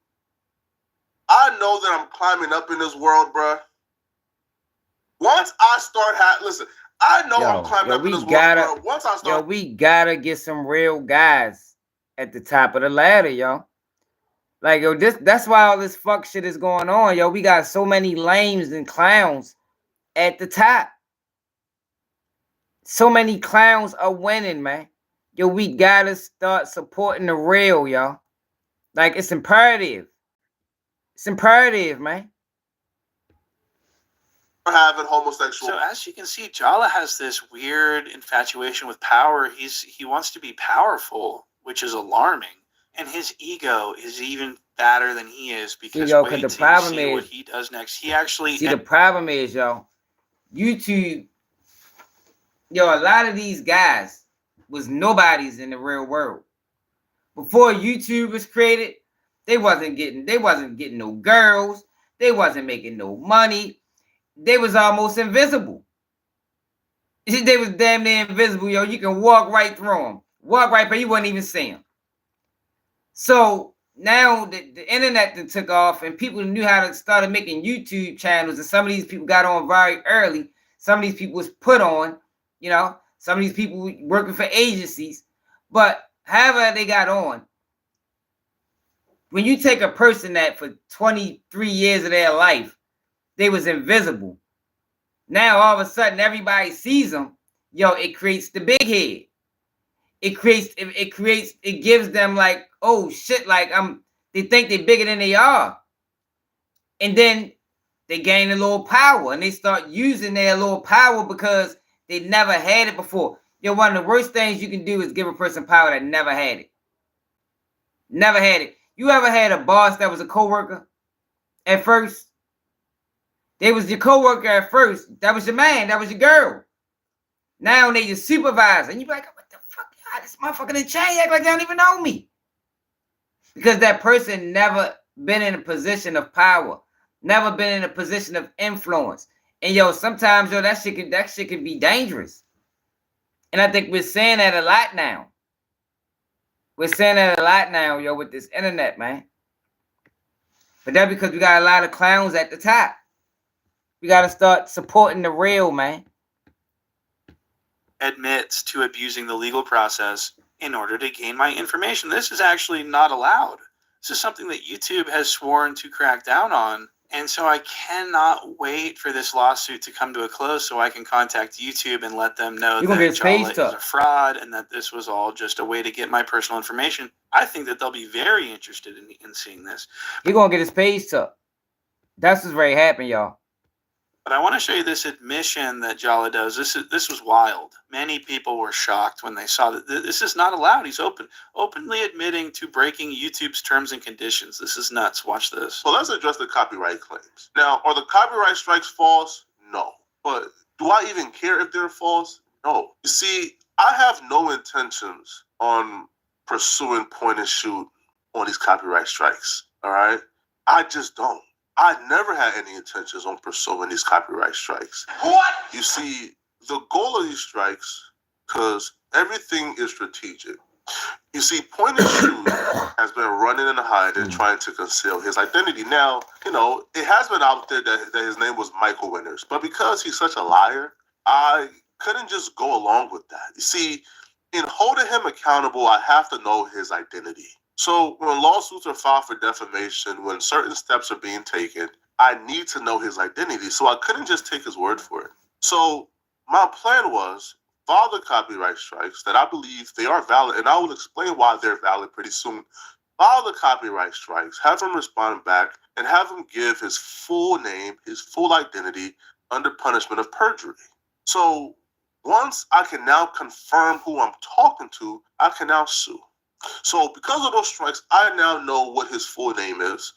I know that I'm climbing up in this world, bruh. Once I start listen, I know I'm climbing up in this world, bro. Once I start, we gotta get some real guys at the top of the ladder, yo. Like, yo, that's why all this fuck shit is going on, yo. We got so many lames and clowns at the top. So many clowns are winning, man. Yo, we gotta start supporting the real, yo. Like, it's imperative. It's imperative, man. Having homosexual. So as you can see, Jala has this weird infatuation with power. He wants to be powerful, which is alarming. And his ego is even badder than he is, because yo, wait the till problem you see is, what he does next. He actually the problem is, yo, YouTube, yo, a lot of these guys was nobodies in the real world. Before YouTube was created, they wasn't getting no girls, they wasn't making no money. They was almost invisible. They was damn near invisible, yo. You can walk right through them. Walk right, but you wouldn't even see them. So now the internet that took off and people knew how to start making YouTube channels, and some of these people got on very early. Some of these people was put on, you know, some of these people working for agencies. But however they got on, when you take a person that for 23 years of their life, they was invisible. Now all of a sudden everybody sees them. Yo, it creates the big head. It gives them like, oh shit, like they think they're bigger than they are. And then they gain a little power and they start using their little power because they never had it before. Yo, one of the worst things you can do is give a person power that never had it. Never had it. You ever had a boss that was a coworker at first? They was your coworker at first. That was your man. That was your girl. Now they your supervisor. And you be like, what the fuck? God, this motherfucker in chain act like they don't even know me. Because that person never been in a position of power. Never been in a position of influence. And yo, sometimes, yo, that shit can be dangerous. And I think we're saying that a lot now. We're saying that a lot now, yo, with this internet, man. But that's because we got a lot of clowns at the top. We got to start supporting the real, man. Admits to abusing the legal process in order to gain my information. This is actually not allowed. This is something that YouTube has sworn to crack down on. And so I cannot wait for this lawsuit to come to a close so I can contact YouTube and let them know that Jala is a fraud and that this was all just a way to get my personal information. I think that they'll be very interested in seeing this. You're going to get his page up. That's what's very happening, y'all. But I want to show you this admission that Jala does. This was wild. Many people were shocked when they saw that this is not allowed. He's openly admitting to breaking YouTube's terms and conditions. This is nuts. Watch this. So let's address the copyright claims. Now, are the copyright strikes false? No. But do I even care if they're false? No. You see, I have no intentions on pursuing point and shoot on these copyright strikes. All right? I just don't. I never had any intentions on pursuing these copyright strikes. What? You see, the goal of these strikes, because everything is strategic. You see, Point and Shoot has been running and hiding, trying to conceal his identity. Now, you know, it has been out there that his name was Michael Winters, but because he's such a liar, I couldn't just go along with that. You see, in holding him accountable, I have to know his identity. So when lawsuits are filed for defamation, when certain steps are being taken, I need to know his identity. So I couldn't just take his word for it. So my plan was file the copyright strikes that I believe they are valid, and I will explain why they're valid pretty soon. File the copyright strikes, have him respond back, and have him give his full name, his full identity under punishment of perjury. So once I can now confirm who I'm talking to, I can now sue. So because of those strikes, I now know what his full name is.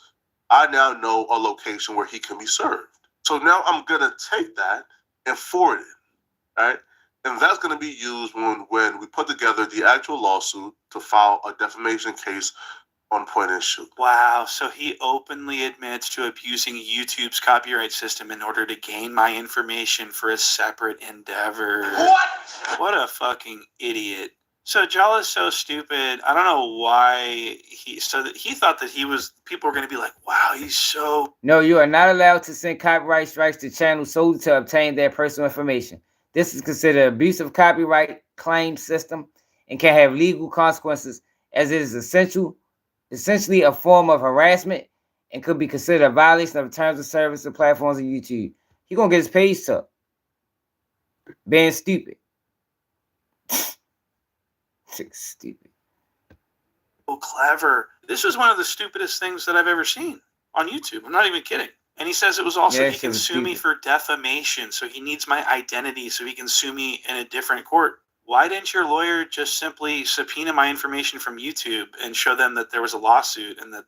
I now know a location where he can be served. So now I'm going to take that and forward it, right? And that's going to be used when we put together the actual lawsuit to file a defamation case on point and shoot. Wow, so he openly admits to abusing YouTube's copyright system in order to gain my information for a separate endeavor. What? What a fucking idiot. So Jala's so stupid. I don't know why he thought that people were going to be like, wow, he's so... No, you are not allowed to send copyright strikes to channels solely to obtain their personal information. This is considered abuse of copyright claim system and can have legal consequences, as it is essentially a form of harassment and could be considered a violation of terms of service of platforms on YouTube. He gonna get his page tucked. Being stupid. Stupid. So clever. This was one of the stupidest things that I've ever seen on YouTube. I'm not even kidding. And he says it was also, he can sue me for defamation, so he needs my identity so he can sue me in a different court. Why didn't your lawyer just simply subpoena my information from YouTube and show them that there was a lawsuit and that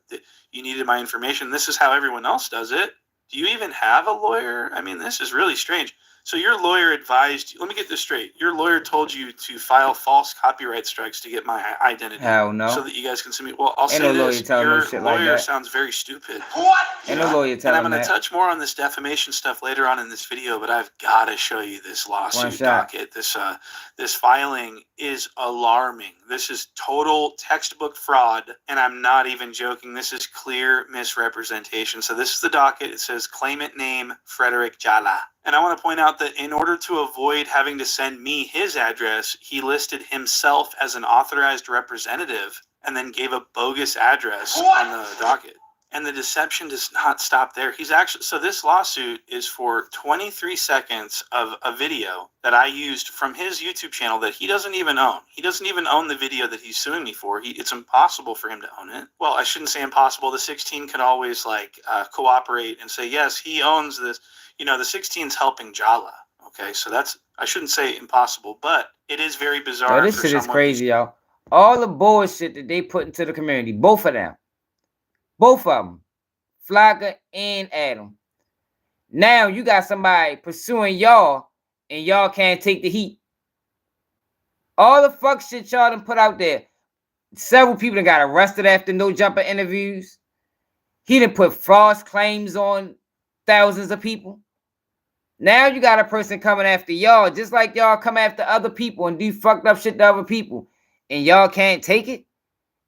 you needed my information? This is how everyone else does it. Do you even have a lawyer? I mean, this is really strange. So your lawyer advised you, let me get this straight. Your lawyer told you to file false copyright strikes to get my identity. Hell no. So that you guys can sue me. Well, I'll say no this. Your lawyer lawyer like sounds very stupid. What? Ain't no lawyer telling And I'm going that. to touch more on this defamation stuff later on in this video, but I've got to show you this lawsuit docket. This filing is alarming. This is total textbook fraud, and I'm not even joking. This is clear misrepresentation. So this is the docket. It says claimant name Frederick Jala. And I want to point out that in order to avoid having to send me his address, he listed himself as an authorized representative and then gave a bogus address on the docket. And the deception does not stop there. So this lawsuit is for 23 seconds of a video that I used from his YouTube channel that he doesn't even own. He doesn't even own the video that he's suing me for. It's impossible for him to own it. Well, I shouldn't say impossible. The 16 could always cooperate and say, yes, he owns this. You know, the 16's helping Jala. Okay, so I shouldn't say impossible, but it is very bizarre. Yo, this shit is crazy, y'all. All the bullshit that they put into the community, both of them, Flocka and Adam. Now you got somebody pursuing y'all, and y'all can't take the heat. All the fuck shit y'all done put out there. Several people done got arrested after no jumper interviews. He done put false claims on thousands of people. Now you got a person coming after y'all, just like y'all come after other people and do fucked up shit to other people, and y'all can't take it.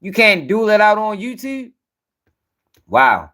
You can't duel it out on YouTube. Wow,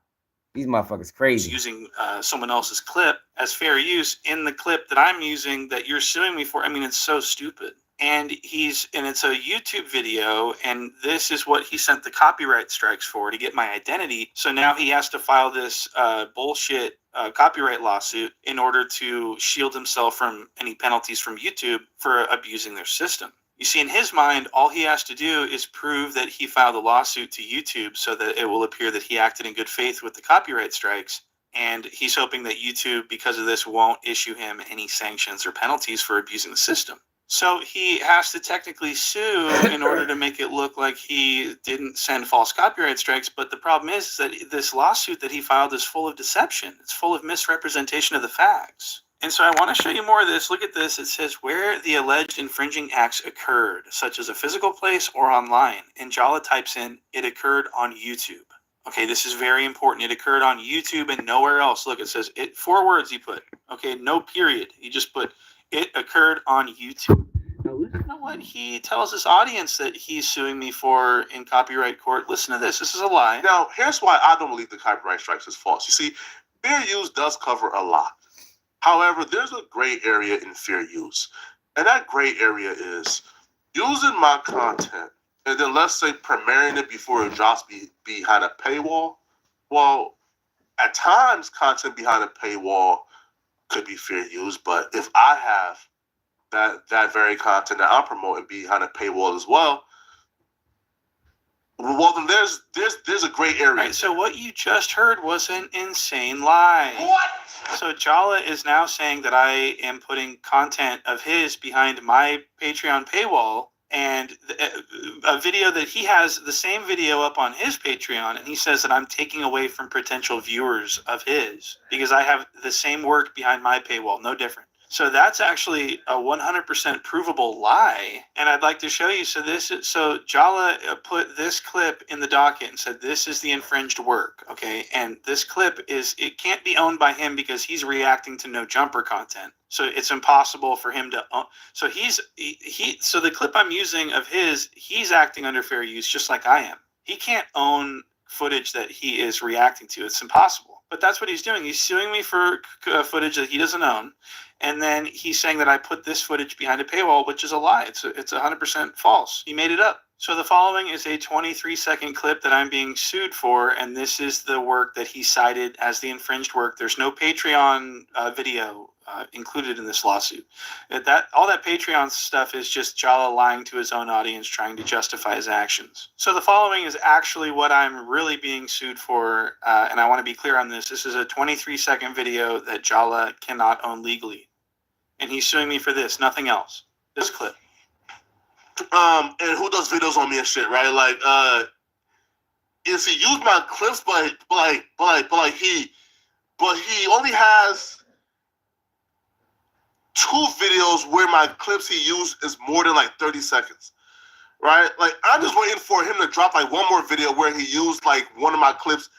these motherfuckers crazy. Using someone else's clip as fair use in the clip that I'm using that you're suing me for. I mean, it's so stupid. And it's a YouTube video, and this is what he sent the copyright strikes for, to get my identity. So now he has to file this bullshit copyright lawsuit in order to shield himself from any penalties from YouTube for abusing their system. You see, in his mind, all he has to do is prove that he filed a lawsuit to YouTube so that it will appear that he acted in good faith with the copyright strikes. And he's hoping that YouTube, because of this, won't issue him any sanctions or penalties for abusing the system. So he has to technically sue in order to make it look like he didn't send false copyright strikes. But the problem is that this lawsuit that he filed is full of deception. It's full of misrepresentation of the facts. And so I want to show you more of this. Look at this. It says where the alleged infringing acts occurred, such as a physical place or online. And Jala types in, it occurred on YouTube. Okay, this is very important. It occurred on YouTube and nowhere else. Look, it says, 4 words he put. Okay, no period. He just put, it occurred on YouTube. Now listen to what he tells his audience that he's suing me for in copyright court. Listen to this. This is a lie. Now, here's why I don't believe the copyright strikes is false. You see, fair use does cover a lot. However, there's a gray area in fair use. And that gray area is using my content and then let's say premiering it before it drops behind a paywall. Well, at times, content behind a paywall could be fair use, but if I have that very content that I'm promoting behind a paywall as well, then there's a gray area. Right, so what you just heard was an insane lie. What? So Jala is now saying that I am putting content of his behind my Patreon paywall, and a video that he has the same video up on his Patreon, and he says that I'm taking away from potential viewers of his because I have the same work behind my paywall, no different. So that's actually a 100% provable lie, and I'd like to show you. So Jala put this clip in the docket and said this is the infringed work, okay? And this clip it can't be owned by him because he's reacting to no jumper content. So it's impossible for him to own. So so the clip I'm using of he's acting under fair use just like I am. He can't own footage that he is reacting to. It's impossible. But that's what he's doing. He's suing me for footage that he doesn't own. And then he's saying that I put this footage behind a paywall, which is a lie. It's 100% false. He made it up. So the following is a 23-second clip that I'm being sued for, and this is the work that he cited as the infringed work. There's no Patreon video included in this lawsuit. All that Patreon stuff is just Jala lying to his own audience, trying to justify his actions. So the following is actually what I'm really being sued for, and I want to be clear on this. This is a 23-second video that Jala cannot own legally. And he's suing me for this, nothing else. This clip. And who does videos on me and shit, right? Like, is he used my clips, but he only has 2 videos where my clips he used is more than like 30 seconds, right? Like, I'm just waiting for him to drop like one more video where he used like one of my clips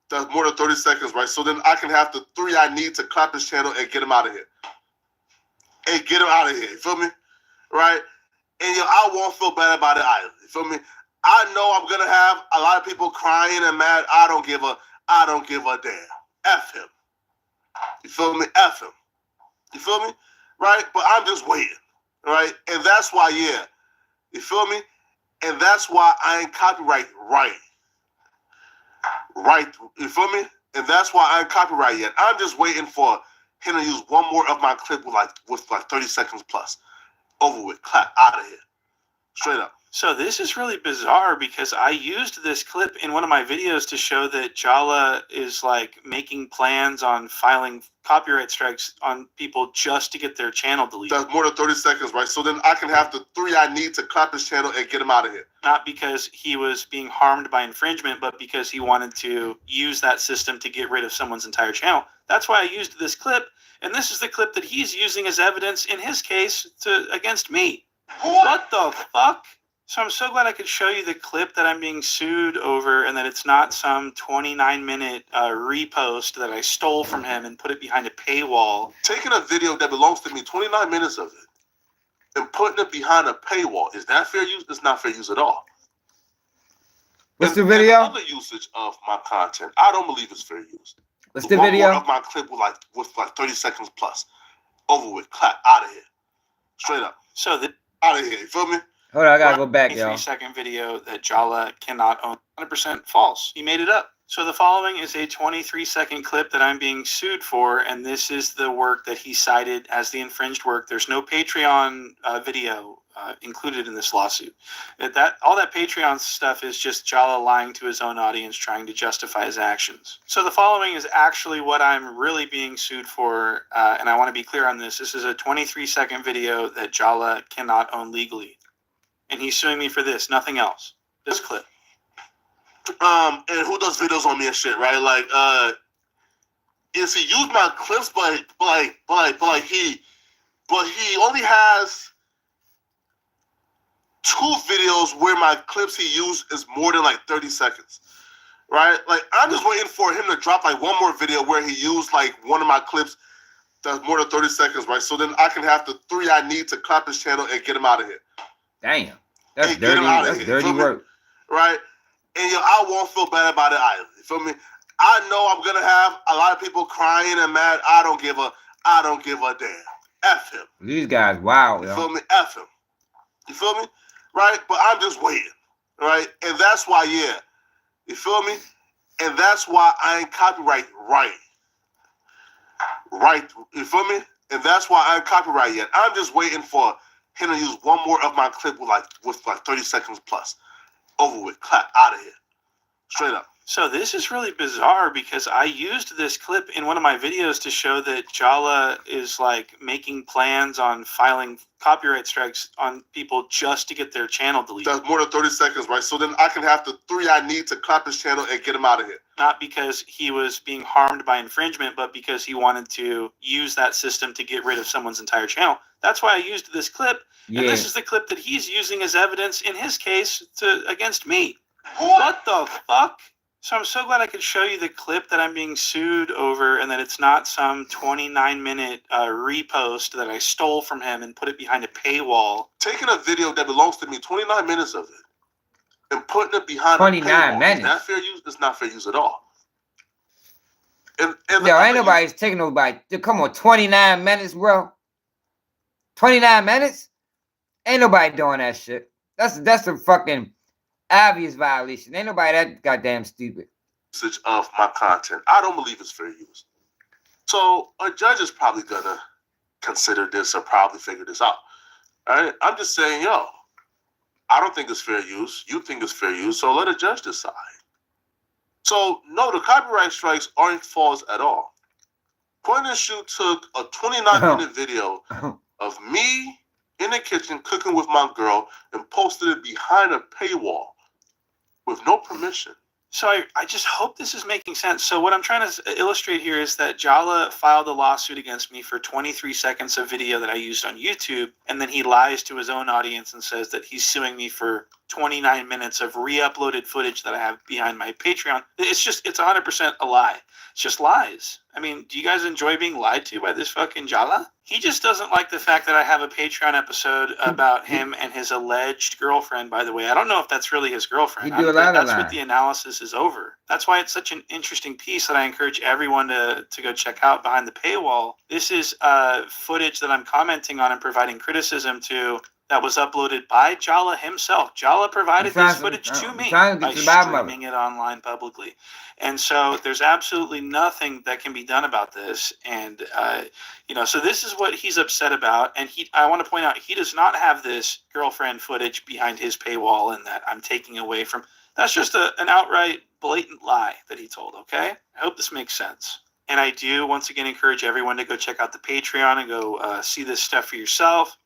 that's more than 30 seconds, right? So then I can have the 3 I need to clap his channel and get him out of here. And get him out of here, you feel me? Right? And I won't feel bad about it either. You feel me? I know I'm gonna have a lot of people crying and mad. I don't give a damn. F him. You feel me? F him. You feel me? Right? But I'm just waiting. Right? And that's why, yeah. You feel me? And that's why I ain't copyright right. Right? You feel me? And that's why I ain't copyright yet. I'm just waiting for him to use one more of my clip with like 30 seconds plus. Over with. Clap. Out of here. Straight up. So this is really bizarre because I used this clip in one of my videos to show that Jala is like making plans on filing copyright strikes on people just to get their channel deleted. That's more than 30 seconds, right? So then I can have the 3 I need to clap his channel and get him out of here. Not because he was being harmed by infringement, but because he wanted to use that system to get rid of someone's entire channel. That's why I used this clip, and this is the clip that he's using as evidence in his case against me. What the fuck? So I'm so glad I could show you the clip that I'm being sued over and that it's not some 29-minute repost that I stole from him and put it behind a paywall. Taking a video that belongs to me, 29 minutes of it, and putting it behind a paywall, is that fair use? It's not fair use at all. What's the video? Other usage of my content, I don't believe it's fair use. What's the video? One more of my clip with like 30 seconds plus. Over with. Clap. Out of here. Straight up. So out of here. You feel me? Hold on, I gotta go back, y'all. 3-second video that Jala cannot own. 100% false. He made it up. So the following is a 23-second clip that I'm being sued for, and this is the work that he cited as the infringed work. There's no Patreon video included in this lawsuit. All that Patreon stuff is just Jala lying to his own audience, trying to justify his actions. So the following is actually what I'm really being sued for, and I want to be clear on this. This is a 23-second video that Jala cannot own legally. And he's suing me for this, nothing else. This clip. And who does videos on me and shit, right? Like, is he used my clips, but he only has 2 videos where my clips he used is more than like 30 seconds, right? Like, I'm just waiting for him to drop like one more video where he used like one of my clips that's more than 30 seconds, right? So then I can have the 3 I need to clap his channel and get him out of here. Damn. That's dirty. That's dirty work. Right? And I won't feel bad about it either. You feel me? I know I'm gonna have a lot of people crying and mad. I don't give a damn. F him. These guys, wow. You feel me? F him. You feel me? Right? But I'm just waiting. Right? And that's why, yeah. You feel me? And that's why I ain't copyright right. Right? You feel me? And that's why I ain't copyright yet. I'm just waiting for him to use one more of my clip with like 30 seconds plus. Over with. Clap. Out of here. Straight up. So this is really bizarre because I used this clip in one of my videos to show that Jala is like making plans on filing copyright strikes on people just to get their channel deleted. That's more than 30 seconds, right? So then I can have the 3 I need to clap his channel and get him out of here. Not because he was being harmed by infringement, but because he wanted to use that system to get rid of someone's entire channel. That's why I used this clip. Yeah. And this is the clip that he's using as evidence in his case against me. What the fuck? So I'm so glad I could show you the clip that I'm being sued over and that it's not some 29-minute repost that I stole from him and put it behind a paywall. Taking a video that belongs to me, 29 minutes of it, and putting it behind 29 a paywall. minutes. Is that fair use? It's not fair use at all. And yo, ain't nobody's taking nobody. Come on, 29 minutes, bro. 29 minutes? Ain't nobody doing that shit. That's a fucking obvious violation. Ain't nobody that goddamn stupid. Of my content. I don't believe it's fair use. So a judge is probably gonna consider this or probably figure this out. All right? I'm just saying, yo, I don't think it's fair use. You think it's fair use, so let a judge decide. So no, the copyright strikes aren't false at all. Point and Shoot took a 29-minute video of me in the kitchen cooking with my girl and posted it behind a paywall with no permission. So I just hope this is making sense. So what I'm trying to illustrate here is that Jala filed a lawsuit against me for 23 seconds of video that I used on YouTube, and then he lies to his own audience and says that he's suing me for 29 minutes of re-uploaded footage that I have behind my Patreon. It's 100% a lie. It's just lies. I mean, do you guys enjoy being lied to by this fucking Jala? He just doesn't like the fact that I have a Patreon episode about him and his alleged girlfriend, by the way. I don't know if that's really his girlfriend. That's what the analysis is over. That's why it's such an interesting piece that I encourage everyone to go check out behind the paywall. This is footage that I'm commenting on and providing criticism to that was uploaded by Jala himself. Jala provided this footage to me by streaming it online publicly. And so there's absolutely nothing that can be done about this. And, so this is what he's upset about. And I want to point out, he does not have this girlfriend footage behind his paywall and that I'm taking away from. That's just an outright blatant lie that he told, okay? I hope this makes sense. And I do, once again, encourage everyone to go check out the Patreon and go see this stuff for yourself.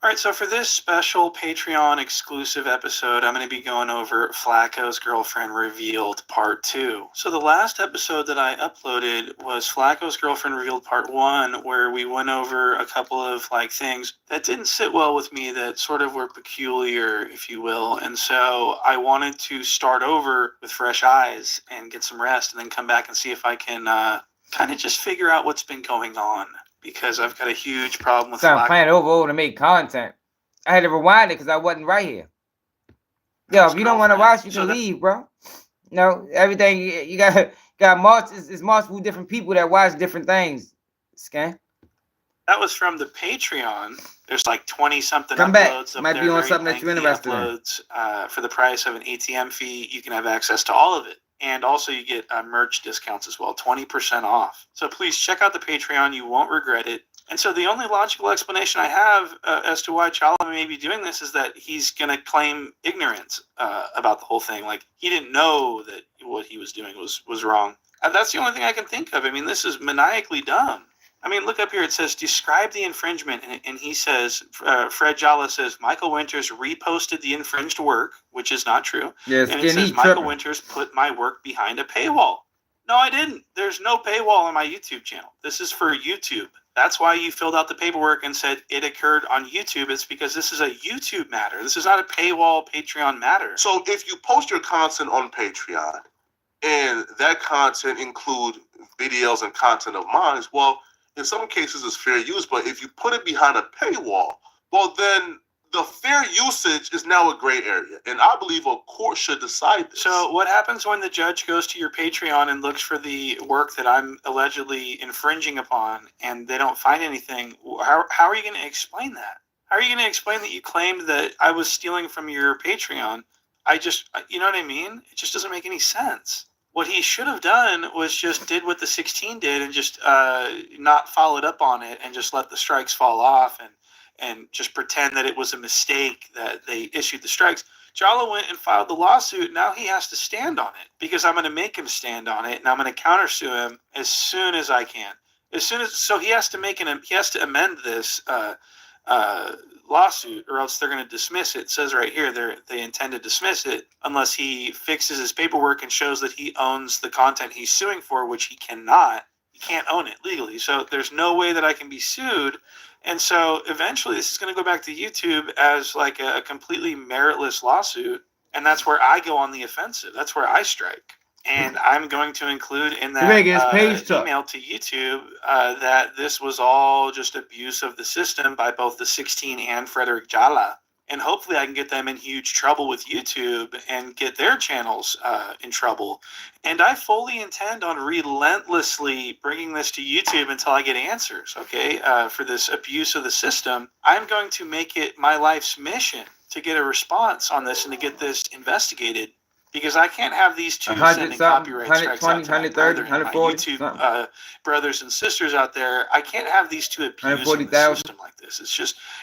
All right, so for this special Patreon exclusive episode, I'm going to be going over Flacco's Girlfriend Revealed Part 2. So the last episode that I uploaded was Flacco's Girlfriend Revealed Part 1, where we went over a couple of things that didn't sit well with me that sort of were peculiar, if you will. And so I wanted to start over with fresh eyes and get some rest and then come back and see if I can kind of just figure out what's been going on. Because I've got a huge problem with I'm playing over to make content. I had to rewind it because I wasn't right here. Yo, if you don't want to watch, you can leave, bro. No, everything you got multiple different people that watch different things. Scan. That was from the Patreon. There's 20-something uploads. Back. Might be on something that you're interested in. For the price of an ATM fee, you can have access to all of it. And also you get merch discounts as well, 20% off. So please check out the Patreon. You won't regret it. And so the only logical explanation I have as to why Jala may be doing this is that he's going to claim ignorance about the whole thing. He didn't know that what he was doing was wrong. That's the only thing I can think of. I mean, this is maniacally dumb. I mean, look up here. It says, describe the infringement. And he says, Fred Jala says, Michael Winters reposted the infringed work, which is not true. Yes, and it says, Michael Winters put my work behind a paywall. No, I didn't. There's no paywall on my YouTube channel. This is for YouTube. That's why you filled out the paperwork and said it occurred on YouTube. It's because this is a YouTube matter. This is not a paywall Patreon matter. So if you post your content on Patreon and that content include videos and content of mine, well, in some cases it's fair use, but if you put it behind a paywall, well, then the fair usage is now a gray area, and I believe a court should decide this. So what happens when the judge goes to your Patreon and looks for the work that I'm allegedly infringing upon and they don't find anything? How are you going to explain that? How are you going to explain that you claimed that I was stealing from your Patreon? You know what I mean? It just doesn't make any sense. What he should have done was just did what the 16 did and just not followed up on it and just let the strikes fall off and just pretend that it was a mistake that they issued the strikes. Jala went and filed the lawsuit. Now he has to stand on it because I'm going to make him stand on it, and I'm going to countersue him as soon as I can. So he has to amend this lawsuit, or else they're going to dismiss it. It says right here they intend to dismiss it unless he fixes his paperwork and shows that he owns the content he's suing for, which he cannot. He can't own it legally. So there's no way that I can be sued. And so eventually this is going to go back to YouTube as like a completely meritless lawsuit. And that's where I go on the offensive. That's where I strike. And I'm going to include in that email to YouTube that this was all just abuse of the system by both the 16 and Frederick Jala. And hopefully I can get them in huge trouble with YouTube and get their channels in trouble. And I fully intend on relentlessly bringing this to YouTube until I get answers, okay, for this abuse of the system. I'm going to make it my life's mission to get a response on this and to get this investigated. Because I can't have these two sending copyright strikes out to my brethren, my YouTube brothers and sisters out there. I can't have these two abusing the system like this.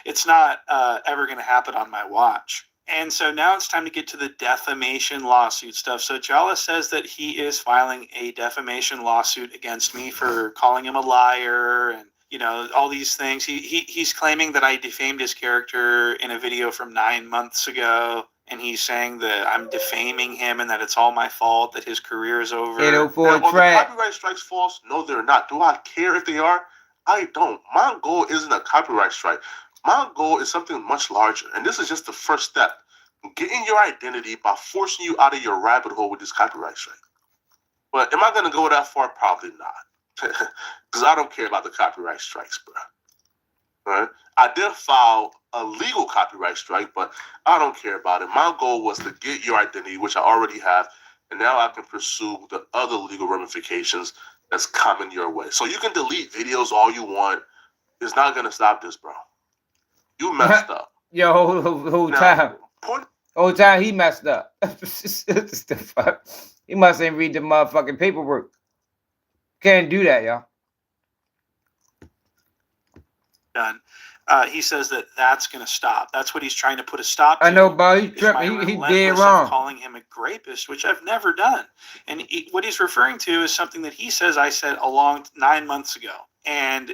It's not ever going to happen on my watch. And so now it's time to get to the defamation lawsuit stuff. So Jala says that he is filing a defamation lawsuit against me for calling him a liar and, you know, all these things. He's claiming that I defamed his character in a video from 9 months ago. And he's saying that I'm defaming him and that it's all my fault, that his career is over. 804 Are the copyright strikes false? No, they're not. Do I care if they are? I don't. My goal isn't a copyright strike. My goal is something much larger. And this is just the first step. Getting your identity by forcing you out of your rabbit hole with this copyright strike. But am I going to go that far? Probably not. Because I don't care about the copyright strikes, bro. Right? I did file a legal copyright strike, but I don't care about it. My goal was to get your identity, which I already have, and now I can pursue the other legal ramifications that's coming your way. So you can delete videos all you want. It's not going to stop this, bro. You messed up. Yo, whole time. Whole time he messed up. The fuck? He must ain't read the motherfucking paperwork. Can't do that, y'all. Done. He says that that's going to stop. That's what he's trying to put a stop to. I know, but he's tripping. He did wrong. Calling him a rapist, which I've never done. And what he's referring to is something that he says I said 9 months ago. And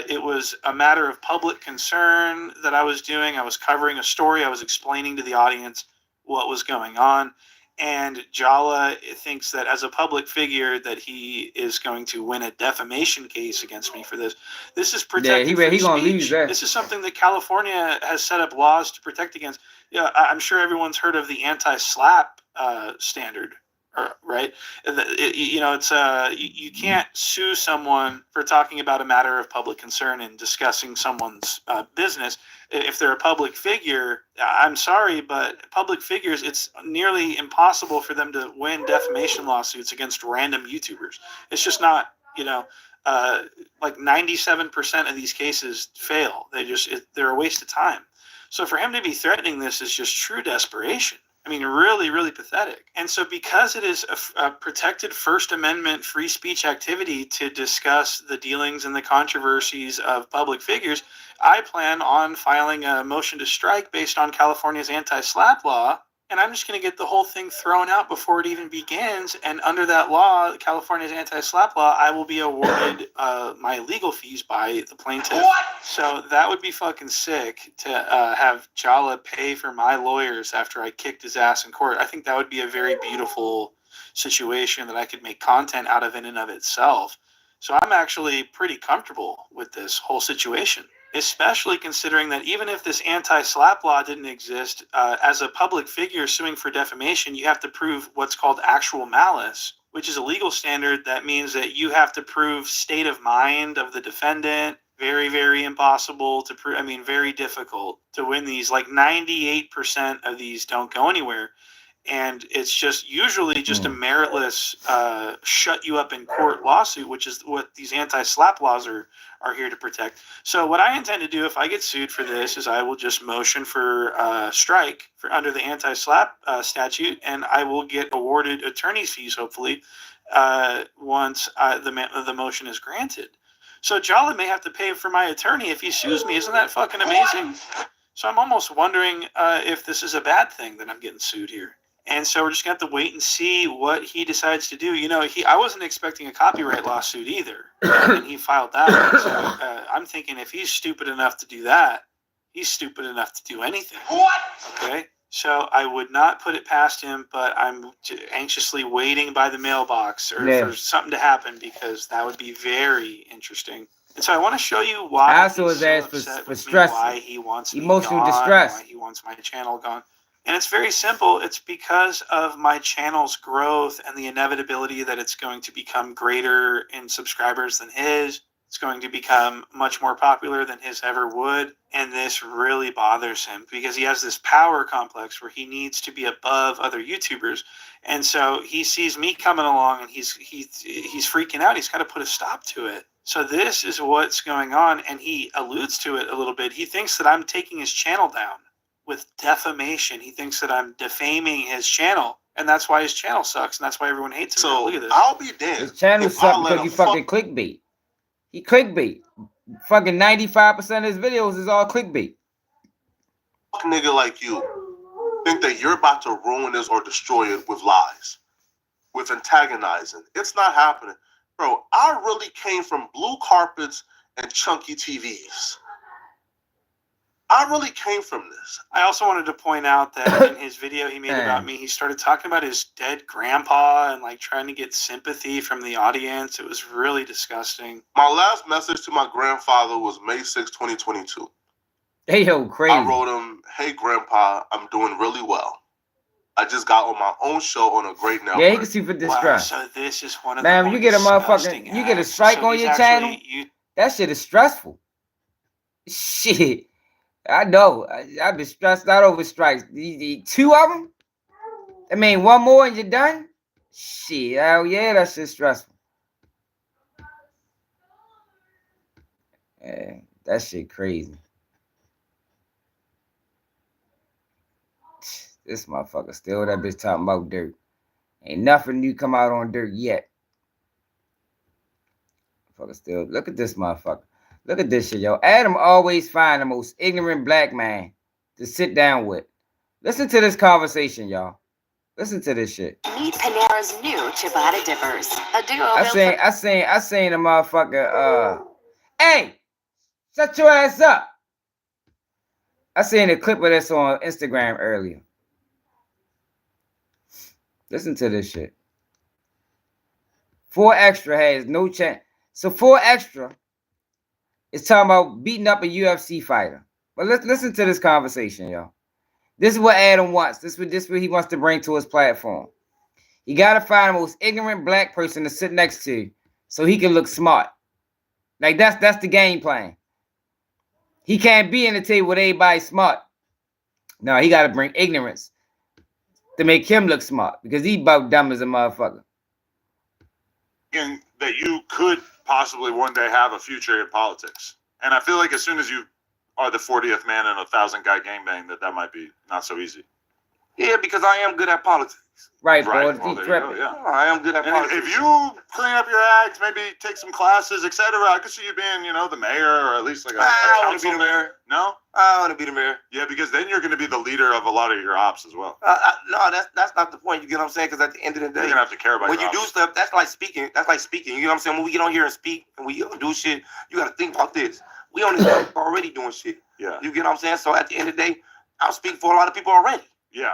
it was a matter of public concern that I was doing. I was covering a story. I was explaining to the audience what was going on. And Jala thinks that as a public figure that he is going to win a defamation case against me for this. This is protected free speech. This is something that California has set up laws to protect against. Yeah, I'm sure everyone's heard of the anti-slap standard, right? You can't sue someone for talking about a matter of public concern and discussing someone's business. If they're a public figure, I'm sorry, but public figures, it's nearly impossible for them to win defamation lawsuits against random YouTubers. It's just not, like 97% of these cases fail. They're a waste of time. So for him to be threatening this is just true desperation. I mean, really, really pathetic. And so because it is a protected First Amendment free speech activity to discuss the dealings and the controversies of public figures, I plan on filing a motion to strike based on California's anti-slap law. And I'm just going to get the whole thing thrown out before it even begins. And under that law, California's anti-slap law, I will be awarded my legal fees by the plaintiff. What? So that would be fucking sick to have Jala pay for my lawyers after I kicked his ass in court. I think that would be a very beautiful situation that I could make content out of in and of itself. So I'm actually pretty comfortable with this whole situation. Especially considering that even if this anti-slap law didn't exist, as a public figure suing for defamation, you have to prove what's called actual malice, which is a legal standard that means that you have to prove state of mind of the defendant. Very, very impossible to prove. I mean, very difficult to win these. Like 98% of these don't go anywhere. And it's just usually just a meritless shut you up in court lawsuit, which is what these anti-slap laws are here to protect. So what I intend to do if I get sued for this is I will just motion for strike for under the anti-slap statute, and I will get awarded attorney's fees, hopefully, once the motion is granted. So Jala may have to pay for my attorney if he sues me. Isn't that fucking amazing? So I'm almost wondering if this is a bad thing that I'm getting sued here. And so we're just going to have to wait and see what he decides to do. You know, I wasn't expecting a copyright lawsuit either, and he filed that one. So I'm thinking if he's stupid enough to do that, he's stupid enough to do anything. What? Okay? So I would not put it past him, but I'm anxiously waiting by the mailbox for something to happen because that would be very interesting. And so I want to show you why I also he's was asked so upset for with stress, me, why he wants me emotional gone, distress. why he wants my channel gone. And it's very simple. It's because of my channel's growth and the inevitability that it's going to become greater in subscribers than his. It's going to become much more popular than his ever would. And this really bothers him because he has this power complex where he needs to be above other YouTubers. And so he sees me coming along and he's freaking out. He's got to put a stop to it. So this is what's going on. And he alludes to it a little bit. He thinks that I'm taking his channel down with defamation. He thinks that I'm defaming his channel. And that's why his channel sucks. And that's why everyone hates him. So look at this. I'll be damned. His channel sucks because you fucking clickbait. He clickbait. Fucking 95% of his videos is all clickbait. Nigga like you think that you're about to ruin this or destroy it with lies, with antagonizing. It's not happening. Bro, I really came from blue carpets and chunky TVs. I really came from this. I also wanted to point out that in his video he made about me, he started talking about his dead grandpa and like trying to get sympathy from the audience. It was really disgusting. My last message to my grandfather was May 6, 2022. Hey, yo, crazy. I wrote him, "Hey, Grandpa, I'm doing really well. I just got on my own show on a great network." Yeah, you can see for distress. Wow, so this is one of man, the you get a motherfucking, you get a strike on your channel. That shit is stressful. Shit. I know. I've been stressed out over strikes. Two of them? I mean, one more and you're done? Shit, hell yeah, that shit's stressful. Yeah, that shit crazy. This motherfucker still that bitch talking about dirt. Ain't nothing new come out on dirt yet. Motherfucker still. Look at this motherfucker. Look at this shit, yo. Adam always find the most ignorant black man to sit down with. Listen to this conversation, y'all. Listen to this shit. Meet Panera's new ciabatta dippers. A duo. I seen a motherfucker. Hey, shut your ass up. I seen a clip of this on Instagram earlier. Listen to this shit. 4 Extra has no chance. So 4 Extra is talking about beating up a UFC fighter. But let's listen to this conversation, y'all. This is what Adam wants. This is what he wants to bring to his platform. You gotta find the most ignorant black person to sit next to so he can look smart. Like that's the game plan. He can't be in the table with everybody smart. No, he gotta bring ignorance to make him look smart because he about dumb as a motherfucker. And that you could possibly one day have a future in politics. And I feel like as soon as you are the 40th man in a 1,000-guy gangbang, that might be not so easy. Yeah, because I am good at politics. Right, right. bro. Well, there you go, yeah. I am good at politics. If you clean up your act, maybe take some classes, etc., I could see you being, the mayor or at least like a I want to be the mayor. No? I want to be the mayor. Yeah, because then you're going to be the leader of a lot of your ops as well. No, that's not the point. You get what I'm saying? Because at the end of the day, you're going to have to care about when your you ops. do stuff, that's like speaking. That's like speaking. You know what I'm saying? When we get on here and speak and we do shit, you got to think about this. We on this already doing shit. Yeah. You get what I'm saying? So at the end of the day, I'm speaking for a lot of people already. Yeah.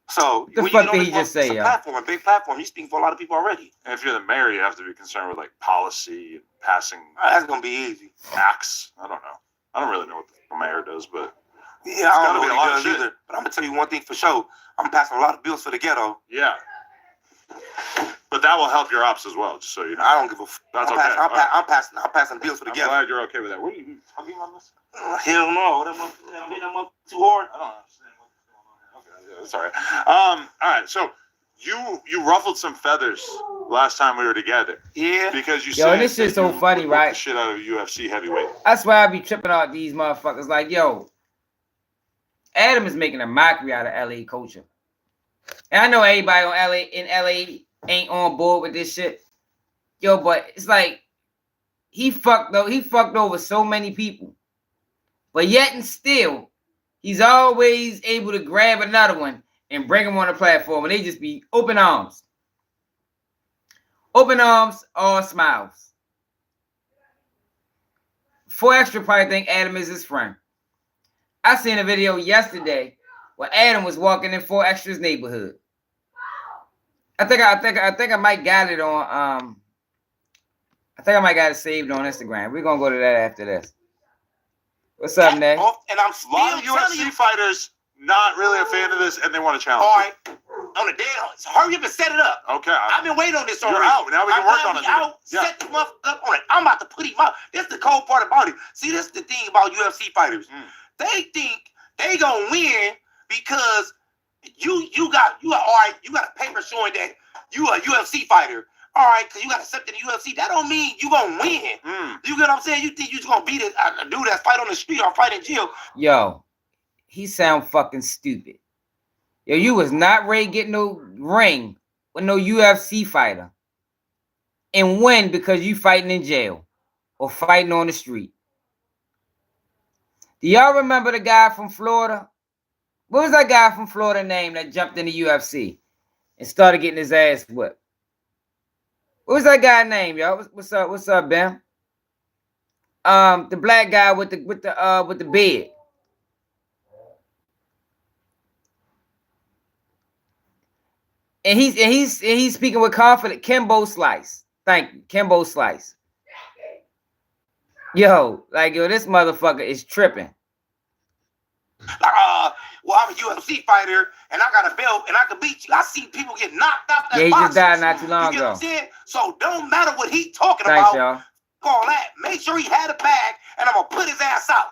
So the fuck did he just say, yeah? Platform, a big platform. You're speaking for a lot of people already. And if you're the mayor, you have to be concerned with like policy and passing. That's gonna be easy. Acts. I don't know. I don't really know what the mayor does, but yeah, I don't know what he does either. But I'm gonna tell you one thing for sure. I'm passing a lot of bills for the ghetto. Yeah. But that will help your ops as well, just so you know. I don't give a f. That's okay. I'm passing bills for the ghetto. I'm glad you're okay with that. What are you hugging on this? Hell no. I'm hitting them up too hard. I don't understand what's going on here. Okay, yeah, that's all right. All right. So you ruffled some feathers last time we were together. Yeah. Because you said this shit's so funny, right? The shit out of UFC heavyweight. That's why I be tripping out these motherfuckers. Like, yo, Adam is making a mockery out of LA culture. And I know everybody in LA ain't on board with this shit. Yo, but it's like he fucked over so many people. But yet and still, he's always able to grab another one and bring him on the platform, and they just be open arms. Open arms, all smiles. 4 Extra probably think Adam is his friend. I seen a video yesterday where Adam was walking in 4 Extra's neighborhood. I think I might got it on I think I might got it saved on Instagram. We're gonna go to that after this. What's up, Nate? And I'm a lot of UFC fighters not really a fan of this, and they want to challenge. All right, on the day, so hurry up and set it up. Okay, I've been waiting on this already. You're out. Now we can work on it. Set the motherfucker up on it. I'm about to put him out. That's the cold part about it. See, this is the thing about UFC fighters. They think they gonna win because you got all right. You got a paper showing that you a UFC fighter. All right, because you got accepted in the UFC. That don't mean you gonna win. You get what I'm saying? You think you just gonna beat a dude that fight on the street or fight in jail? Yo, he sound fucking stupid. Yo, you was not ready to get no ring with no UFC fighter and win because you fighting in jail or fighting on the street. Do y'all remember the guy from Florida? What was that guy from Florida name that jumped in the UFC and started getting his ass whipped? What was that guy name, y'all? What's up? What's up, Ben? The black guy with the beard. And he's speaking with confidence. Kimbo Slice. Thank you. Kimbo Slice. Yo, this motherfucker is tripping. Well, I'm a UFC fighter and I got a belt and I can beat you. I see people get knocked out. Yeah, he just died not too long ago. So don't matter what he talking Thanks, about. y'all. All that. Make sure he had a bag and I'm gonna put his ass out.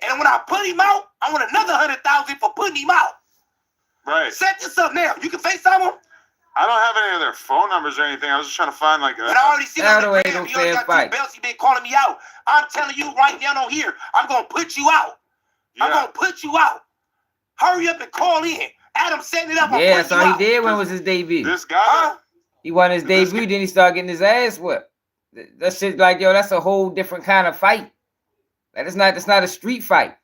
And when I put him out, I want another 100,000 for putting him out. Right. Set this up now. You can FaceTime him. I don't have any of their phone numbers or anything. I was just trying to find But I already see him. He already got fight. 2 belts. He been calling me out. I'm telling you right down on here. I'm gonna put you out. Yeah. I'm gonna put you out. Hurry up and call in. Adam setting it up. Yeah, that's all he did when it was his debut. This guy, he won his debut, then he started getting his ass whipped. That shit, yo, that's a whole different kind of fight. That's not a street fight.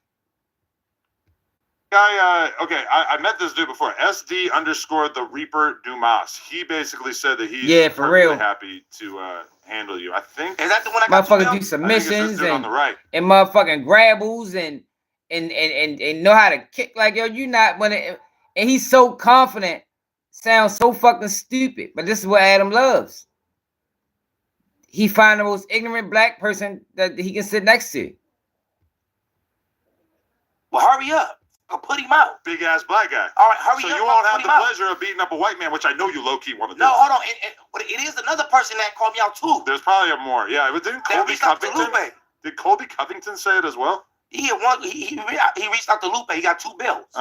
Guy, okay, I met this dude before. SD_ the Reaper Dumas. He basically said that he's for real happy to handle you. I think. Is that the one I got? Motherfuckers do submissions and motherfucking grabbles and know how to kick. Yo, you not when it, and he's so confident, sounds so fucking stupid. But this is what Adam loves. He find the most ignorant black person that he can sit next to. Well, hurry up. I'll put him out. Big ass black guy. All right, hurry up. So you won't have the pleasure of beating up a white man, which I know you low key want to do. No, hold on. But it is another person that called me out too. There's probably more. Yeah, but didn't Colby Covington? Did Colby Covington say it as well? He reached out to Lupe. He got 2 belts.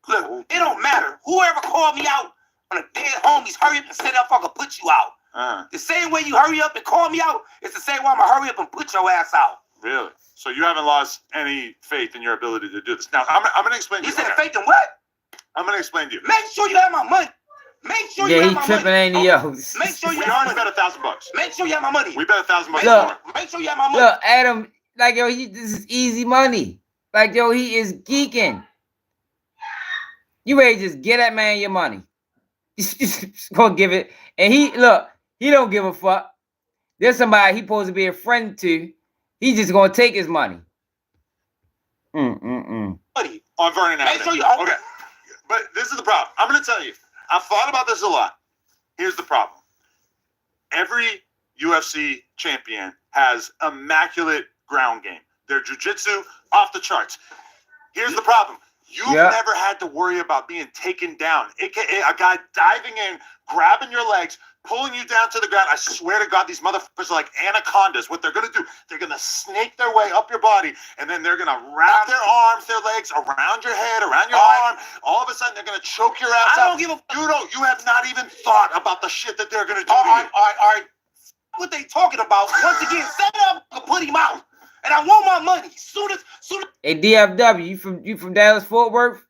Look, it don't matter. Whoever called me out on a dead homies, hurry up and set up. I can put you out. The same way you hurry up and call me out, it's the same way I'm gonna hurry up and put your ass out. Really? So you haven't lost any faith in your ability to do this. Now I'm gonna explain to you. You said faith in what? I'm gonna explain to you. Make sure you have my money. Make sure you have my money. Ain't he, yo. Make sure you we have already bet $1,000. Make sure you have my money. We bet $1,000 more. Make sure you have my money. Look, Adam, yo, this is easy money. Yo, he is geeking. You ready to just get that man your money? Just gonna give it. And he don't give a fuck. There's somebody he supposed to be a friend to. He's just gonna take his money. On Vernon Avenue. Okay. But this is the problem. I'm gonna tell you. I've thought about this a lot. Here's the problem. Every UFC champion has immaculate ground game. Their jiu-jitsu off the charts. Here's the problem. You've never had to worry about being taken down. A guy diving in, grabbing your legs, pulling you down to the ground. I swear to God, these motherfuckers are like anacondas. What they're going to do, they're going to snake their way up your body, and then they're going to wrap their arms, their legs around your head, around your arm. All of a sudden, they're going to choke your ass out. You have not even thought about the shit that they're going to do to you. All right. What they talking about? Once again, set up and put him out. And I want my money. Soon as Hey, DFW, you from Dallas Fort Worth?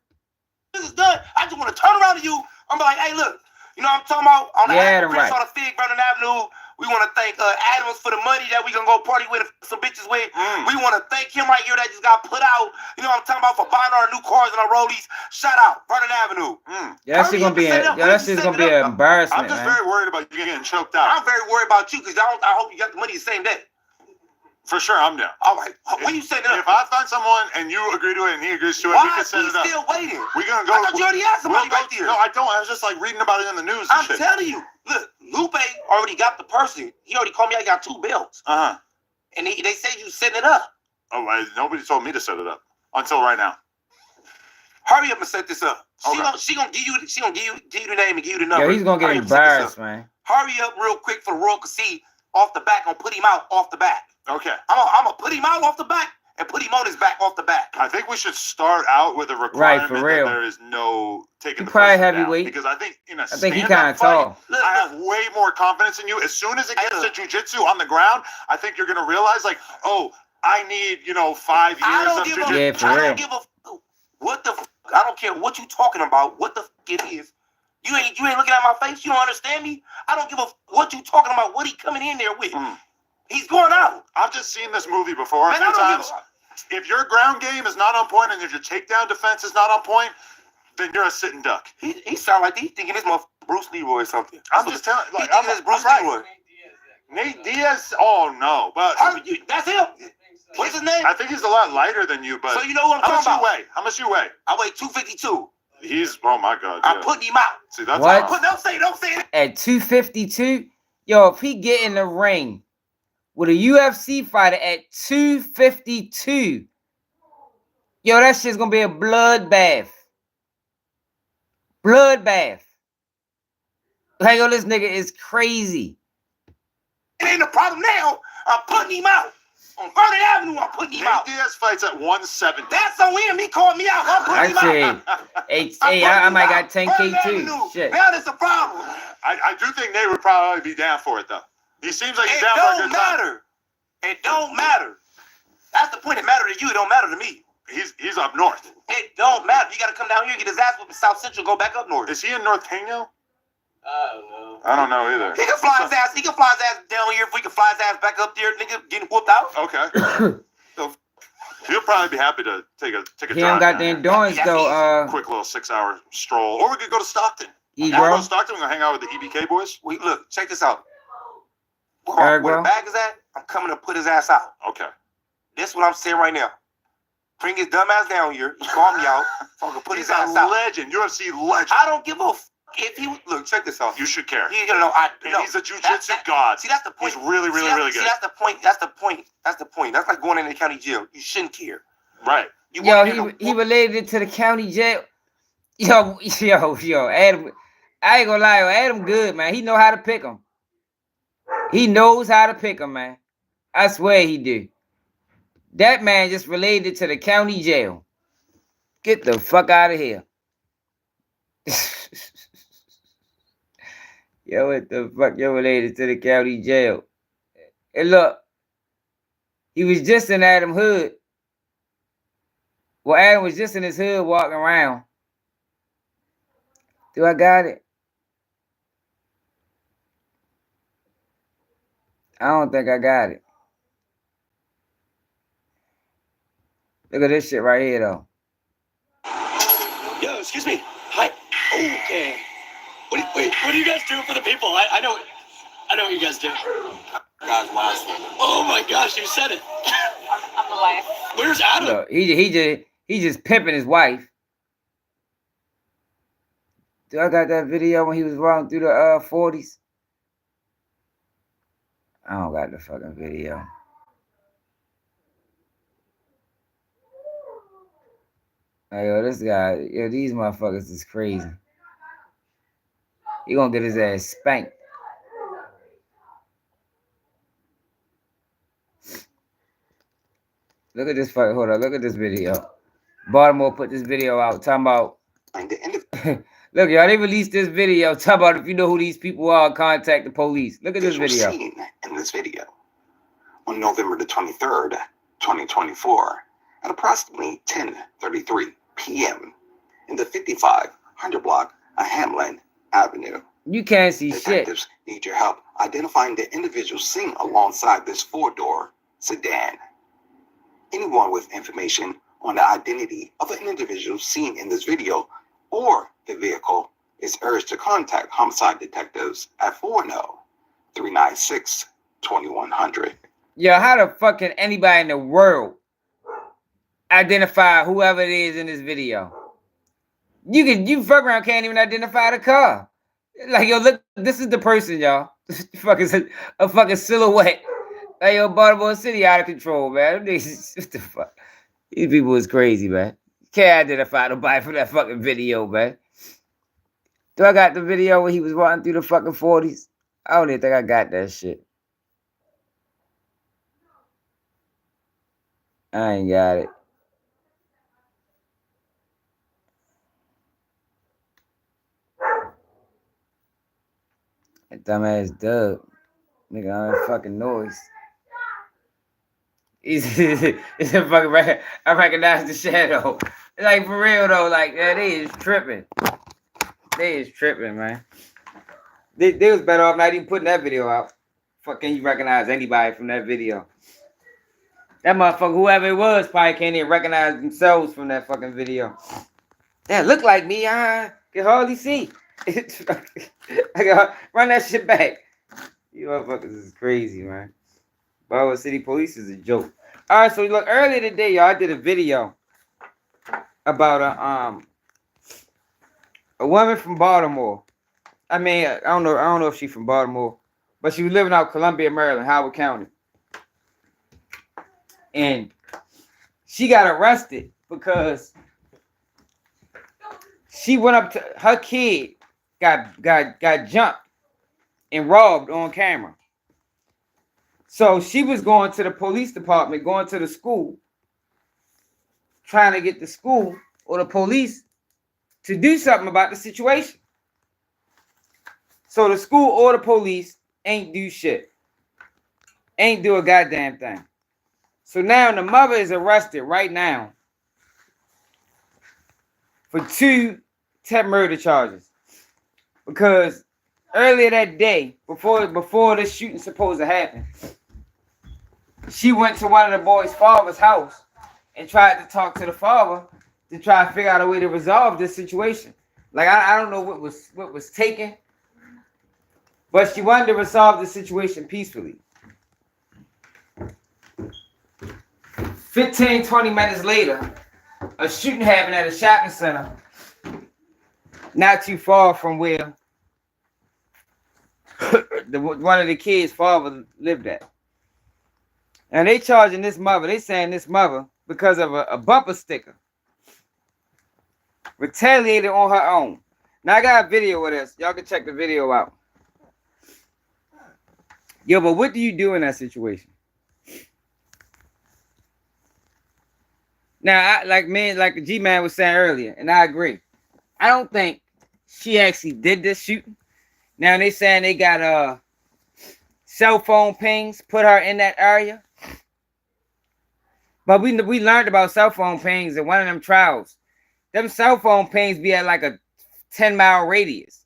This is done. I just want to turn around to you. I'm like, hey, look, you know what I'm talking about? On the Prince on the Fig, Vernon Avenue, We want to thank Adams for the money that we gonna go party with some bitches with. We want to thank him right here that just got put out. You know what I'm talking about, for buying our new cars and our rollies. Shout out, Vernon Avenue. Yeah, that shit's gonna be an embarrassment. I'm just very worried about you getting choked out. I'm very worried about you because I hope you got the money the same day. For sure, I'm down. All right, when you set it up, if I find someone and you agree to it and he agrees to it, we can set it up. Why are we still waiting? We're gonna go. I thought you already had somebody right there. No, I don't. I was just like reading about it in the news. I'm telling you, look, Lupe already got the person. He already called me. I got 2 bills. And they said you setting it up. Oh, nobody told me to set it up until right now. Hurry up and set this up. Okay. She gonna give you the name and give you the number. Yeah, he's gonna get embarrassed, man. Hurry up real quick for the world to see off the back. Gonna put him out off the back. Okay. I'm gonna put him out off the back and put him on his back off the back. I think we should start out with a requirement that there is no taking the probably person heavyweight. down, because I think in a he stand-up kind of tall. I have way more confidence in you. As soon as it gets to jiu-jitsu on the ground, I think you're gonna realize, like, oh, I need 5 years of jiu-jitsu. Yeah, for real. I don't give a what the. I don't care what you talking about. What the it is. You ain't looking at my face. You don't understand me. I don't give a what you talking about. What he coming in there with? He's going out. I've just seen this movie before a few times. If your ground game is not on point and if your takedown defense is not on point, then you're a sitting duck. He sound like he's thinking this motherfucker Bruce Leroy or something. I'm just telling you. Like, I'm Bruce Leroy. Nate Diaz? Oh, no. But that's him. What's his name? I think he's a lot lighter than you, but... So you know what I'm talking about? How much you weigh? I weigh 252. He's... Oh, my God. I'm putting him out. See, that's what? Don't say it. At 252? Yo, if he get in the ring with a UFC fighter at 252, yo, that shit's gonna be a bloodbath. Bloodbath. Like, yo, this nigga is crazy. It ain't a problem now. I'm putting him out. On Vernon Avenue, I'm putting him out. Nate Diaz fights at 170. That's on him. He called me out. I'm putting him out. Hey, I might got 10K too. Shit. Now that's a problem. I do think Nate would probably be down for it, though. He seems like he's down for a good time. It don't matter. That's the point. It matters to you. It don't matter to me. He's up north. It don't matter. You got to come down here and get his ass whooped in South Central. Go back up north. Is he in North Peno? I don't know. I don't know either. He can fly his ass. He can fly his ass down here. If we can fly his ass back up there, nigga, getting whooped out. Okay. He'll probably be happy to take a drive. He don't got the endurance though. Quick little 6-hour stroll, or we could go to Stockton. Bro. Go to Stockton. We're gonna hang out with the EBK boys. Look, check this out. Where the bag is at, I'm coming to put his ass out. Okay. This is what I'm saying right now. Bring his dumb ass down here. He called me out. So I can put his ass out. Legend, UFC legend. I don't give a if he look. Check this out. You should care. He's a jiu-jitsu god. See, that's the point. He's really good. See, that's the point. That's the point. That's like going into the county jail. You shouldn't care. Right. Yo, he related it to the county jail. Yo, Adam. I ain't gonna lie, Adam good, man. He know how to pick him. He knows how to pick him, man. I swear he do. That man just related to the county jail. Get the fuck out of here. Yo, what the fuck? You're related to the county jail. And look, he was just in Adam hood. Well, Adam was just in his hood walking around. Do I got it? I don't think I got it. Look at this shit right here, though. Yo, excuse me. Hi. Okay. What are you guys doing for the people? I know what you guys do. God's last one. Oh my gosh, you said it. I'm the wife. Where's Adam? Look, he just pimping his wife. Do I got that video when he was running through the 40s? I don't got the fucking video. Hey, yo, this guy, yo, these motherfuckers is crazy. He gonna get his ass spanked. Look at this fight. Hold on. Look at this video. Baltimore put this video out talking about. Look, y'all, they released this video talking about if you know who these people are, contact the police. Look at this video. Seen in this video on November the 23rd, 2024, at approximately 10:33 p.m. in the 5500 block of Hamlin Avenue, You can't see shit. Detectives need your help identifying the individual seen alongside this four-door sedan. Anyone with information on the identity of an individual seen in this video or the vehicle is urged to contact homicide detectives at 410-396-2100. Yo, how the fuck can anybody in the world identify whoever it is in this video? You fuck around can't even identify the car. Like, yo, look, this is the person, y'all. Fucking a fucking silhouette. Like, yo, Baltimore City out of control, man. What the fuck? These people is crazy, man. Can't identify nobody from that fucking video, man. Do I got the video where he was walking through the fucking 40s? I don't even think I got that shit. I ain't got it. That dumbass Doug. Nigga, I'm fucking noise. It's a fucking I recognize the shadow. Like, for real though, like, yeah, they is tripping. They is tripping, man. They was better off not even putting that video out. Fucking you recognize anybody from that video. That motherfucker, whoever it was, probably can't even recognize themselves from that fucking video. That look like me, I can hardly see. I gotta run that shit back. You motherfuckers is crazy, man. Baltimore City Police is a joke. All right, so look, earlier today, y'all, I did a video about a woman from Baltimore. I mean, I don't know if she's from Baltimore, but she was living out Columbia, Maryland, Howard County, and she got arrested because she went up to her kid got jumped and robbed on camera. So she was going to the police department, going to the school, trying to get the school or the police to do something about the situation. So the school or the police ain't do shit. Ain't do a goddamn thing. So now the mother is arrested right now for 2 attempted murder charges. Because earlier that day, before this shooting supposed to happen, she went to one of the boys' father's house and tried to talk to the father to try to figure out a way to resolve this situation. Like, I don't know what was taken, but she wanted to resolve the situation peacefully. 15, 20 minutes later, a shooting happened at a shopping center not too far from where one of the kids' father lived at. And they charging this mother, they saying this mother, because of a bumper sticker, retaliated on her own. Now I got a video of this. Y'all can check the video out. Yo, but what do you do in that situation? Now, like G-Man was saying earlier, and I agree. I don't think she actually did this shooting. Now they saying they got cell phone pings, put her in that area. But we learned about cell phone pings in one of them trials. Them cell phone pings be at like a 10-mile radius.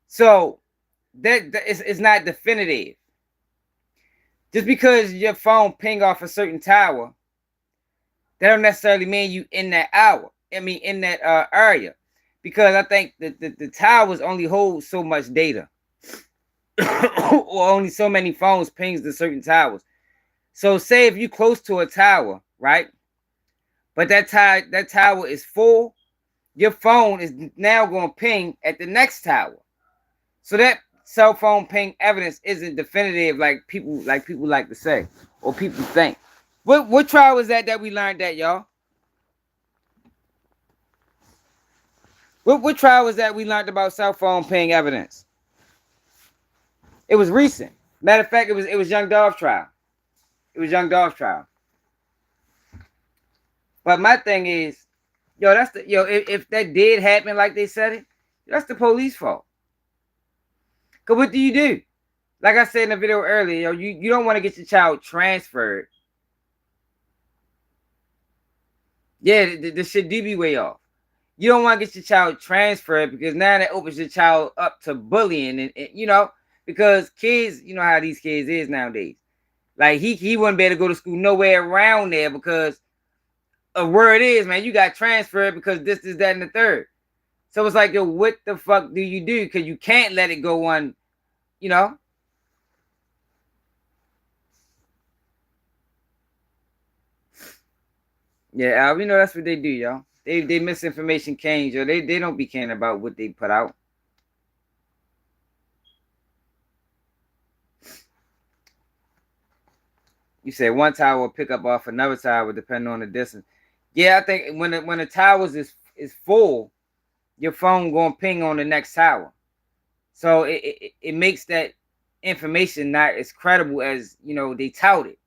So that is not definitive. Just because your phone ping off a certain tower, that don't necessarily mean you in that hour. I mean, in that area. Because I think the towers only hold so much data. Or only so many phones pings to certain towers. So say if you're close to a tower, right? But that tower is full, your phone is now going to ping at the next tower. So that cell phone ping evidence isn't definitive like people like to say or people think. What trial was that we learned that, y'all? What trial was that we learned about cell phone ping evidence? It was recent. Matter of fact, it was Young Dolph's trial. It was Young Dolph's trial. But my thing is, if that did happen like they said it, that's the police fault. Cause what do you do? Like I said in the video earlier, you don't want to get your child transferred. Yeah, the shit do be way off. You don't want to get your child transferred because now that opens your child up to bullying and you know, because kids, you know how these kids is nowadays. Like he wouldn't be able to go to school nowhere around there because of where it is, man. You got transferred because this, that, and the third. So it's like, yo, what the fuck do you do? Because you can't let it go on, you know. Yeah, Al, you know that's what they do, y'all. They misinformation canes, yo. They don't be caring about what they put out. You said one tower will pick up off another tower depending on the distance. Yeah, I think when the towers is full, your phone going to ping on the next tower. So it makes that information not as credible as, you know, they tout it.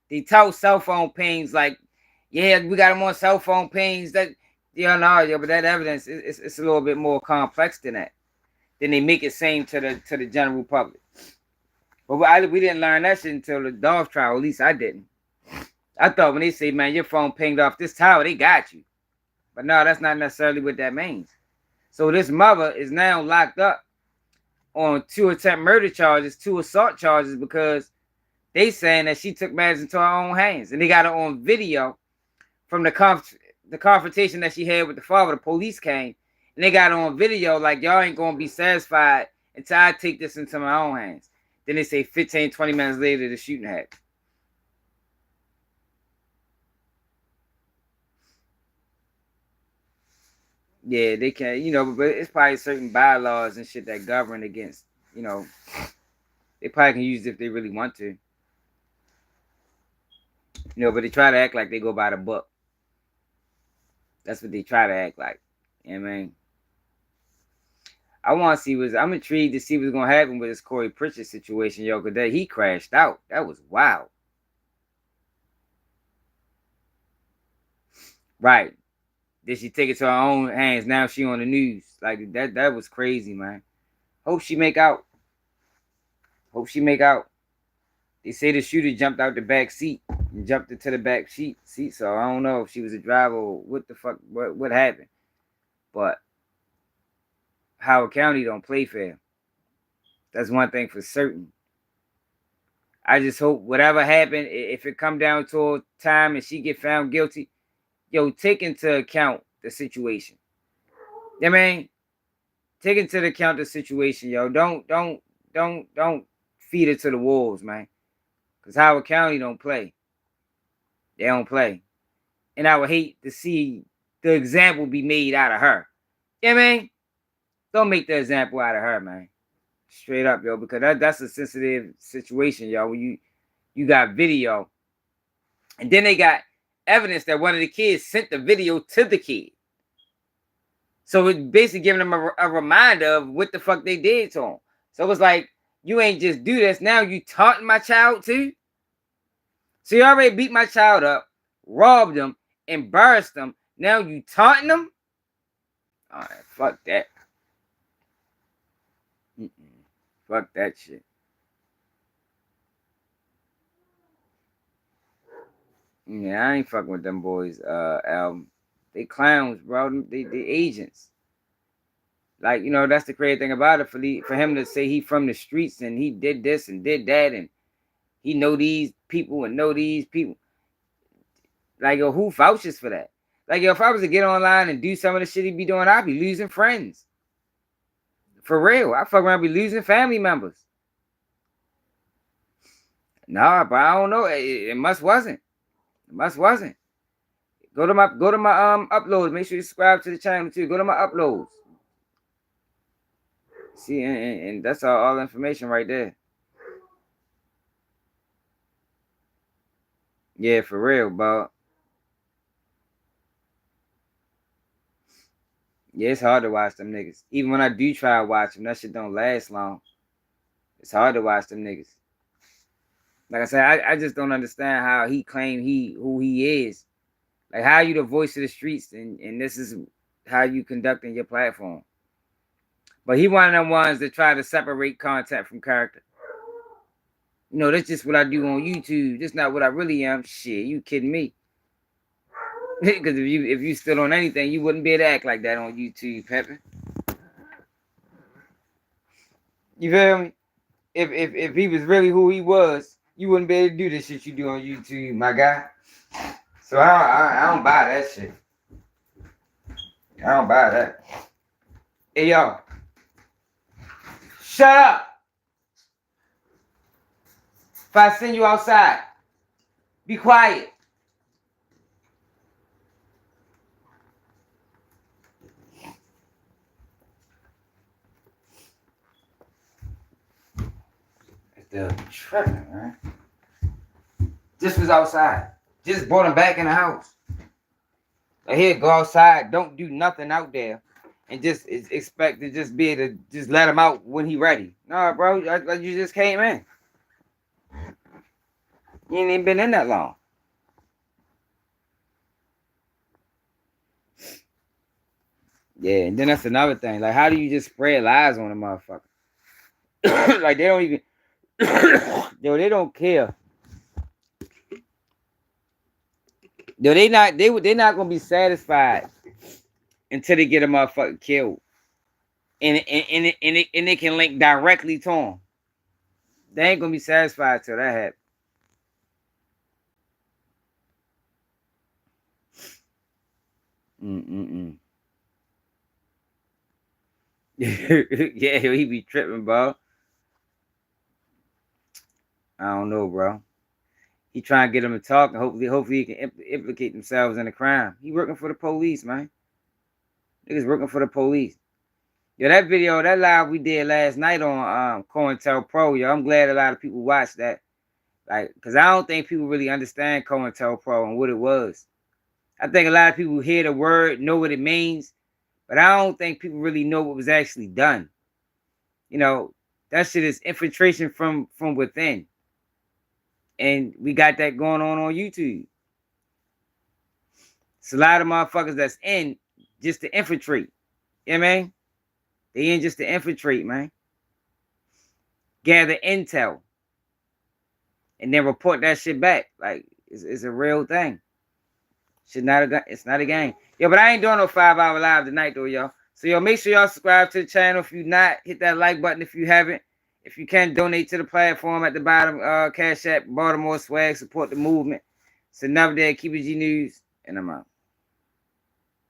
They tout cell phone pings like, yeah, we got them on cell phone pings. That, yeah, no, yeah, but that evidence it's a little bit more complex than that. Then they make it seem to the general public. But we didn't learn that shit until the Dolph trial. At least I didn't. I thought when they say, man, your phone pinged off this tower, they got you. But no, that's not necessarily what that means. So this mother is now locked up on 2 attempt murder charges, 2 assault charges, because they saying that she took matters into her own hands. And they got her on video from the confrontation that she had with the father. The police came, and they got her on video like, y'all ain't going to be satisfied until I take this into my own hands. Then they say 15, 20 minutes later, the shooting happened. Yeah, they can, you know, but it's probably certain bylaws and shit that govern against, you know, they probably can use it if they really want to. You know, but they try to act like they go by the book. That's what they try to act like. You know what I mean? I want to see I'm intrigued to see what's going to happen with this Corey Pritchett situation, yo, because he crashed out. That was wild. Right. Did she take it to her own hands? Now she on the news. Like, that was crazy, man. Hope she make out. Hope she make out. They say the shooter jumped out the back seat and jumped into the back seat. So I don't know if she was a driver or what the fuck, what happened. But Howard County don't play fair. That's one thing for certain. I just hope whatever happened, if it come down to a time and she get found guilty, yo, take into account the situation. You know what I mean? Take into account the situation, yo. Don't feed it to the wolves, man. Because Howard County don't play. They don't play. And I would hate to see the example be made out of her. You know what I mean? Don't make the example out of her, man. Straight up, yo. Because that's a sensitive situation, yo. When you got video. And then they got evidence that one of the kids sent the video to the kid. So it's basically giving them a reminder of what the fuck they did to him. So it was like, you ain't just do this. Now you taunting my child too? So you already beat my child up, robbed him, embarrassed him. Now you taunting him? All right, fuck that. Fuck that shit. Yeah, I ain't fucking with them boys album. They clowns, bro. They agents. Like, you know, that's the crazy thing about it. For him to say he from the streets and he did this and did that and he know these people and know these people. Like, yo, who vouches for that? Like, yo, if I was to get online and do some of the shit he be doing, I'd be losing friends. For real. I fuck around be losing family members. Nah, but I don't know. It must wasn't. It must wasn't. Go to my uploads. Make sure you subscribe to the channel too. Go to my uploads. See, and that's all information right there. Yeah, for real, bro. Yeah, it's hard to watch them niggas. Even when I do try to watch them, that shit don't last long. It's hard to watch them niggas. Like I said, I just don't understand how he claimed who he is. Like, how you the voice of the streets and this is how you conducting your platform. But he one of them ones that try to separate content from character. You know, that's just what I do on YouTube. That's not what I really am. Shit, you kidding me? Because if you stood on anything, you wouldn't be able to act like that on YouTube, Pepper. You feel me? If he was really who he was, you wouldn't be able to do the shit you do on YouTube, my guy. So I don't buy that shit. I don't buy that. Hey, yo. Shut up. If I send you outside, be quiet. They're tripping, man. Just was outside. Just brought him back in the house. Like, here, go outside. Don't do nothing out there. And just expect to just be able to just let him out when he ready. Nah, bro. Like you just came in. You ain't even been in that long. Yeah, and then that's another thing. Like, how do you just spread lies on a motherfucker? Like, they don't even... Yo, they don't care. Yo, they're not gonna be satisfied until they get a motherfucker killed. And it can link directly to them. They ain't gonna be satisfied till that happens. Yeah, he be tripping, bro. I don't know, bro. He trying to get them to talk, and hopefully he can implicate themselves in the crime. He working for the police, man. Niggas working for the police. Yo, that video, that live we did last night on COINTELPRO, yo, I'm glad a lot of people watched that. Like, because I don't think people really understand COINTELPRO and what it was. I think a lot of people hear the word, know what it means, but I don't think people really know what was actually done. You know, that shit is infiltration from within. And we got that going on YouTube. It's a lot of motherfuckers that's in just to infiltrate. You know what I mean? They in just to infiltrate, man. Gather intel. And then report that shit back. Like, it's a real thing. It's not a game. Yo, but I ain't doing no 5-hour live tonight, though, y'all. So, yo, make sure y'all subscribe to the channel. If you not, hit that like button if you haven't. If you can, donate to the platform at the bottom. Cash App, Baltimore Swag, support the movement. It's another day. Keep it G News, and I'm out.